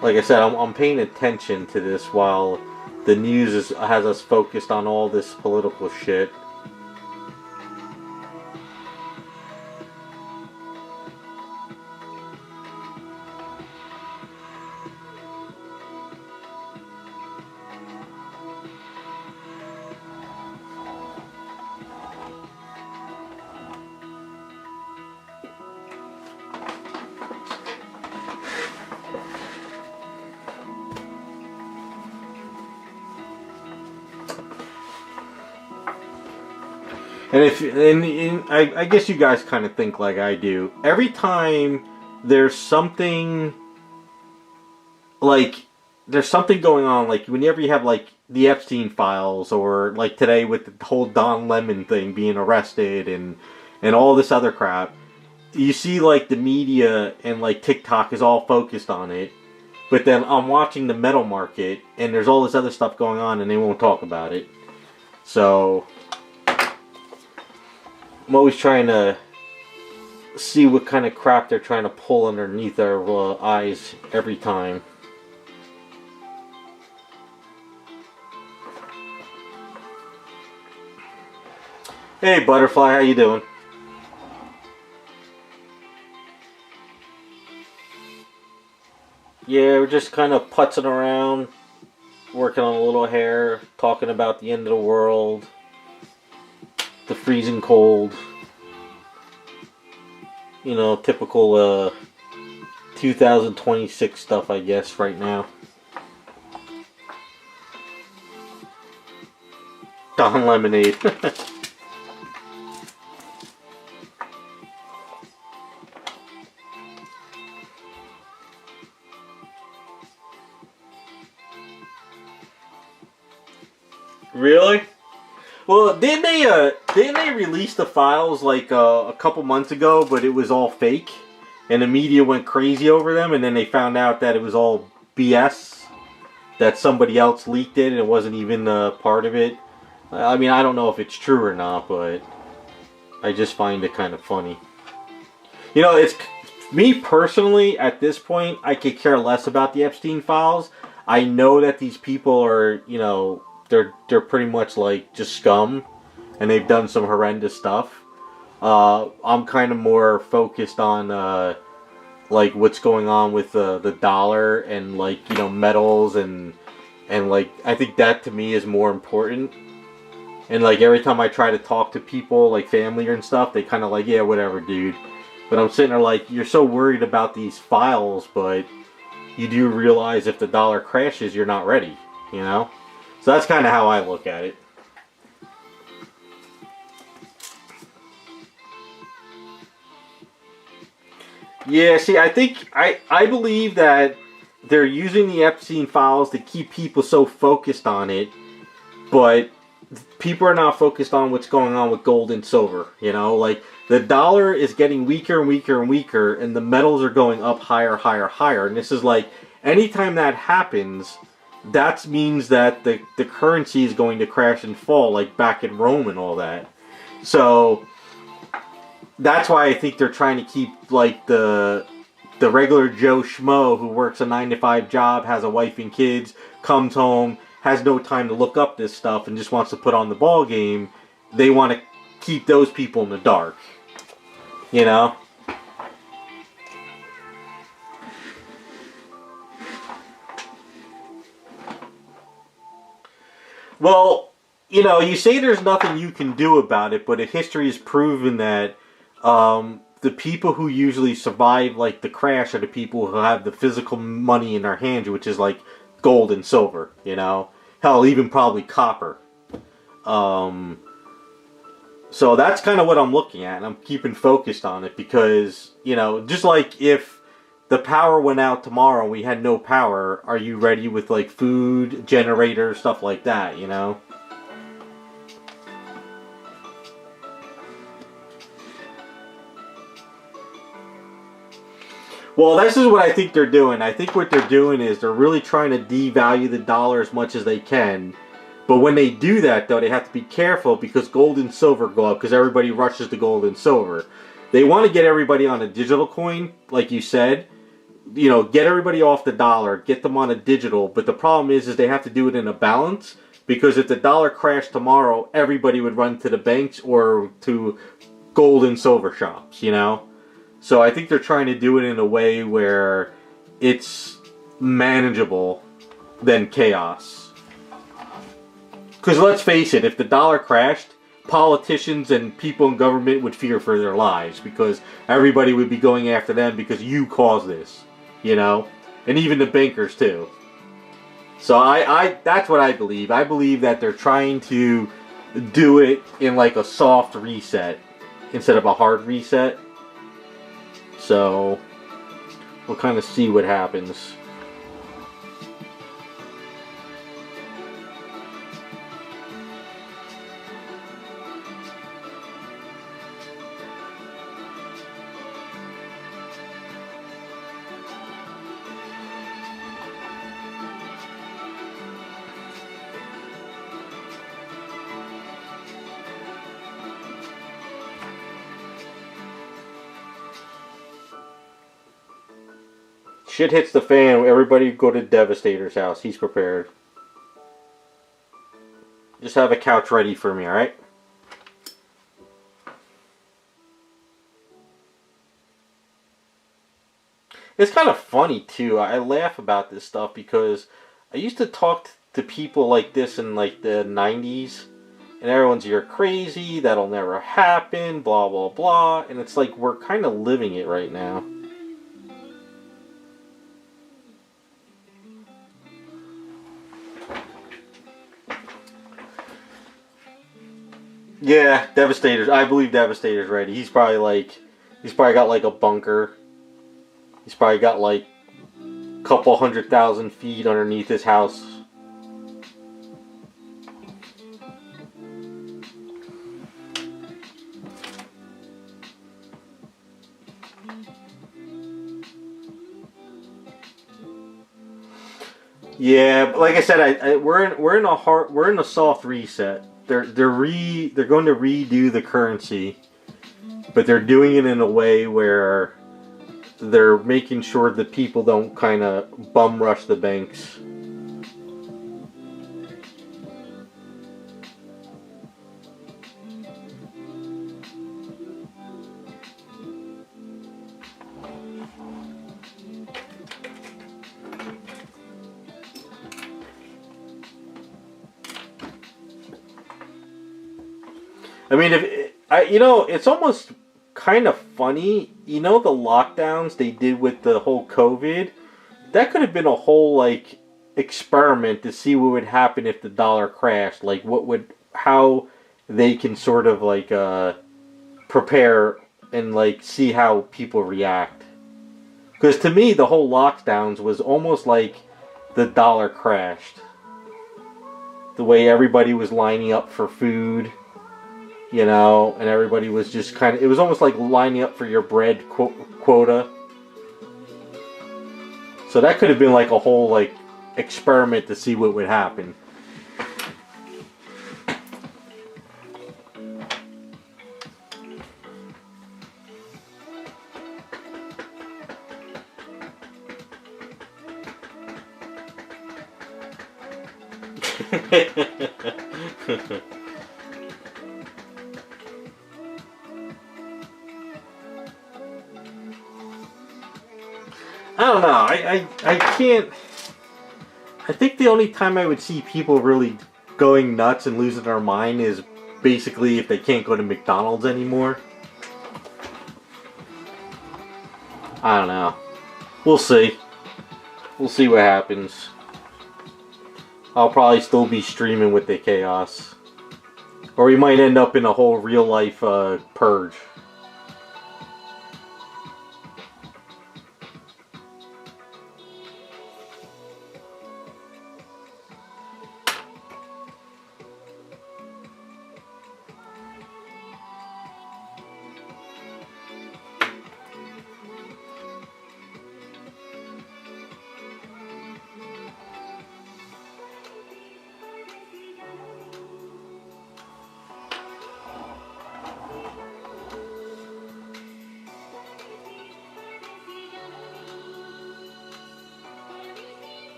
Like I said, I'm paying attention to this while the news has us focused on all this political shit. And I guess you guys kind of think like I do. Every time there's something going on, like whenever you have like the Epstein files, or like today with the whole Don Lemon thing being arrested and all this other crap, you see like the media and like TikTok is all focused on it, but then I'm watching the metal market and there's all this other stuff going on and they won't talk about it. So I'm always trying to see what kind of crap they're trying to pull underneath our eyes every time. Hey Butterfly, how you doing? Yeah, we're just kind of putzing around, working on a little hair, talking about the end of the world, the freezing cold. You know, typical 2026 stuff, I guess, right now. Don Lemonade. Really? Well, didn't they release the files like a couple months ago, but it was all fake, and the media went crazy over them, and then they found out that it was all BS, that somebody else leaked it and it wasn't even part of it. I mean, I don't know if it's true or not, but I just find it kind of funny. You know, it's me personally at this point, I could care less about the Epstein files. I know that these people are, you know, they're pretty much like just scum, and they've done some horrendous stuff. I'm kind of more focused on like what's going on with the dollar and like, you know, metals and like I think that to me is more important. And like every time I try to talk to people like family and stuff, they kind of like, yeah, whatever, dude. But I'm sitting there like, you're so worried about these files, but you do realize if the dollar crashes, you're not ready, you know? So that's kind of how I look at it. Yeah, see, I think, I believe that they're using the Epstein files to keep people so focused on it, but people are not focused on what's going on with gold and silver, you know? Like, the dollar is getting weaker and weaker and weaker, and the metals are going up higher, higher, higher. And this is like, anytime that happens, that means that the currency is going to crash and fall, like back in Rome and all that. So that's why I think they're trying to keep like the regular Joe Schmo who works a 9-to-5 job, has a wife and kids, comes home, has no time to look up this stuff, and just wants to put on the ball game. They want to keep those people in the dark, you know? Well, you know, you say there's nothing you can do about it, but history has proven that the people who usually survive, like, the crash are the people who have the physical money in their hands, which is, like, gold and silver, you know? Hell, even probably copper. So that's kind of what I'm looking at, and I'm keeping focused on it because, you know, just like if the power went out tomorrow and we had no power, are you ready with like food, generators, stuff like that, you know? Well, this is what I think they're doing. I think what they're doing is they're really trying to devalue the dollar as much as they can. But when they do that, though, they have to be careful because gold and silver go up because everybody rushes to gold and silver. They want to get everybody on a digital coin, like you said. You know, get everybody off the dollar, get them on a digital. But the problem is they have to do it in a balance because if the dollar crashed tomorrow, everybody would run to the banks or to gold and silver shops, you know? So I think they're trying to do it in a way where it's manageable than chaos. Because let's face it, if the dollar crashed, politicians and people in government would fear for their lives because everybody would be going after them because you caused this, you know? And even the bankers too. So that's what I believe. I believe that they're trying to do it in like a soft reset instead of a hard reset. So we'll kind of see what happens. Shit hits the fan. Everybody go to Devastator's house. He's prepared. Just have a couch ready for me, alright? It's kind of funny, too. I laugh about this stuff because I used to talk to people like this in like the 90s. And everyone's, you're crazy. That'll never happen. Blah, blah, blah. And it's like we're kind of living it right now. Yeah, Devastator's. I believe Devastator's ready. He's probably got like a bunker. He's probably got like a couple 100,000 feet underneath his house. Yeah, but like I said, we're in a soft reset. They're going to redo the currency, but they're doing it in a way where they're making sure that people don't kind of bum rush the banks. I mean, it's almost kind of funny. You know, the lockdowns they did with the whole COVID, that could have been a whole like experiment to see what would happen if the dollar crashed. Like, how they can sort of like prepare and like see how people react. Because to me, the whole lockdowns was almost like the dollar crashed. The way everybody was lining up for food. You know, and everybody was just kind of... It was almost like lining up for your bread quota. So that could have been like a whole, like, experiment to see what would happen. I don't know. I can't... I think the only time I would see people really going nuts and losing their mind is basically if they can't go to McDonald's anymore. I don't know. We'll see. We'll see what happens. I'll probably still be streaming with the chaos. Or we might end up in a whole real life purge.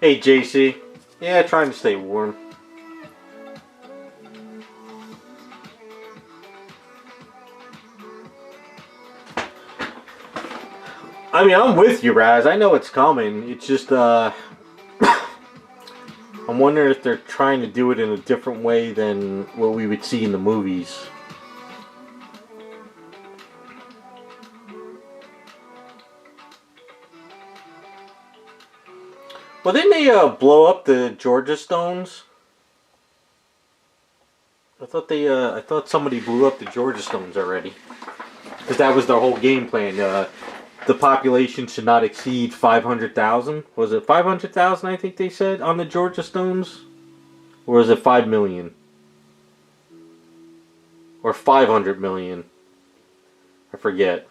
Hey, JC. Yeah, trying to stay warm. I mean, I'm with you, Raz. I know it's coming. It's just, I'm wondering if they're trying to do it in a different way than what we would see in the movies. Well, didn't they blow up the Georgia Stones? I thought somebody blew up the Georgia Stones already. Because that was their whole game plan. The population should not exceed 500,000. Was it 500,000, I think they said, on the Georgia Stones? Or was it 5 million? Or 500 million? I forget.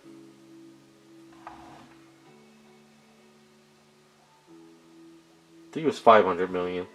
I think it was 500 million.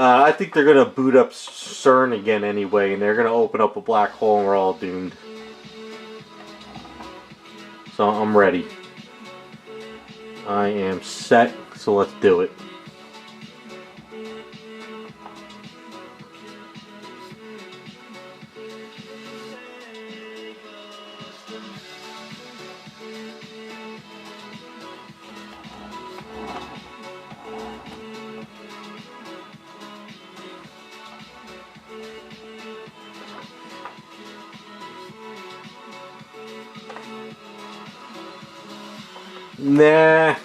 I think they're gonna boot up CERN again anyway, and they're gonna open up a black hole and we're all doomed. So I'm ready. I am set, so let's do it. Nah,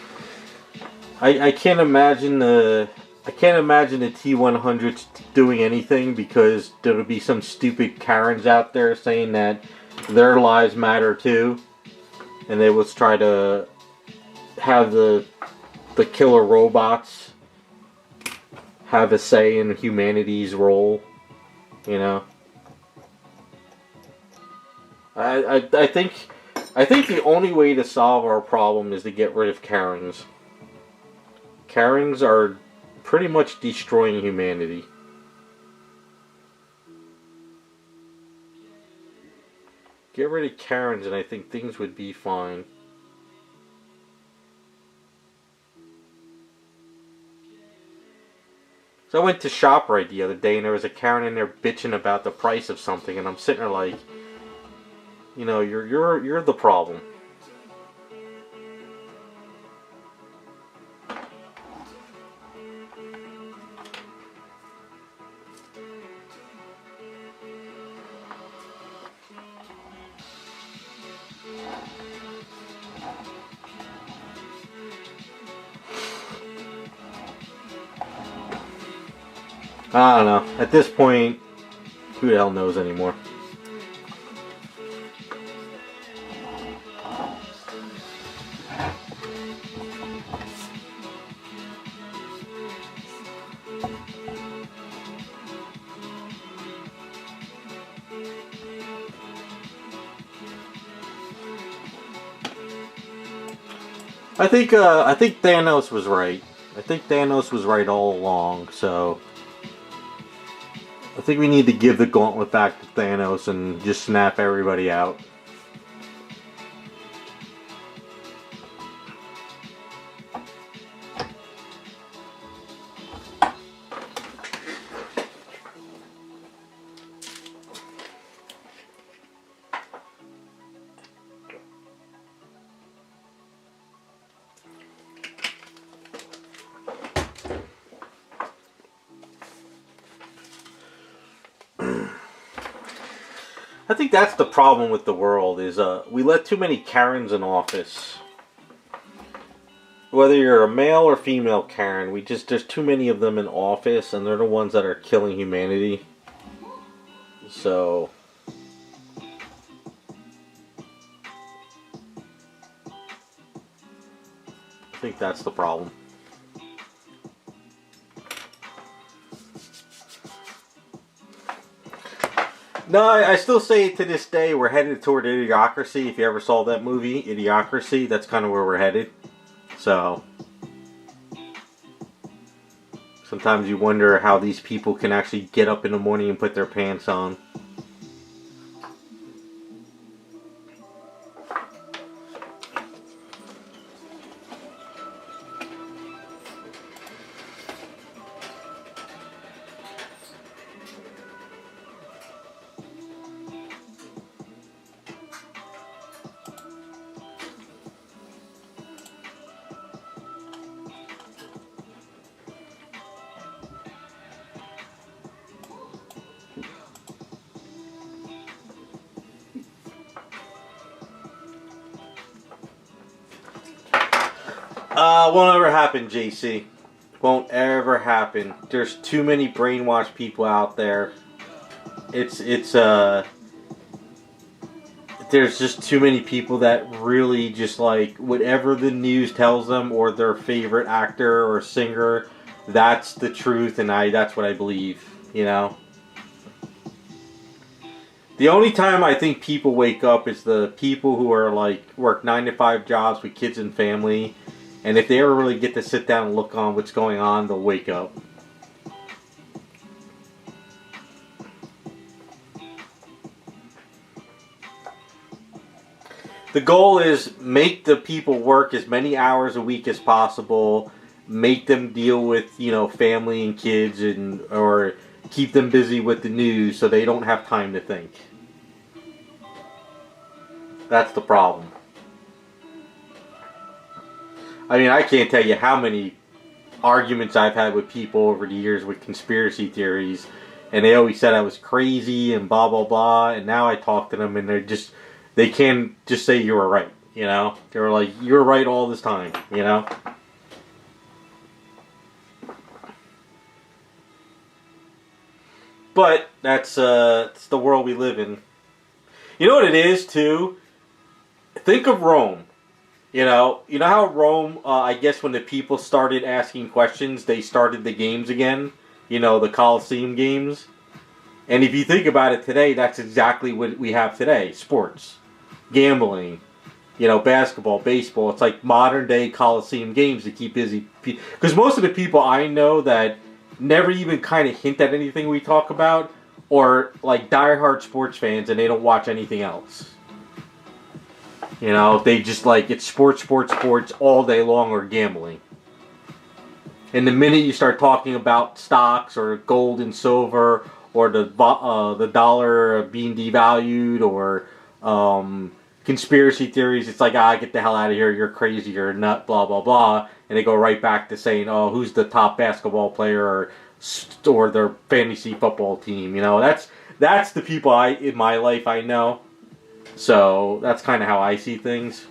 I can't imagine the T100s doing anything because there'll be some stupid Karens out there saying that their lives matter too, and they will try to have the killer robots have a say in humanity's role. You know, I think the only way to solve our problem is to get rid of Karens. Karens are pretty much destroying humanity. Get rid of Karens and I think things would be fine. So I went to ShopRite the other day and there was a Karen in there bitching about the price of something, and I'm sitting there like, you know, you're the problem. I don't know. At this point, who the hell knows anymore? I think Thanos was right. I think Thanos was right all along, so I think we need to give the gauntlet back to Thanos and just snap everybody out. I think that's the problem with the world is we let too many Karens in office. whether you're a male or female Karen, there's too many of them in office, and they're the ones that are killing humanity. So I think that's the problem. No, I still say to this day we're headed toward Idiocracy. If you ever saw that movie, Idiocracy, that's kind of where we're headed. So sometimes you wonder how these people can actually get up in the morning and put their pants on. Won't ever happen, JC. Won't ever happen. There's too many brainwashed people out there. There's just too many people that really just like whatever the news tells them or their favorite actor or singer, that's the truth, and that's what I believe, you know? The only time I think people wake up is the people who are like work 9-to-5 jobs with kids and family. And if they ever really get to sit down and look on what's going on, they'll wake up. The goal is make the people work as many hours a week as possible. Make them deal with, you know, family and kids, or keep them busy with the news so they don't have time to think. That's the problem. I mean, I can't tell you how many arguments I've had with people over the years with conspiracy theories, and they always said I was crazy and blah blah blah, and now I talk to them and they can't just say you were right, you know? They were like, you were right all this time, you know? But that's it's the world we live in. You know what it is too? Think of Rome. You know how Rome, I guess when the people started asking questions, they started the games again. You know, the Colosseum games. And if you think about it today, that's exactly what we have today. Sports, gambling, you know, basketball, baseball. It's like modern day Colosseum games to keep busy. Because most of the people I know that never even kind of hint at anything we talk about, or like diehard sports fans, and they don't watch anything else. You know, they just like, it's sports all day long, or gambling. And the minute you start talking about stocks or gold and silver, or the dollar being devalued, or conspiracy theories, it's like, get the hell out of here, you're crazy, you're a nut, blah, blah, blah. And they go right back to saying, oh, who's the top basketball player, or their fantasy football team. You know, that's the people in my life I know. So that's kind of how I see things.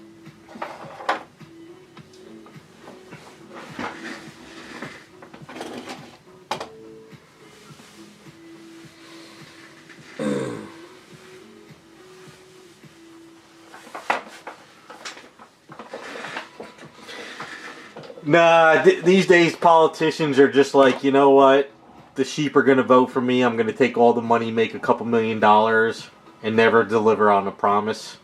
Nah, these days politicians are just like, you know what? The sheep are going to vote for me. I'm going to take all the money, make a couple $1 million, and never deliver on a promise.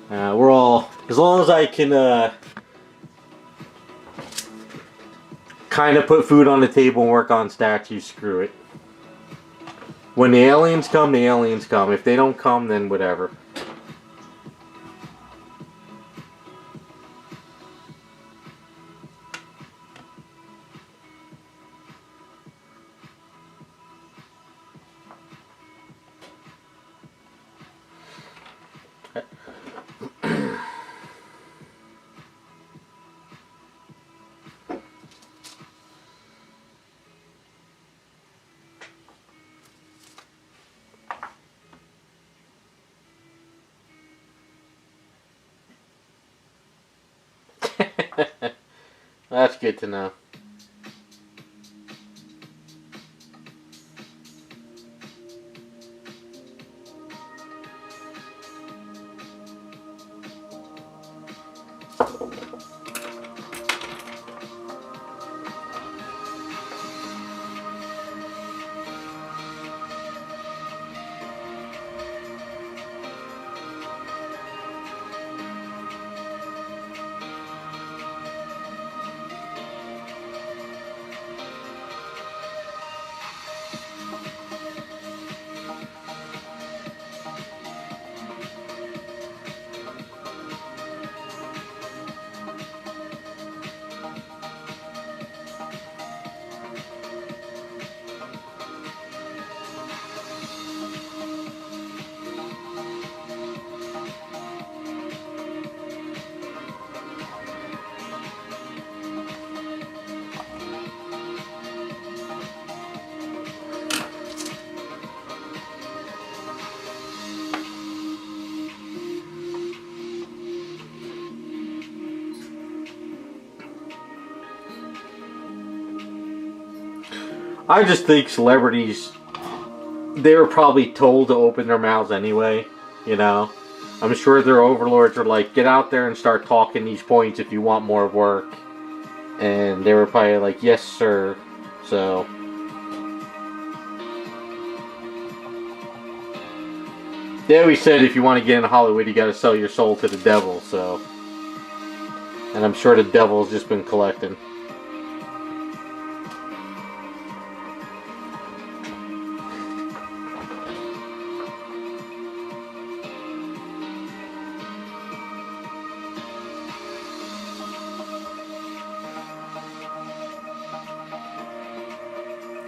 We're all, as long as I can kind of put food on the table and work on statues, screw it. When the aliens come, the aliens come. If they don't come, then whatever. That's good to know. I just think celebrities, they were probably told to open their mouths anyway, you know. I'm sure their overlords are like, get out there and start talking these points if you want more work. And they were probably like, yes, sir. So they always said if you want to get into Hollywood, you got to sell your soul to the devil, so. And I'm sure the devil's just been collecting.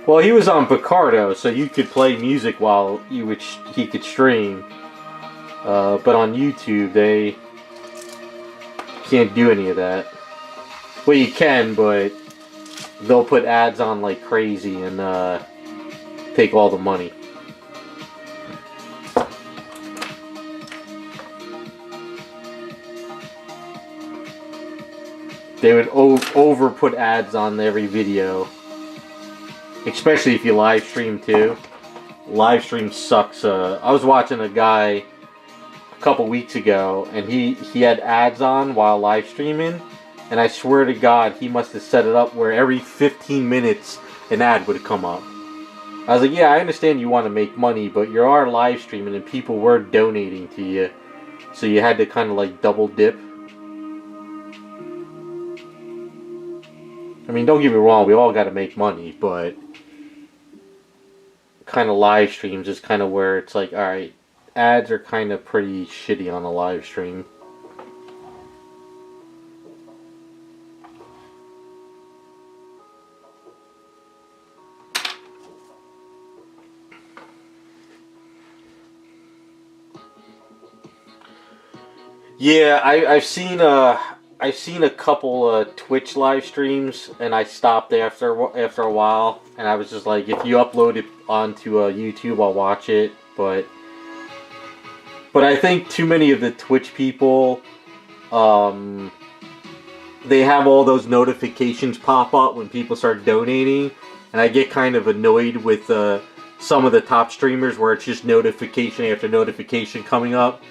Well, he was on Picardo, so you could play music while he could stream. But on YouTube, they can't do any of that. Well, you can, but they'll put ads on like crazy and take all the money. They would over put ads on every video. Especially if you live stream too. Live stream sucks. I was watching a guy a couple weeks ago, and he had ads on while live streaming, and I swear to God, he must have set it up where every 15 minutes an ad would come up. I was like, yeah, I understand you want to make money, but you are live streaming and people were donating to you, so you had to kind of like double dip. I mean, don't get me wrong, we all got to make money, but kind of live streams is kind of where it's like, alright, ads are kind of pretty shitty on a live stream. Yeah, I've seen a couple Twitch live streams, and I stopped after a while, and I was just like, if you upload it onto YouTube, I'll watch it. But I think too many of the Twitch people, they have all those notifications pop up when people start donating, and I get kind of annoyed with some of the top streamers where it's just notification after notification coming up,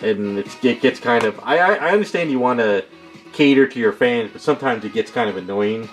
and it gets kind of. I understand you want to cater to your fans, but sometimes it gets kind of annoying.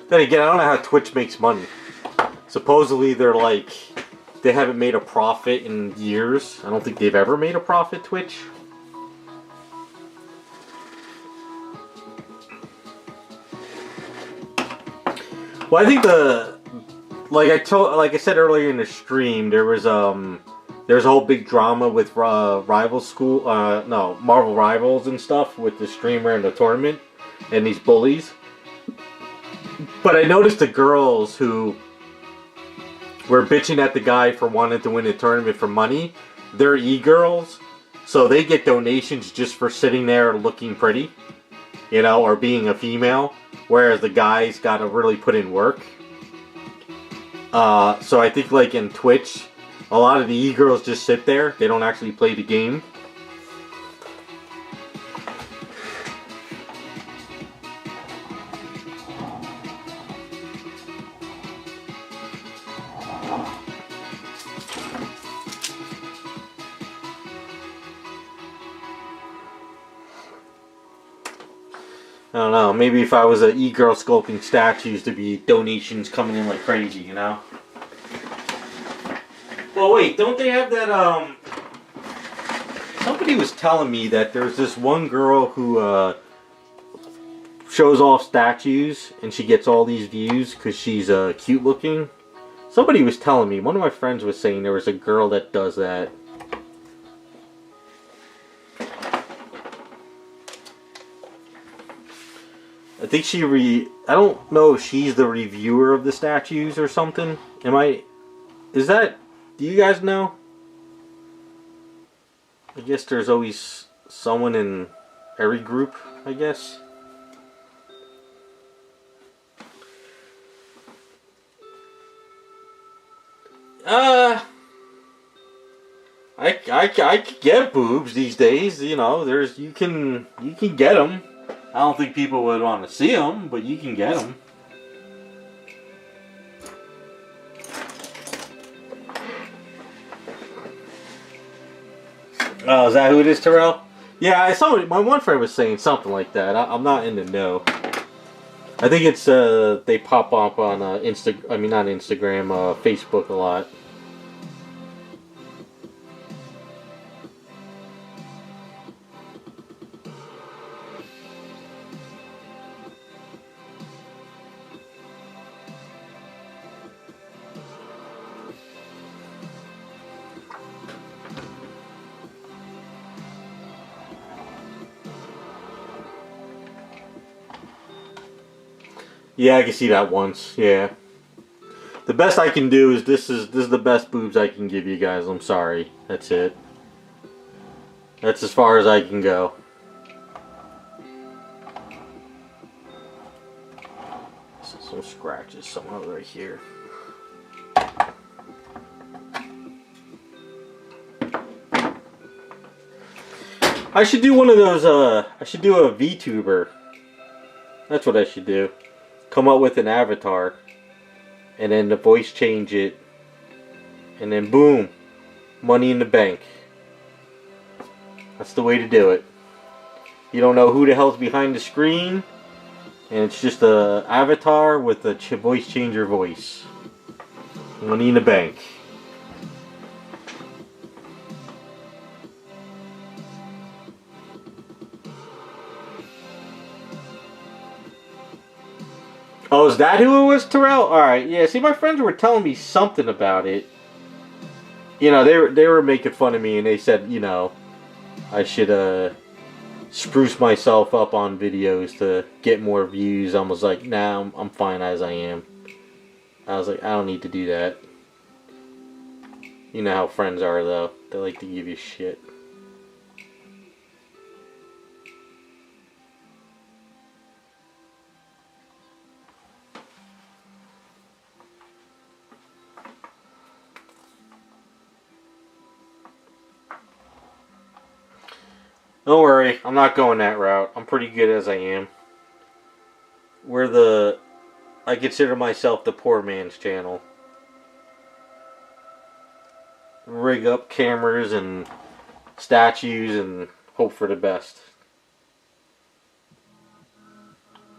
Then again, I don't know how Twitch makes money. Supposedly they're like, they haven't made a profit in years. I don't think they've ever made a profit, Twitch. Well, I think like I said earlier in the stream, there there's a whole big drama with Marvel Rivals and stuff with the streamer and the tournament and these bullies. But I noticed the girls who were bitching at the guy for wanting to win the tournament for money, they're e-girls, so they get donations just for sitting there looking pretty, you know, or being a female, whereas the guys gotta really put in work. So I think like in Twitch, a lot of the e-girls just sit there, they don't actually play the game. I don't know, maybe if I was an e-girl sculpting statues, there'd be donations coming in like crazy, you know? Well, wait, don't they have that, somebody was telling me that there's this one girl who, shows off statues, and she gets all these views because she's, cute looking. Somebody was telling me, one of my friends was saying there was a girl that does that. I think I don't know if she's the reviewer of the statues or something. Do you guys know? I guess there's always someone in every group, I guess. I could get boobs these days, you know, you can get them. I don't think people would want to see them, but you can get them. Oh, is that who it is, Terrell? Yeah, my one friend was saying something like that. I'm not in the know. I think it's they pop up on not Instagram, Facebook a lot. Yeah, I can see that once. Yeah. The best I can do is this is the best boobs I can give you guys. I'm sorry. That's it. That's as far as I can go. Some scratches somewhere right here. I should do one of those, I should do a VTuber. That's what I should do. Come up with an avatar. And then the voice change it. And then boom. Money in the bank. That's the way to do it. You don't know who the hell's behind the screen. And it's just a avatar with a voice changer voice. Money in the bank. Oh, is that who it was, Terrell? Alright, yeah, see, my friends were telling me something about it. You know, they were making fun of me, and they said, you know, I should, spruce myself up on videos to get more views. I was like, nah, I'm fine as I am. I was like, I don't need to do that. You know how friends are, though. They like to give you shit. Don't worry, I'm not going that route. I'm pretty good as I am. I consider myself the poor man's channel. Rig up cameras and statues and hope for the best.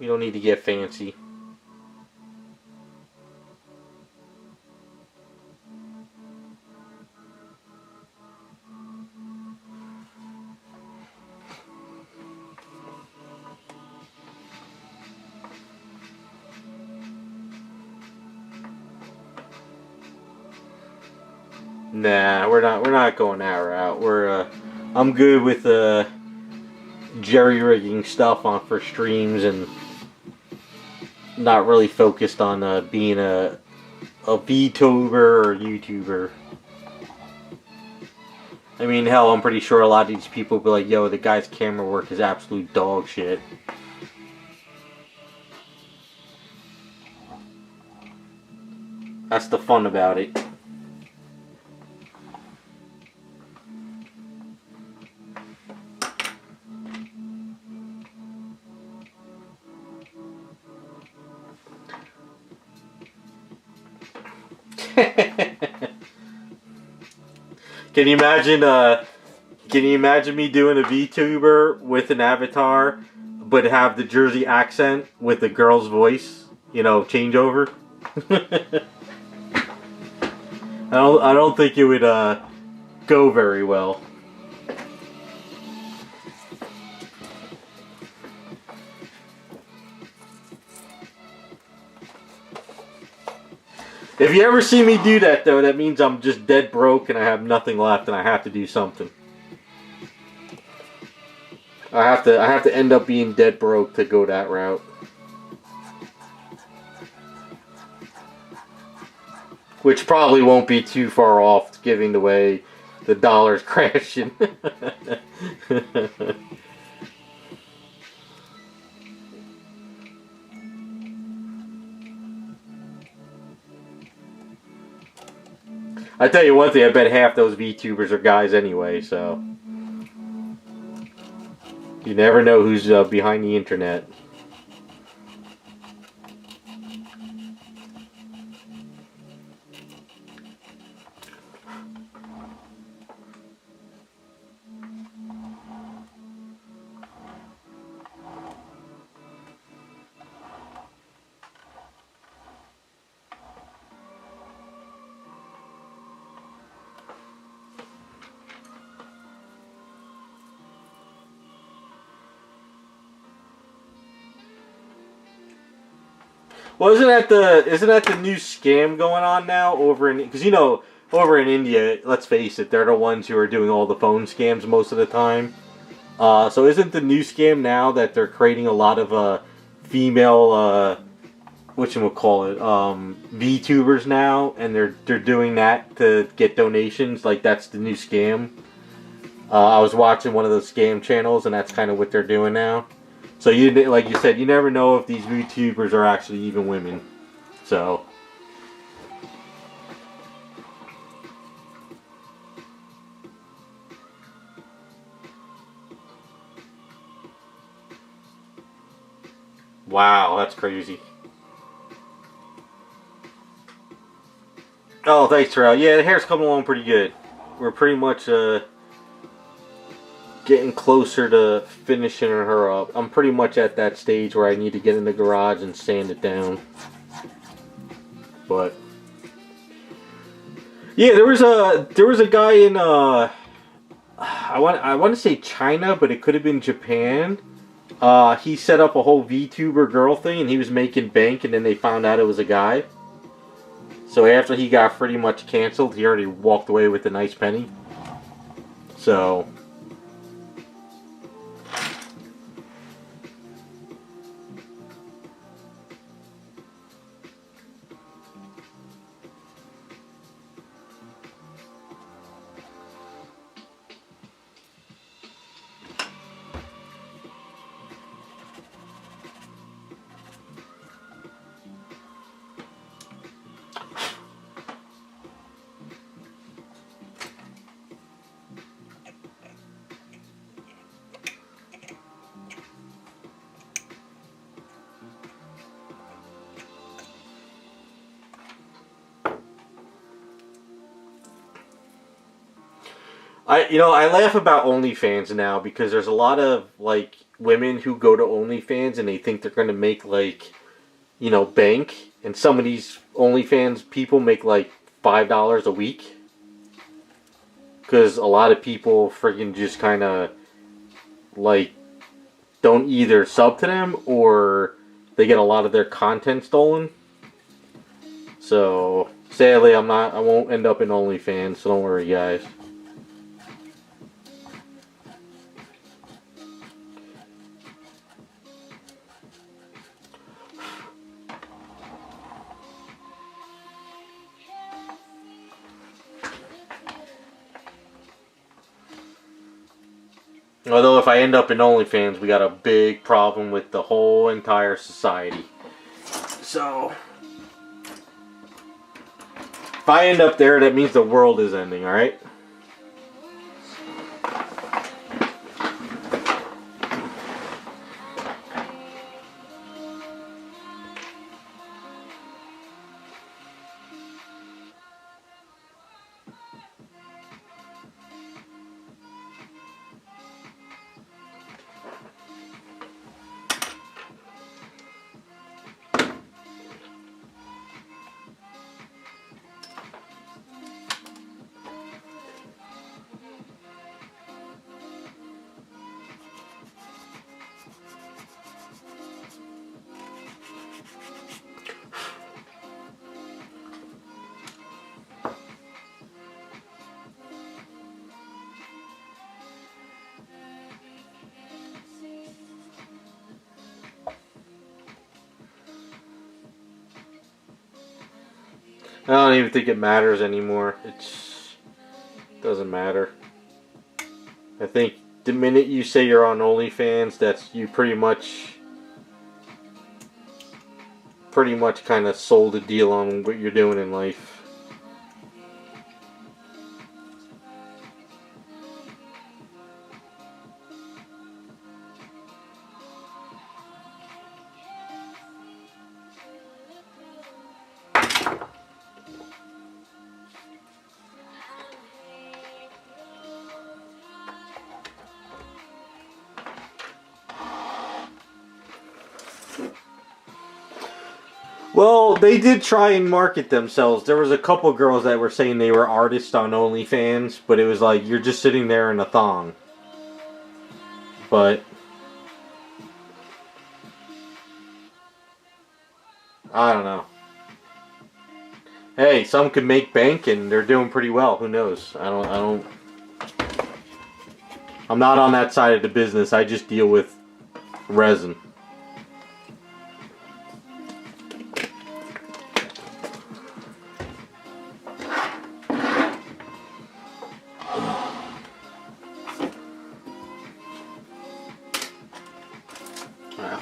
You don't need to get fancy. Nah, we're not going that route. I'm good with jerry-rigging stuff on for streams and not really focused on being a VTuber or YouTuber. I mean, hell, I'm pretty sure a lot of these people will be like, yo, the guy's camera work is absolute dog shit. That's the fun about it. Can you imagine me doing a VTuber with an avatar, but have the Jersey accent with the girl's voice? You know, changeover. I don't think it would go very well. If you ever see me do that, though, that means I'm just dead broke and I have nothing left and I have to do something. I have to end up being dead broke to go that route. Which probably won't be too far off, giving the way the dollar's crashing. I tell you one thing, I bet half those VTubers are guys anyway, so you never know who's behind the internet. Well, isn't that the new scam going on now over in, because you know, over in India, let's face it, they're the ones who are doing all the phone scams most of the time. So isn't the new scam now that they're creating a lot of female whatchamacallit, VTubers now, and they're doing that to get donations? Like, that's the new scam. I was watching one of those scam channels, and that's kind of what they're doing now. So you, like you said, you never know if these VTubers are actually even women. So wow, that's crazy. Oh, thanks, Terrell. Yeah, the hair's coming along pretty good. We're pretty much getting closer to finishing her up. I'm pretty much at that stage where I need to get in the garage and sand it down. But yeah, there was a guy in I want to say China, but it could have been Japan. He set up a whole VTuber girl thing, and he was making bank, and then they found out it was a guy. So after he got pretty much canceled, he already walked away with a nice penny. So I laugh about OnlyFans now because there's a lot of like women who go to OnlyFans and they think they're going to make like, you know, bank, and some of these OnlyFans people make like $5 a week because a lot of people freaking just kind of like don't either sub to them or they get a lot of their content stolen. So Sadly, I'm not. I won't end up in OnlyFans, so don't worry, guys. Although if I end up in OnlyFans, we got a big problem with the whole entire society. So, if I end up there, that means the world is ending, alright? I don't even think it matters anymore. It doesn't matter. I think the minute you say you're on OnlyFans, that's you pretty much kind of sold a deal on what you're doing in life. Well, they did try and market themselves. There was a couple girls that were saying they were artists on OnlyFans, but it was like, you're just sitting there in a thong. But I don't know. Hey, some could make bank and they're doing pretty well. Who knows? I'm not on that side of the business. I just deal with resin.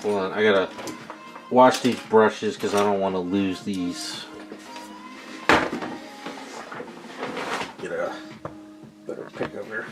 Hold on, I gotta wash these brushes because I don't want to lose these. Get a better pick over here.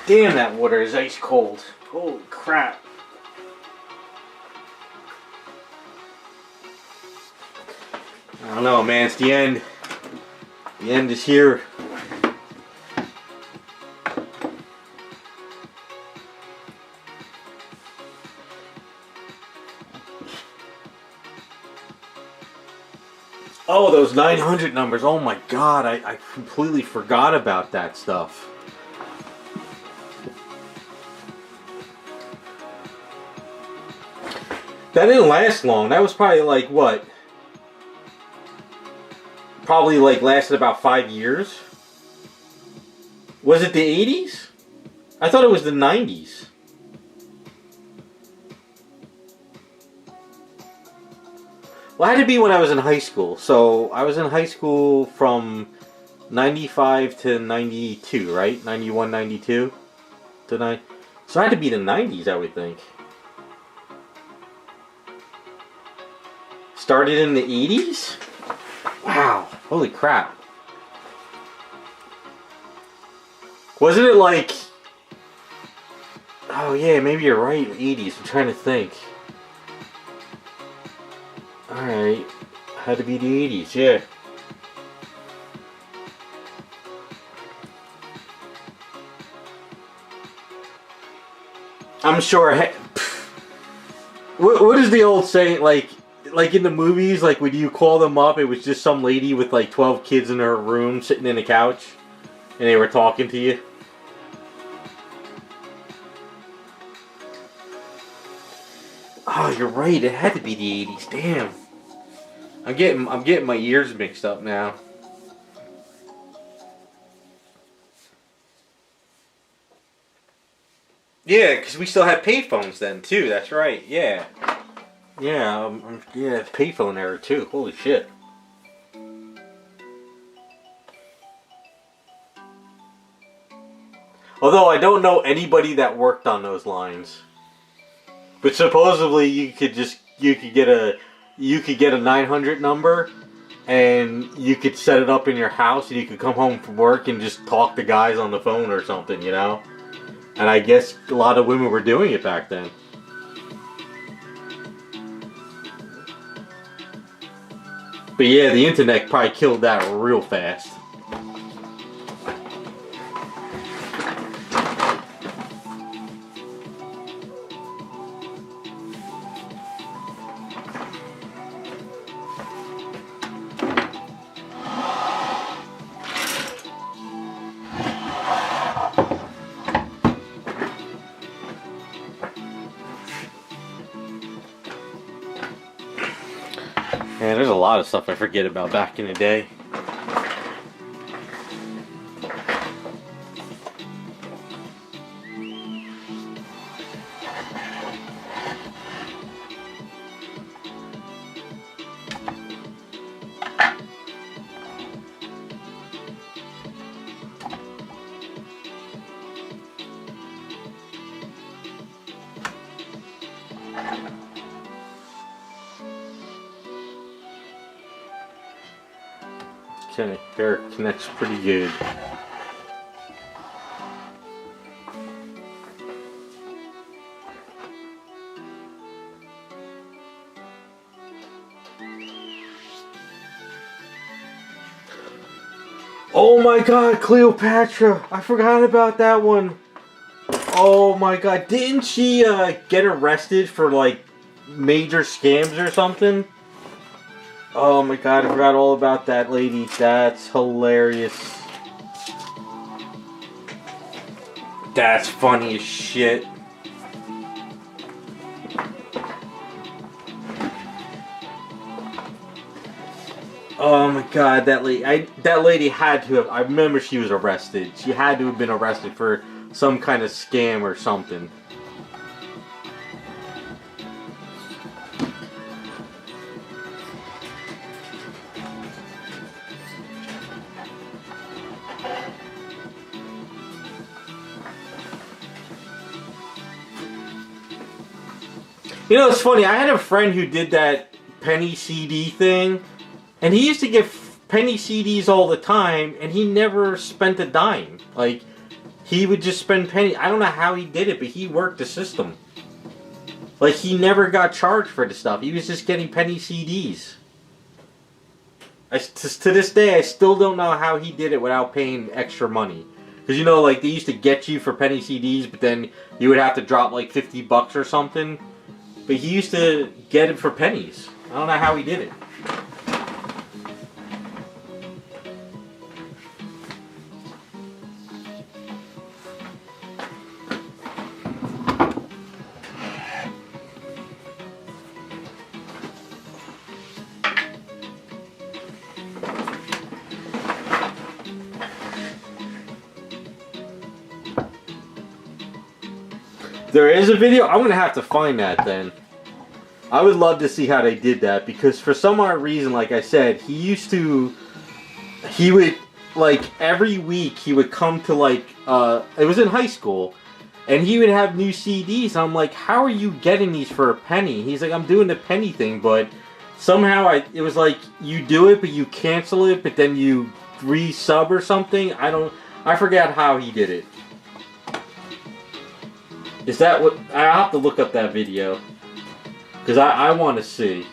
Damn, that water is ice cold. Holy crap. I don't know, man. It's the end. The end is here. Oh, those 900 numbers. Oh my god, I completely forgot about that stuff. That didn't last long. That was probably like, what? Probably like lasted about 5 years. Was it the 80s? I thought it was the 90s. Well, it had to be when I was in high school. So I was in high school from 95 to 92, right? 91, 92 to 9. So it had to be the 90s, I would think. Started in the 80s? Holy crap. Wasn't it like... Oh yeah, maybe you're right, 80s. I'm trying to think. Alright. Had to be the 80s, yeah. I'm sure... What is the old saying, like in the movies, like when you call them up, it was just some lady with like 12 kids in her room sitting in a couch, and they were talking to you? Oh, you're right. It had to be the 80s. Damn. I'm getting my years mixed up now. Yeah, because we still had payphones then too. That's right. Yeah. Yeah. Yeah. Payphone era too. Holy shit. Although I don't know anybody that worked on those lines. But supposedly you could get a 900 number, and you could set it up in your house, and you could come home from work and just talk to guys on the phone or something, you know? And I guess a lot of women were doing it back then. But yeah, the internet probably killed that real fast. Man, there's a lot of stuff I forget about back in the day. Okay, there it connects pretty good. Oh my god, Cleopatra! I forgot about that one. Oh my god, didn't she get arrested for like major scams or something? Oh my god, I forgot all about that lady. That's hilarious. That's funny as shit. Oh my god, that lady had to have... I remember she was arrested. She had to have been arrested for some kind of scam or something. You know, it's funny, I had a friend who did that penny CD thing, and he used to get penny CDs all the time, and he never spent a dime. Like, he would just spend penny. I don't know how he did it, but he worked the system. Like, he never got charged for the stuff. He was just getting penny CDs. To this day, I still don't know how he did it without paying extra money. Because, you know, like, they used to get you for penny CDs, but then you would have to drop, like, 50 bucks or something. But he used to get it for pennies. I don't know how he did it. There is a video? I'm going to have to find that then. I would love to see how they did that, because for some odd reason, like I said, he would, like, every week he would come to, like, it was in high school, and he would have new CDs, and I'm like, how are you getting these for a penny? He's like, I'm doing the penny thing, but somehow it was like you do it, but you cancel it, but then you resub or something. I forgot how he did it. Is that what? I'll have to look up that video because I want to see.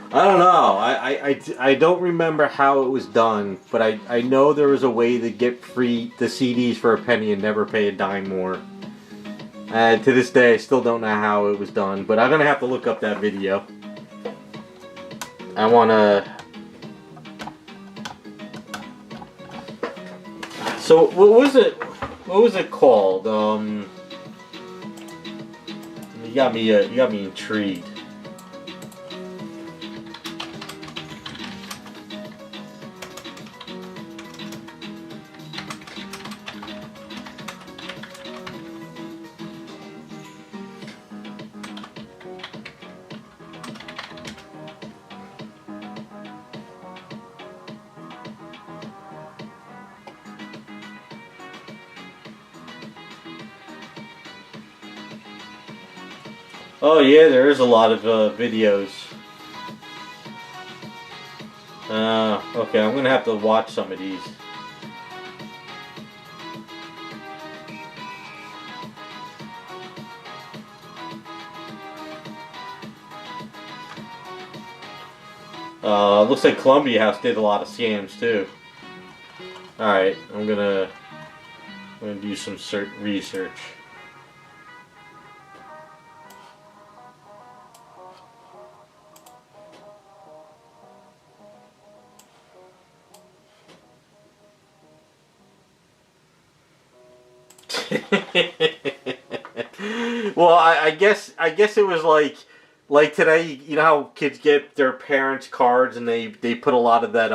I don't know. I don't remember how it was done, but I know there was a way to get the CDs for a penny and never pay a dime more. To this day, I still don't know how it was done, but I'm gonna have to look up that video. I wanna. So what was it? What was it called? You got me intrigued. Oh yeah, there is a lot of videos. Okay, I'm gonna have to watch some of these. Looks like Columbia House did a lot of scams too. Alright, I'm gonna do some research. Well, I guess it was like today. You know how kids get their parents' cards and they put a lot of that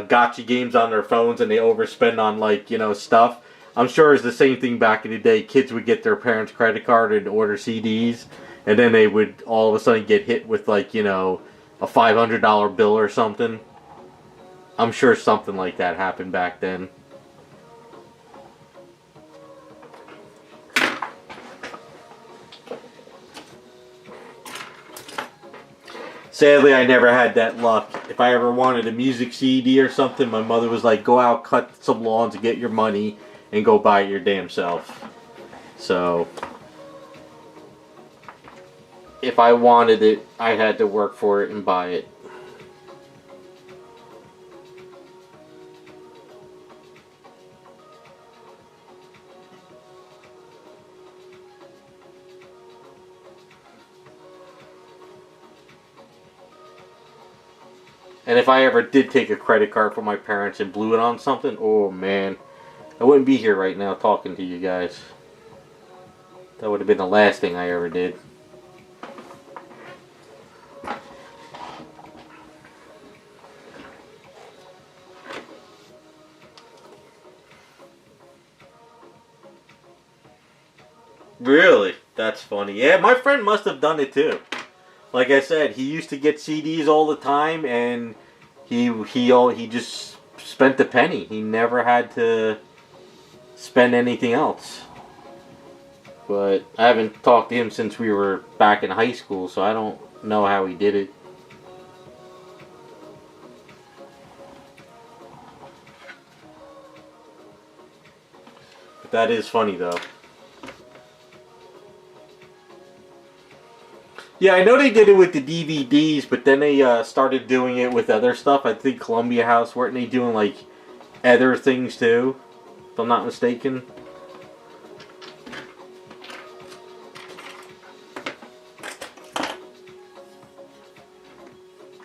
gotcha games on their phones and they overspend on stuff. I'm sure it's the same thing back in the day. Kids would get their parents' credit card and order CDs, and then they would all of a sudden get hit with a $500 bill or something. I'm sure something like that happened back then. Sadly, I never had that luck. If I ever wanted a music CD or something, my mother was like, go out, cut some lawns and get your money and go buy it your damn self. So, if I wanted it, I had to work for it and buy it. And if I ever did take a credit card from my parents and blew it on something, oh man, I wouldn't be here right now talking to you guys. That would have been the last thing I ever did. Really? That's funny. Yeah, my friend must have done it too. Like I said, he used to get CDs all the time, and he just spent a penny. He never had to spend anything else. But I haven't talked to him since we were back in high school, so I don't know how he did it. But that is funny, though. Yeah, I know they did it with the DVDs, but then they started doing it with other stuff. I think Columbia House, weren't they doing like other things too? If I'm not mistaken.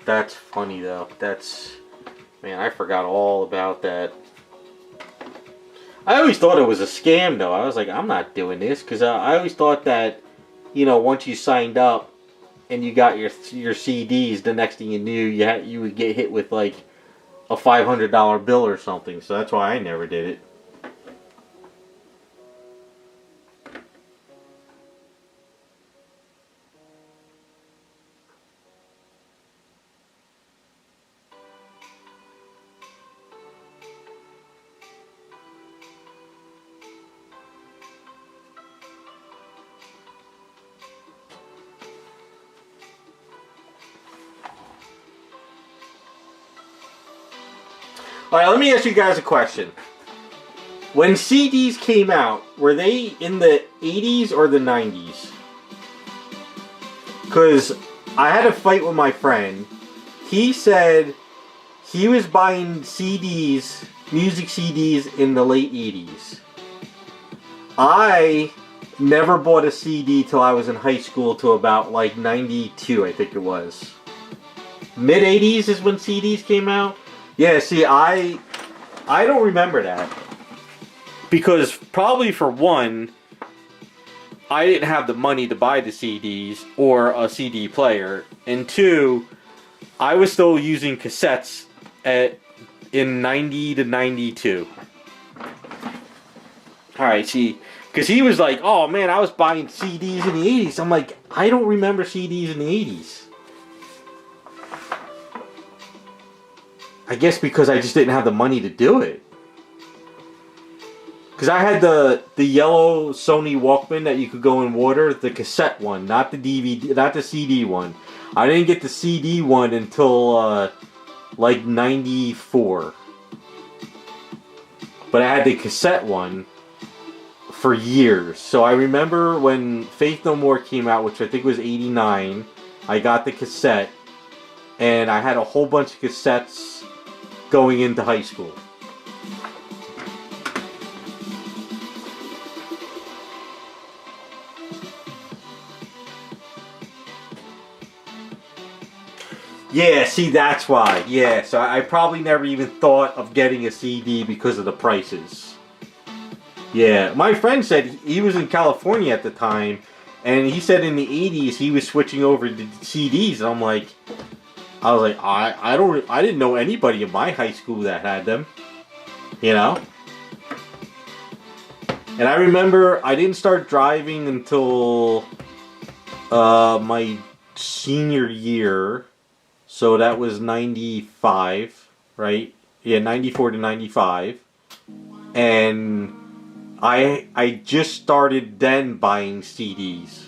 That's funny though. Man, I forgot all about that. I always thought it was a scam though. I was like, I'm not doing this, because I always thought that, once you signed up and you got your CDs, the next thing you knew, you would get hit with like a $500 bill or something, so that's why I never did it. Alright, let me ask you guys a question. When CDs came out, were they in the 80s or the 90s? Because I had a fight with my friend. He said he was buying CDs, music CDs, in the late 80s. I never bought a CD till I was in high school, till about like 92, I think it was. Mid 80s is when CDs came out. Yeah, see, I don't remember that. Because probably for one, I didn't have the money to buy the CDs or a CD player. And two, I was still using cassettes in 90 to 92. Alright, see, because he was like, oh man, I was buying CDs in the 80s. I'm like, I don't remember CDs in the 80s. I guess because I just didn't have the money to do it. Because I had the yellow Sony Walkman that you could go in water, the cassette one, not the DVD, not the CD one. I didn't get the CD one until like 94. But I had the cassette one for years. So I remember when Faith No More came out, which I think was 89, I got the cassette. And I had a whole bunch of cassettes going into high school. Yeah, see, that's why. Yeah, so I probably never even thought of getting a CD because of the prices. Yeah, my friend said he was in California at the time, and he said in the 80s he was switching over to CDs, and I'm like, I didn't know anybody in my high school that had them, you know? And I remember I didn't start driving until my senior year, so that was 95, right? Yeah, 94 to 95. And I just started then buying CDs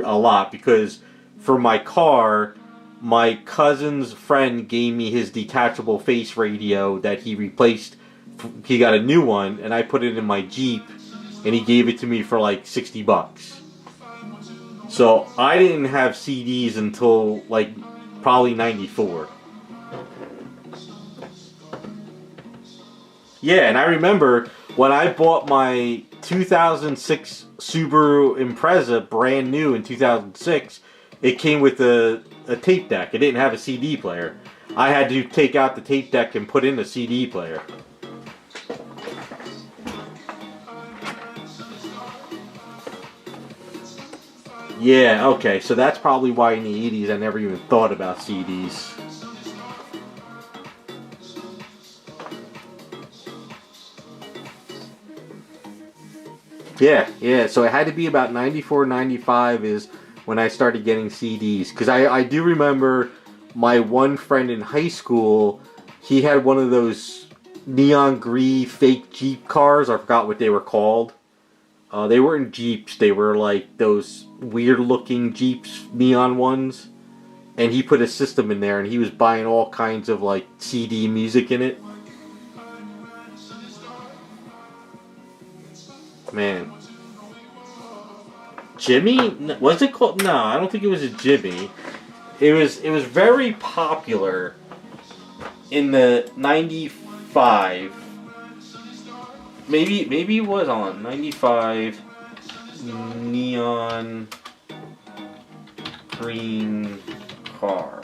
a lot, because for my car, my cousin's friend gave me his detachable face radio that he replaced. He got a new one, and I put it in my Jeep, and he gave it to me for like $60. So I didn't have CDs until like probably 94. Yeah, and I remember when I bought my 2006 Subaru Impreza brand new in 2006, it came with a tape deck. It didn't have a CD player. I had to take out the tape deck and put in a CD player. Yeah, okay, so that's probably why in the 80s I never even thought about CDs. Yeah, so it had to be about 94, 95 is when I started getting CDs. Because I do remember my one friend in high school, he had one of those neon green fake Jeep cars. I forgot what they were called. They weren't Jeeps, they were like those weird looking Jeeps, neon ones. And he put a system in there and he was buying all kinds of like CD music in it. Man. Jimmy? Was it called? No, I don't think it was a Jimmy. It was very popular in the 95. Maybe it was on 95 neon green car.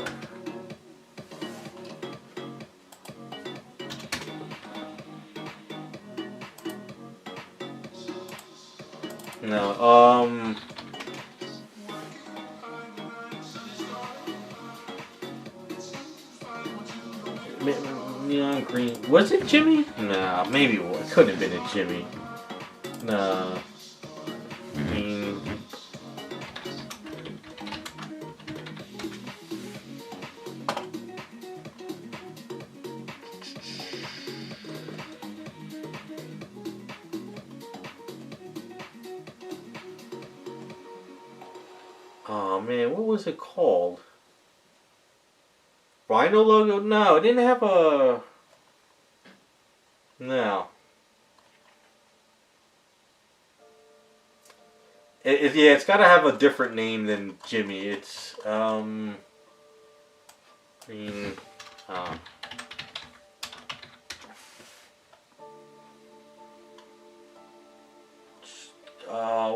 No, Neon green. Was it Jimmy? Nah, maybe it was. It couldn't have been a Jimmy. Nah. Green. Oh man, what was it called? Rhino logo? No, it didn't have a... No. Yeah, it's got to have a different name than Jimmy. It's, green...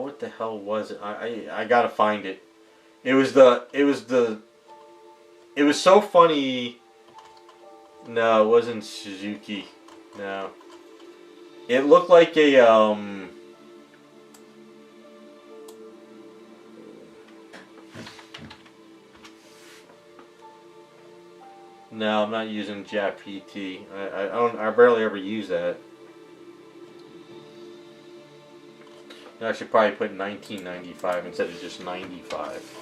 what the hell was it? I gotta find it. It was so funny. No, it wasn't Suzuki. No. It looked like a, No, I'm not using JAPT. I barely ever use that. I should probably put 1995 instead of just 95.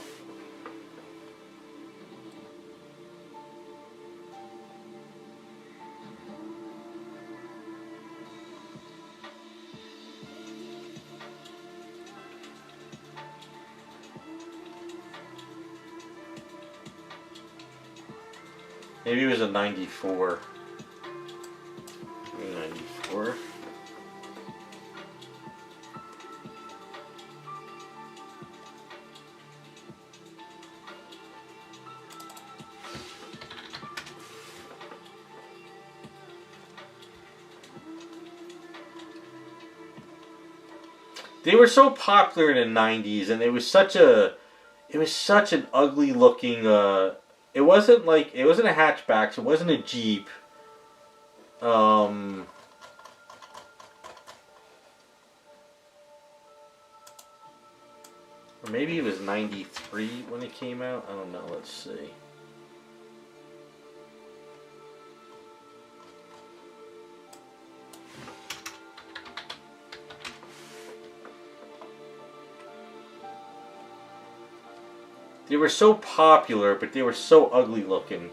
Maybe it was a 94. 94. They were so popular in the 90s, and it was such an ugly looking, it wasn't a hatchback, so it wasn't a Jeep. Or maybe it was 93 when it came out. I don't know, let's see. They were so popular, but they were so ugly looking.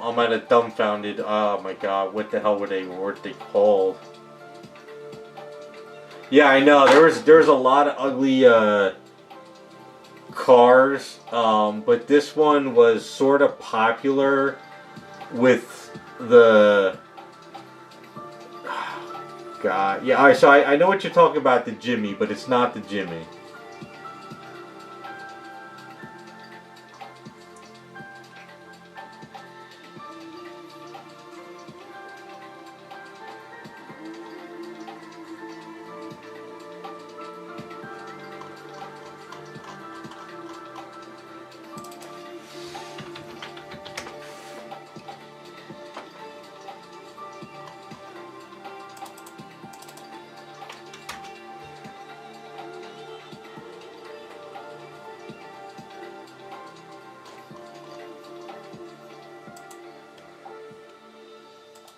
I'm at a dumbfounded. Oh my god, what the hell were they? What were they called? Yeah, I know. There was a lot of ugly cars, but this one was sort of popular with the. God, yeah. Alright, so I know what you're talking about, the Jimmy, but it's not the Jimmy.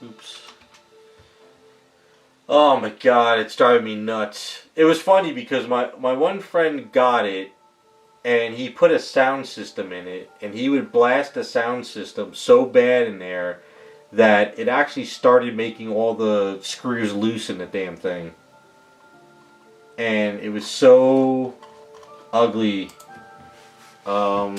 Oops. Oh my god, it's driving me nuts. It was funny because my one friend got it and he put a sound system in it and he would blast the sound system so bad in there that it actually started making all the screws loose in the damn thing. And it was so ugly. Oh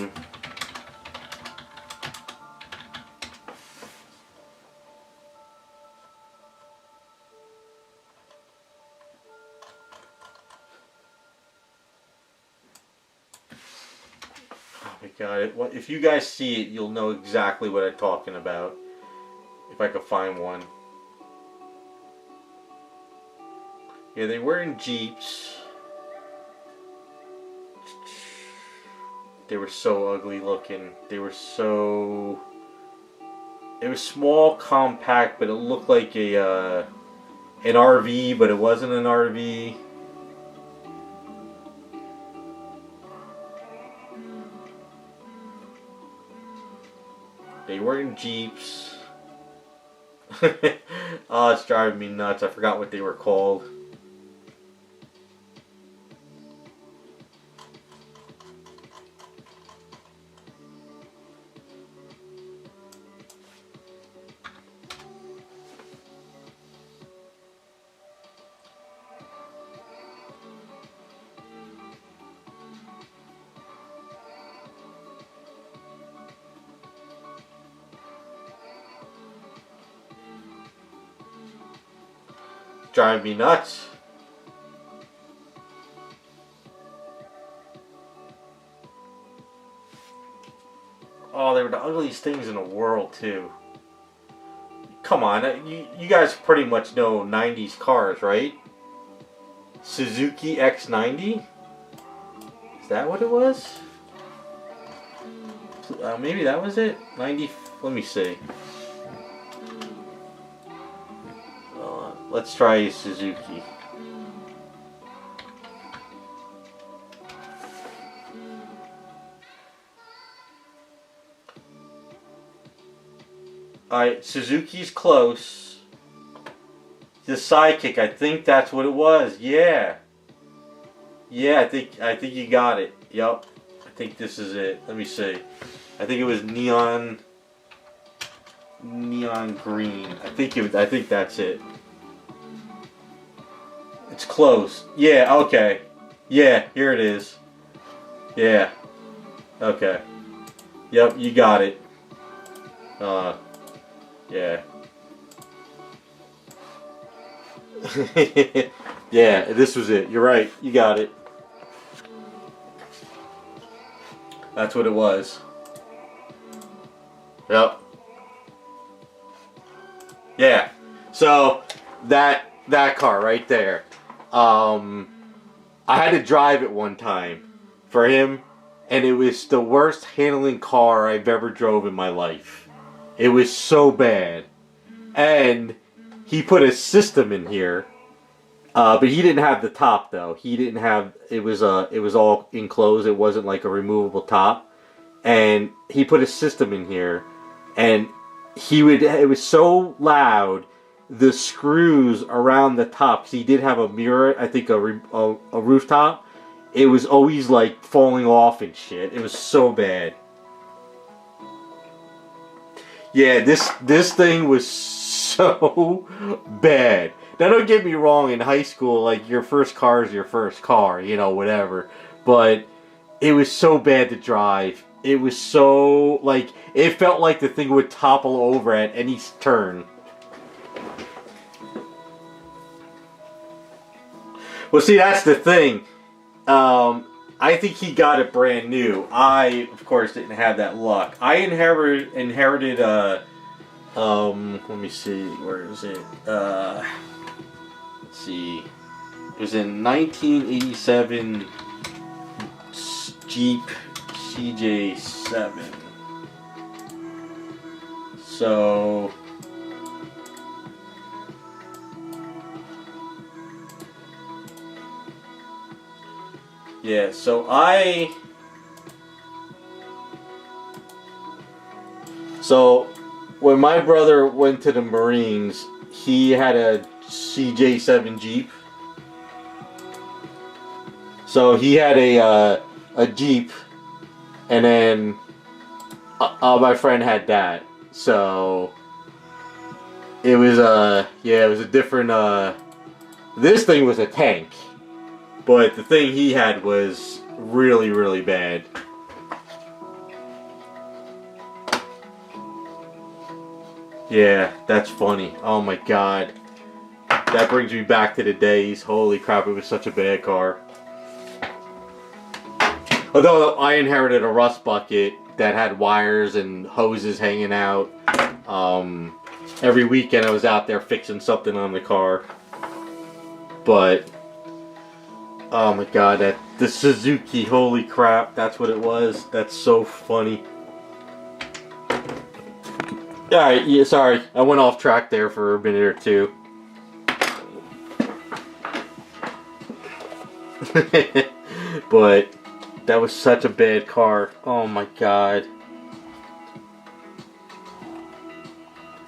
my god, if you guys see it, you'll know exactly what I'm talking about. If I could find one. Yeah, they were in Jeeps. They were so ugly looking. They were so... It was small, compact, but it looked like a an RV, but it wasn't an RV. They were in Jeeps. Oh, it's driving me nuts. I forgot what they were called. Driving me nuts. Oh, they were the ugliest things in the world, too. Come on, you guys pretty much know 90s cars, right? Suzuki X90? Is that what it was? Maybe that was it? 90, let me see. Let's try Suzuki. Alright, Suzuki's close. The Sidekick, I think that's what it was. Yeah. Yeah, I think you got it. Yep. I think this is it. Let me see. I think it was neon green. I think that's it. It's close. Yeah, okay. Yeah, here it is. Yeah. Okay. Yep, you got it. Yeah. Yeah, this was it. You're right. You got it. That's what it was. Yep. Yeah. So, that car right there. I had to drive it one time for him, and it was the worst handling car I've ever drove in my life. It was so bad. And he put a system in here, but he didn't have the top though. He didn't have, it was all enclosed. It wasn't like a removable top. And he put a system in here, and it was so loud, the screws around the top, 'cause he did have a mirror, I think a rooftop, it was always like falling off and shit. It was so bad. Yeah, this thing was so bad. Now don't get me wrong, in high school, like, your first car is your first car, you know, whatever. But it was so bad to drive. It was so, like, it felt like the thing would topple over at any turn. Well, see, that's the thing. I think he got it brand new. I, of course, didn't have that luck. I inherited let me see, where is it? Let's see. It was in 1987 Jeep CJ7. So... yeah, so when my brother went to the Marines, he had a CJ7 Jeep. So he had a Jeep, and then my friend had that. So it was it was a different this thing was a tank. But the thing he had was really, really bad. Yeah, that's funny. Oh my god. That brings me back to the days. Holy crap, it was such a bad car. Although I inherited a rust bucket that had wires and hoses hanging out. Every weekend I was out there fixing something on the car. But oh my god, the Suzuki, holy crap, that's what it was. That's so funny. Alright, yeah, sorry, I went off track there for a minute or two. But that was such a bad car. Oh my god.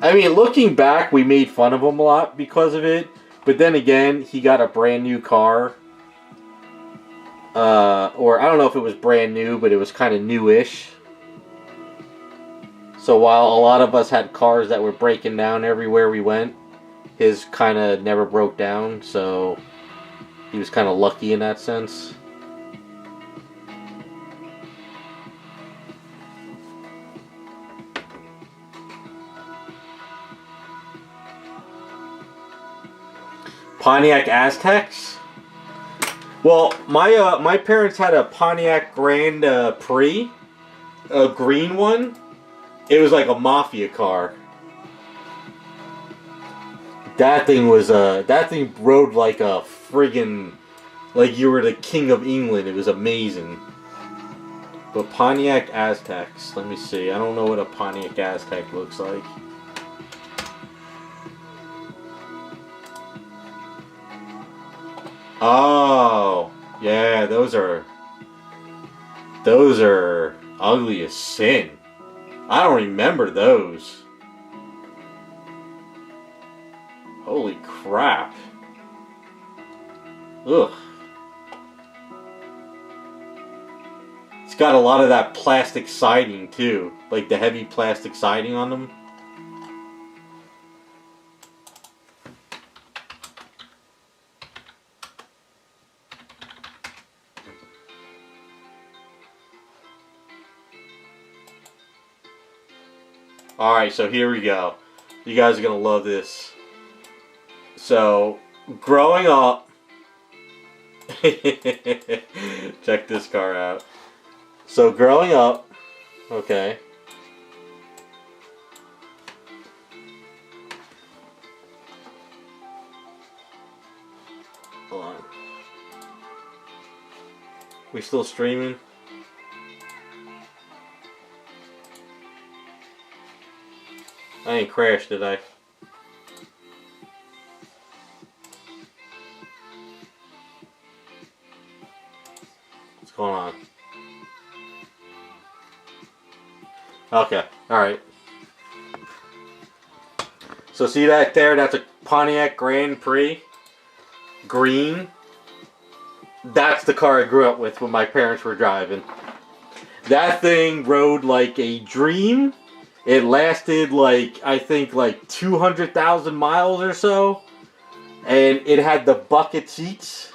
I mean, looking back, we made fun of him a lot because of it. But then again, he got a brand new car. Or I don't know if it was brand new, but it was kind of newish. So while a lot of us had cars that were breaking down everywhere we went, his kind of never broke down. So he was kind of lucky in that sense. Pontiac Aztecs? Well, my parents had a Pontiac Grand Prix, a green one. It was like a mafia car. That thing was that thing rode like a friggin', like you were the king of England. It was amazing. But Pontiac Aztecs, let me see. I don't know what a Pontiac Aztec looks like. Oh, yeah, those are ugly as sin. I don't remember those. Holy crap. Ugh. It's got a lot of that plastic siding too, like the heavy plastic siding on them. Alright, so here we go. You guys are going to love this. So, growing up... Check this car out. So, growing up... Okay. Hold on. We still streaming? I ain't crashed, did I? What's going on? Okay, alright. So see that there? That's a Pontiac Grand Prix. Green. That's the car I grew up with when my parents were driving. That thing rode like a dream. It lasted like, I think like 200,000 miles or so. And it had the bucket seats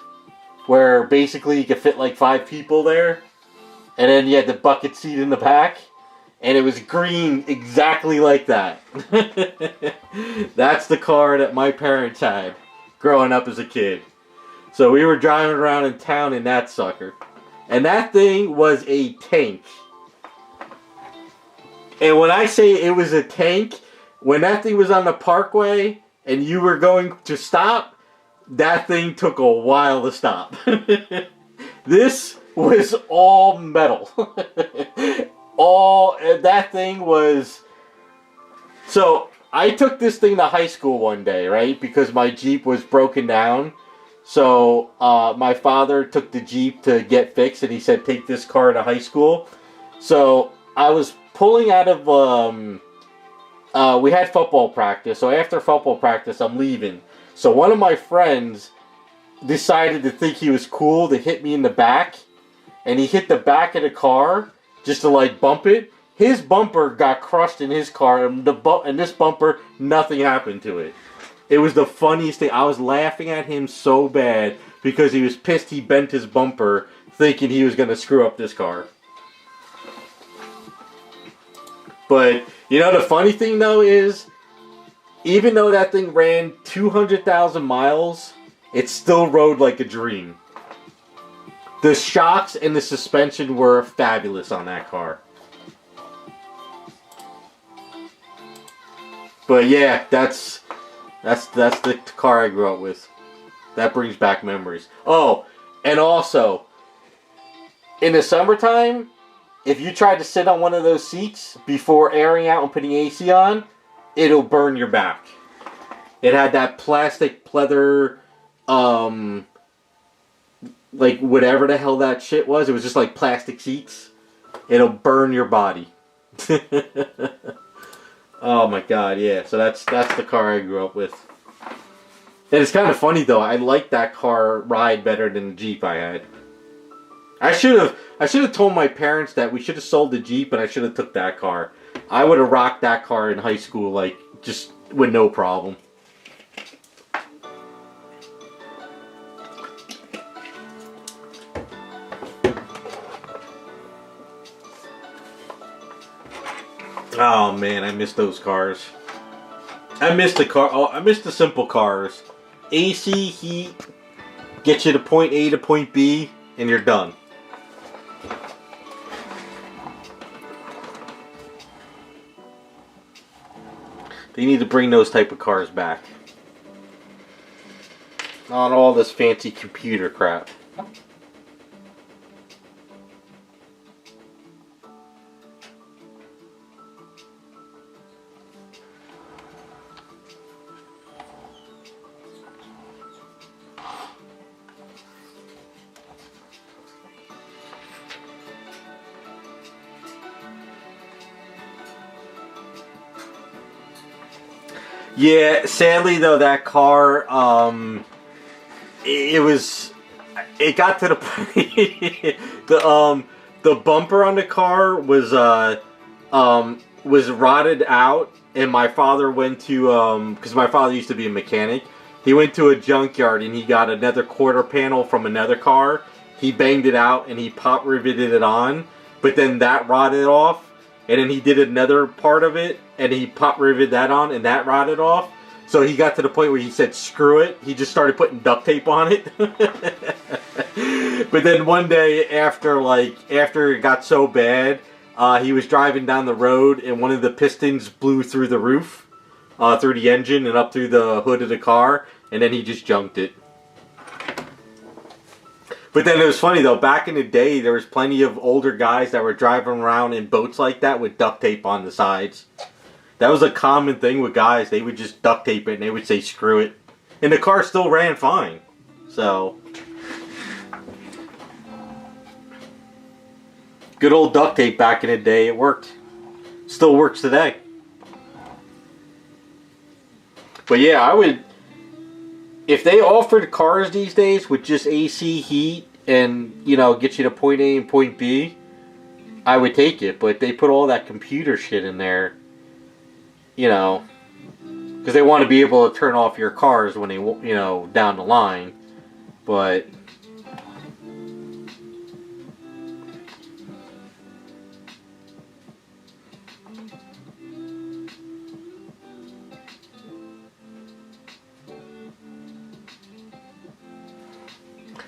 where basically you could fit like 5 people there. And then you had the bucket seat in the back. And it was green exactly like that. That's the car that my parents had growing up as a kid. So we were driving around in town in that sucker. And that thing was a tank. And when I say it was a tank, when that thing was on the parkway and you were going to stop, that thing took a while to stop. This was all metal. That thing was... So, I took this thing to high school one day, right? Because my Jeep was broken down. So, my father took the Jeep to get fixed and he said, take this car to high school. So, I was pulling out of, we had football practice, so after football practice, I'm leaving. So one of my friends decided to think he was cool to hit me in the back, and he hit the back of the car just to like bump it. His bumper got crushed in his car, and this bumper, nothing happened to it. It was the funniest thing. I was laughing at him so bad because he was pissed he bent his bumper thinking he was going to screw up this car. But, you know, the funny thing, though, is even though that thing ran 200,000 miles, it still rode like a dream. The shocks and the suspension were fabulous on that car. But, yeah, that's the car I grew up with. That brings back memories. Oh, and also, in the summertime, if you try to sit on one of those seats before airing out and putting AC on, it'll burn your back. It had that plastic pleather, like whatever the hell that shit was. It was just like plastic seats. It'll burn your body. Oh my god, yeah. So that's the car I grew up with. And it's kind of funny though. I like that car ride better than the Jeep I had. I should have told my parents that we should have sold the Jeep and I should have took that car. I would have rocked that car in high school, like, just with no problem. Oh man, I miss those cars. I miss the car. Oh, I miss the simple cars. AC, heat, get you to point A to point B, and you're done. They need to bring those type of cars back. Not all this fancy computer crap. Yeah, sadly though, that car, it got to the point, the bumper on the car was rotted out, and my father went to, because my father used to be a mechanic, he went to a junkyard and he got another quarter panel from another car, he banged it out and he pop riveted it on, but then that rotted off. And then he did another part of it, and he pop riveted that on, and that rotted off. So he got to the point where he said, screw it. He just started putting duct tape on it. But then one day, after it got so bad, he was driving down the road, and one of the pistons blew through the roof, through the engine, and up through the hood of the car, and then he just junked it. But then it was funny though, back in the day, there was plenty of older guys that were driving around in boats like that with duct tape on the sides. That was a common thing with guys. They would just duct tape it and they would say screw it. And the car still ran fine. So, good old duct tape back in the day, it worked. Still works today. But yeah, I would... If they offered cars these days with just AC, heat, and, you know, get you to point A and point B, I would take it. But they put all that computer shit in there, you know, because they want to be able to turn off your cars when they, you know, down the line. But...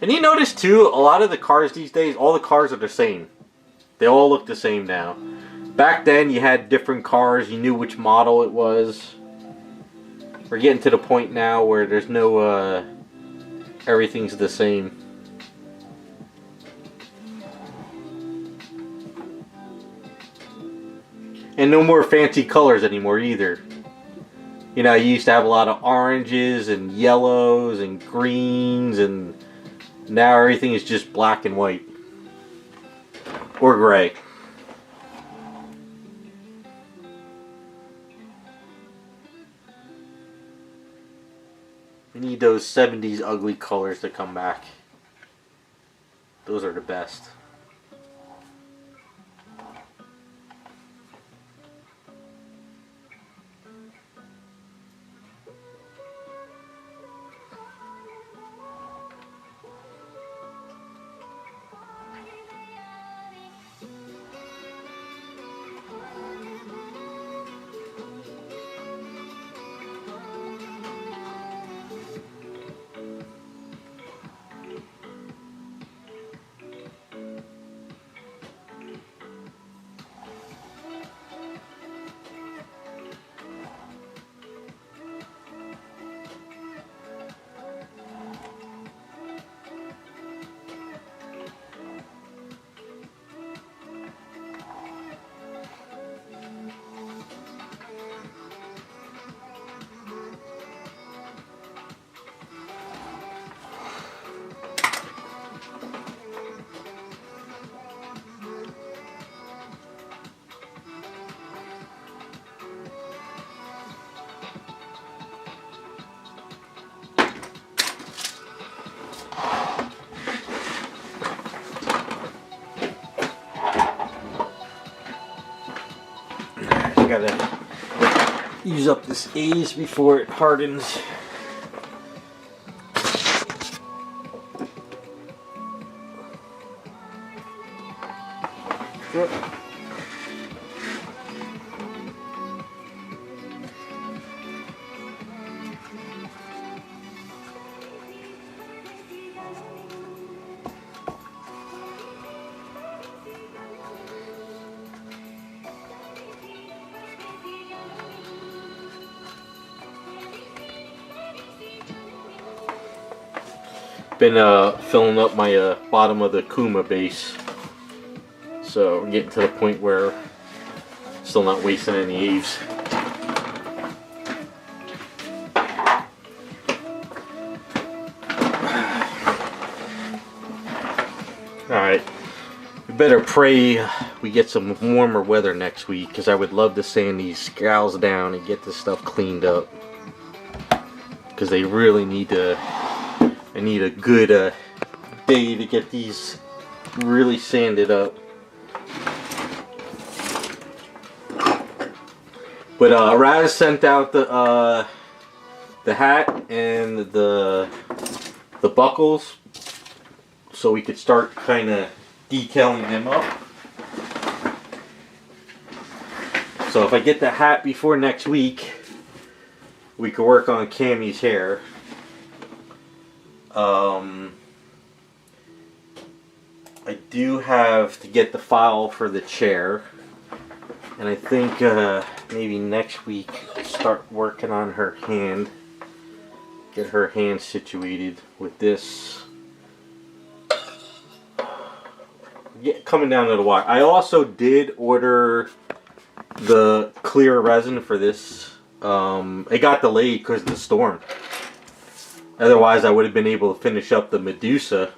And you notice too, a lot of the cars these days, all the cars are the same. They all look the same now. Back then you had different cars, you knew which model it was. We're getting to the point now where there's no, everything's the same. And no more fancy colors anymore either. You know, you used to have a lot of oranges and yellows and greens, and now everything is just black and white. Or gray. We need those 70s ugly colors to come back. Those are the best. gotta use up this A's before it hardens. Been filling up my bottom of the Kuma base, so I'm getting to the point where I'm still not wasting any Aves. Alright, we better pray we get some warmer weather next week, because I would love to sand these scowls down and get this stuff cleaned up, because they really need to. I need a good day to get these really sanded up. But Raz sent out the hat and the buckles, so we could start kind of detailing them up. So if I get the hat before next week, we could work on Cammy's hair. I do have to get the file for the chair, and I think maybe next week start working on her hand, get her hand situated with this. Coming down to the wire. I also did order the clear resin for this. It got delayed because of the storm. Otherwise, I would have been able to finish up the Medusa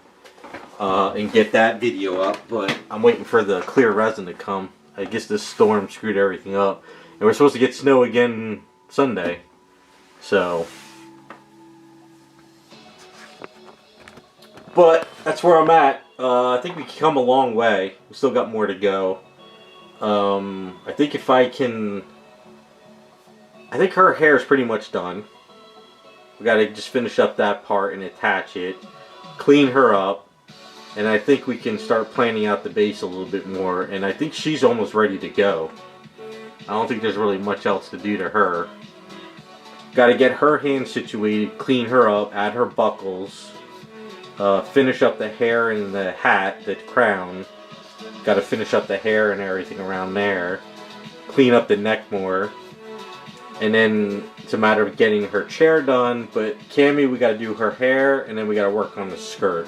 and get that video up, but I'm waiting for the clear resin to come. I guess this storm screwed everything up. And we're supposed to get snow again Sunday. So. But that's where I'm at. I think we come a long way. We still got more to go. I think if I can... I think her hair is pretty much done. We gotta just finish up that part and attach it, clean her up, and I think we can start planning out the base a little bit more, and I think she's almost ready to go. I don't think there's really much else to do to her. Gotta get her hand situated, clean her up, add her buckles, finish up the hair and the hat, the crown. Gotta finish up the hair and everything around there, clean up the neck more. And then it's a matter of getting her chair done, but Cammy, we gotta do her hair, and then we gotta work on the skirt.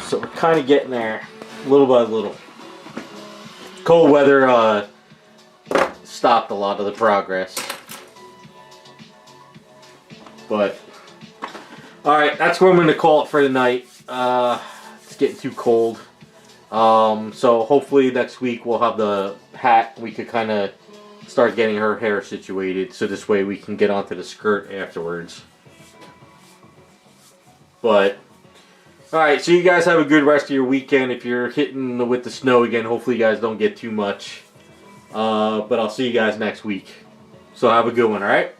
So we're kind of getting there, little by little. Cold weather stopped a lot of the progress. But, alright, that's where I'm gonna call it for tonight. It's getting too cold. So hopefully next week we'll have the hat. We could kind of start getting her hair situated, so this way we can get onto the skirt afterwards. But alright, so you guys have a good rest of your weekend. If you're hitting with the snow again, hopefully you guys don't get too much. But I'll see you guys next week. So have a good one, alright?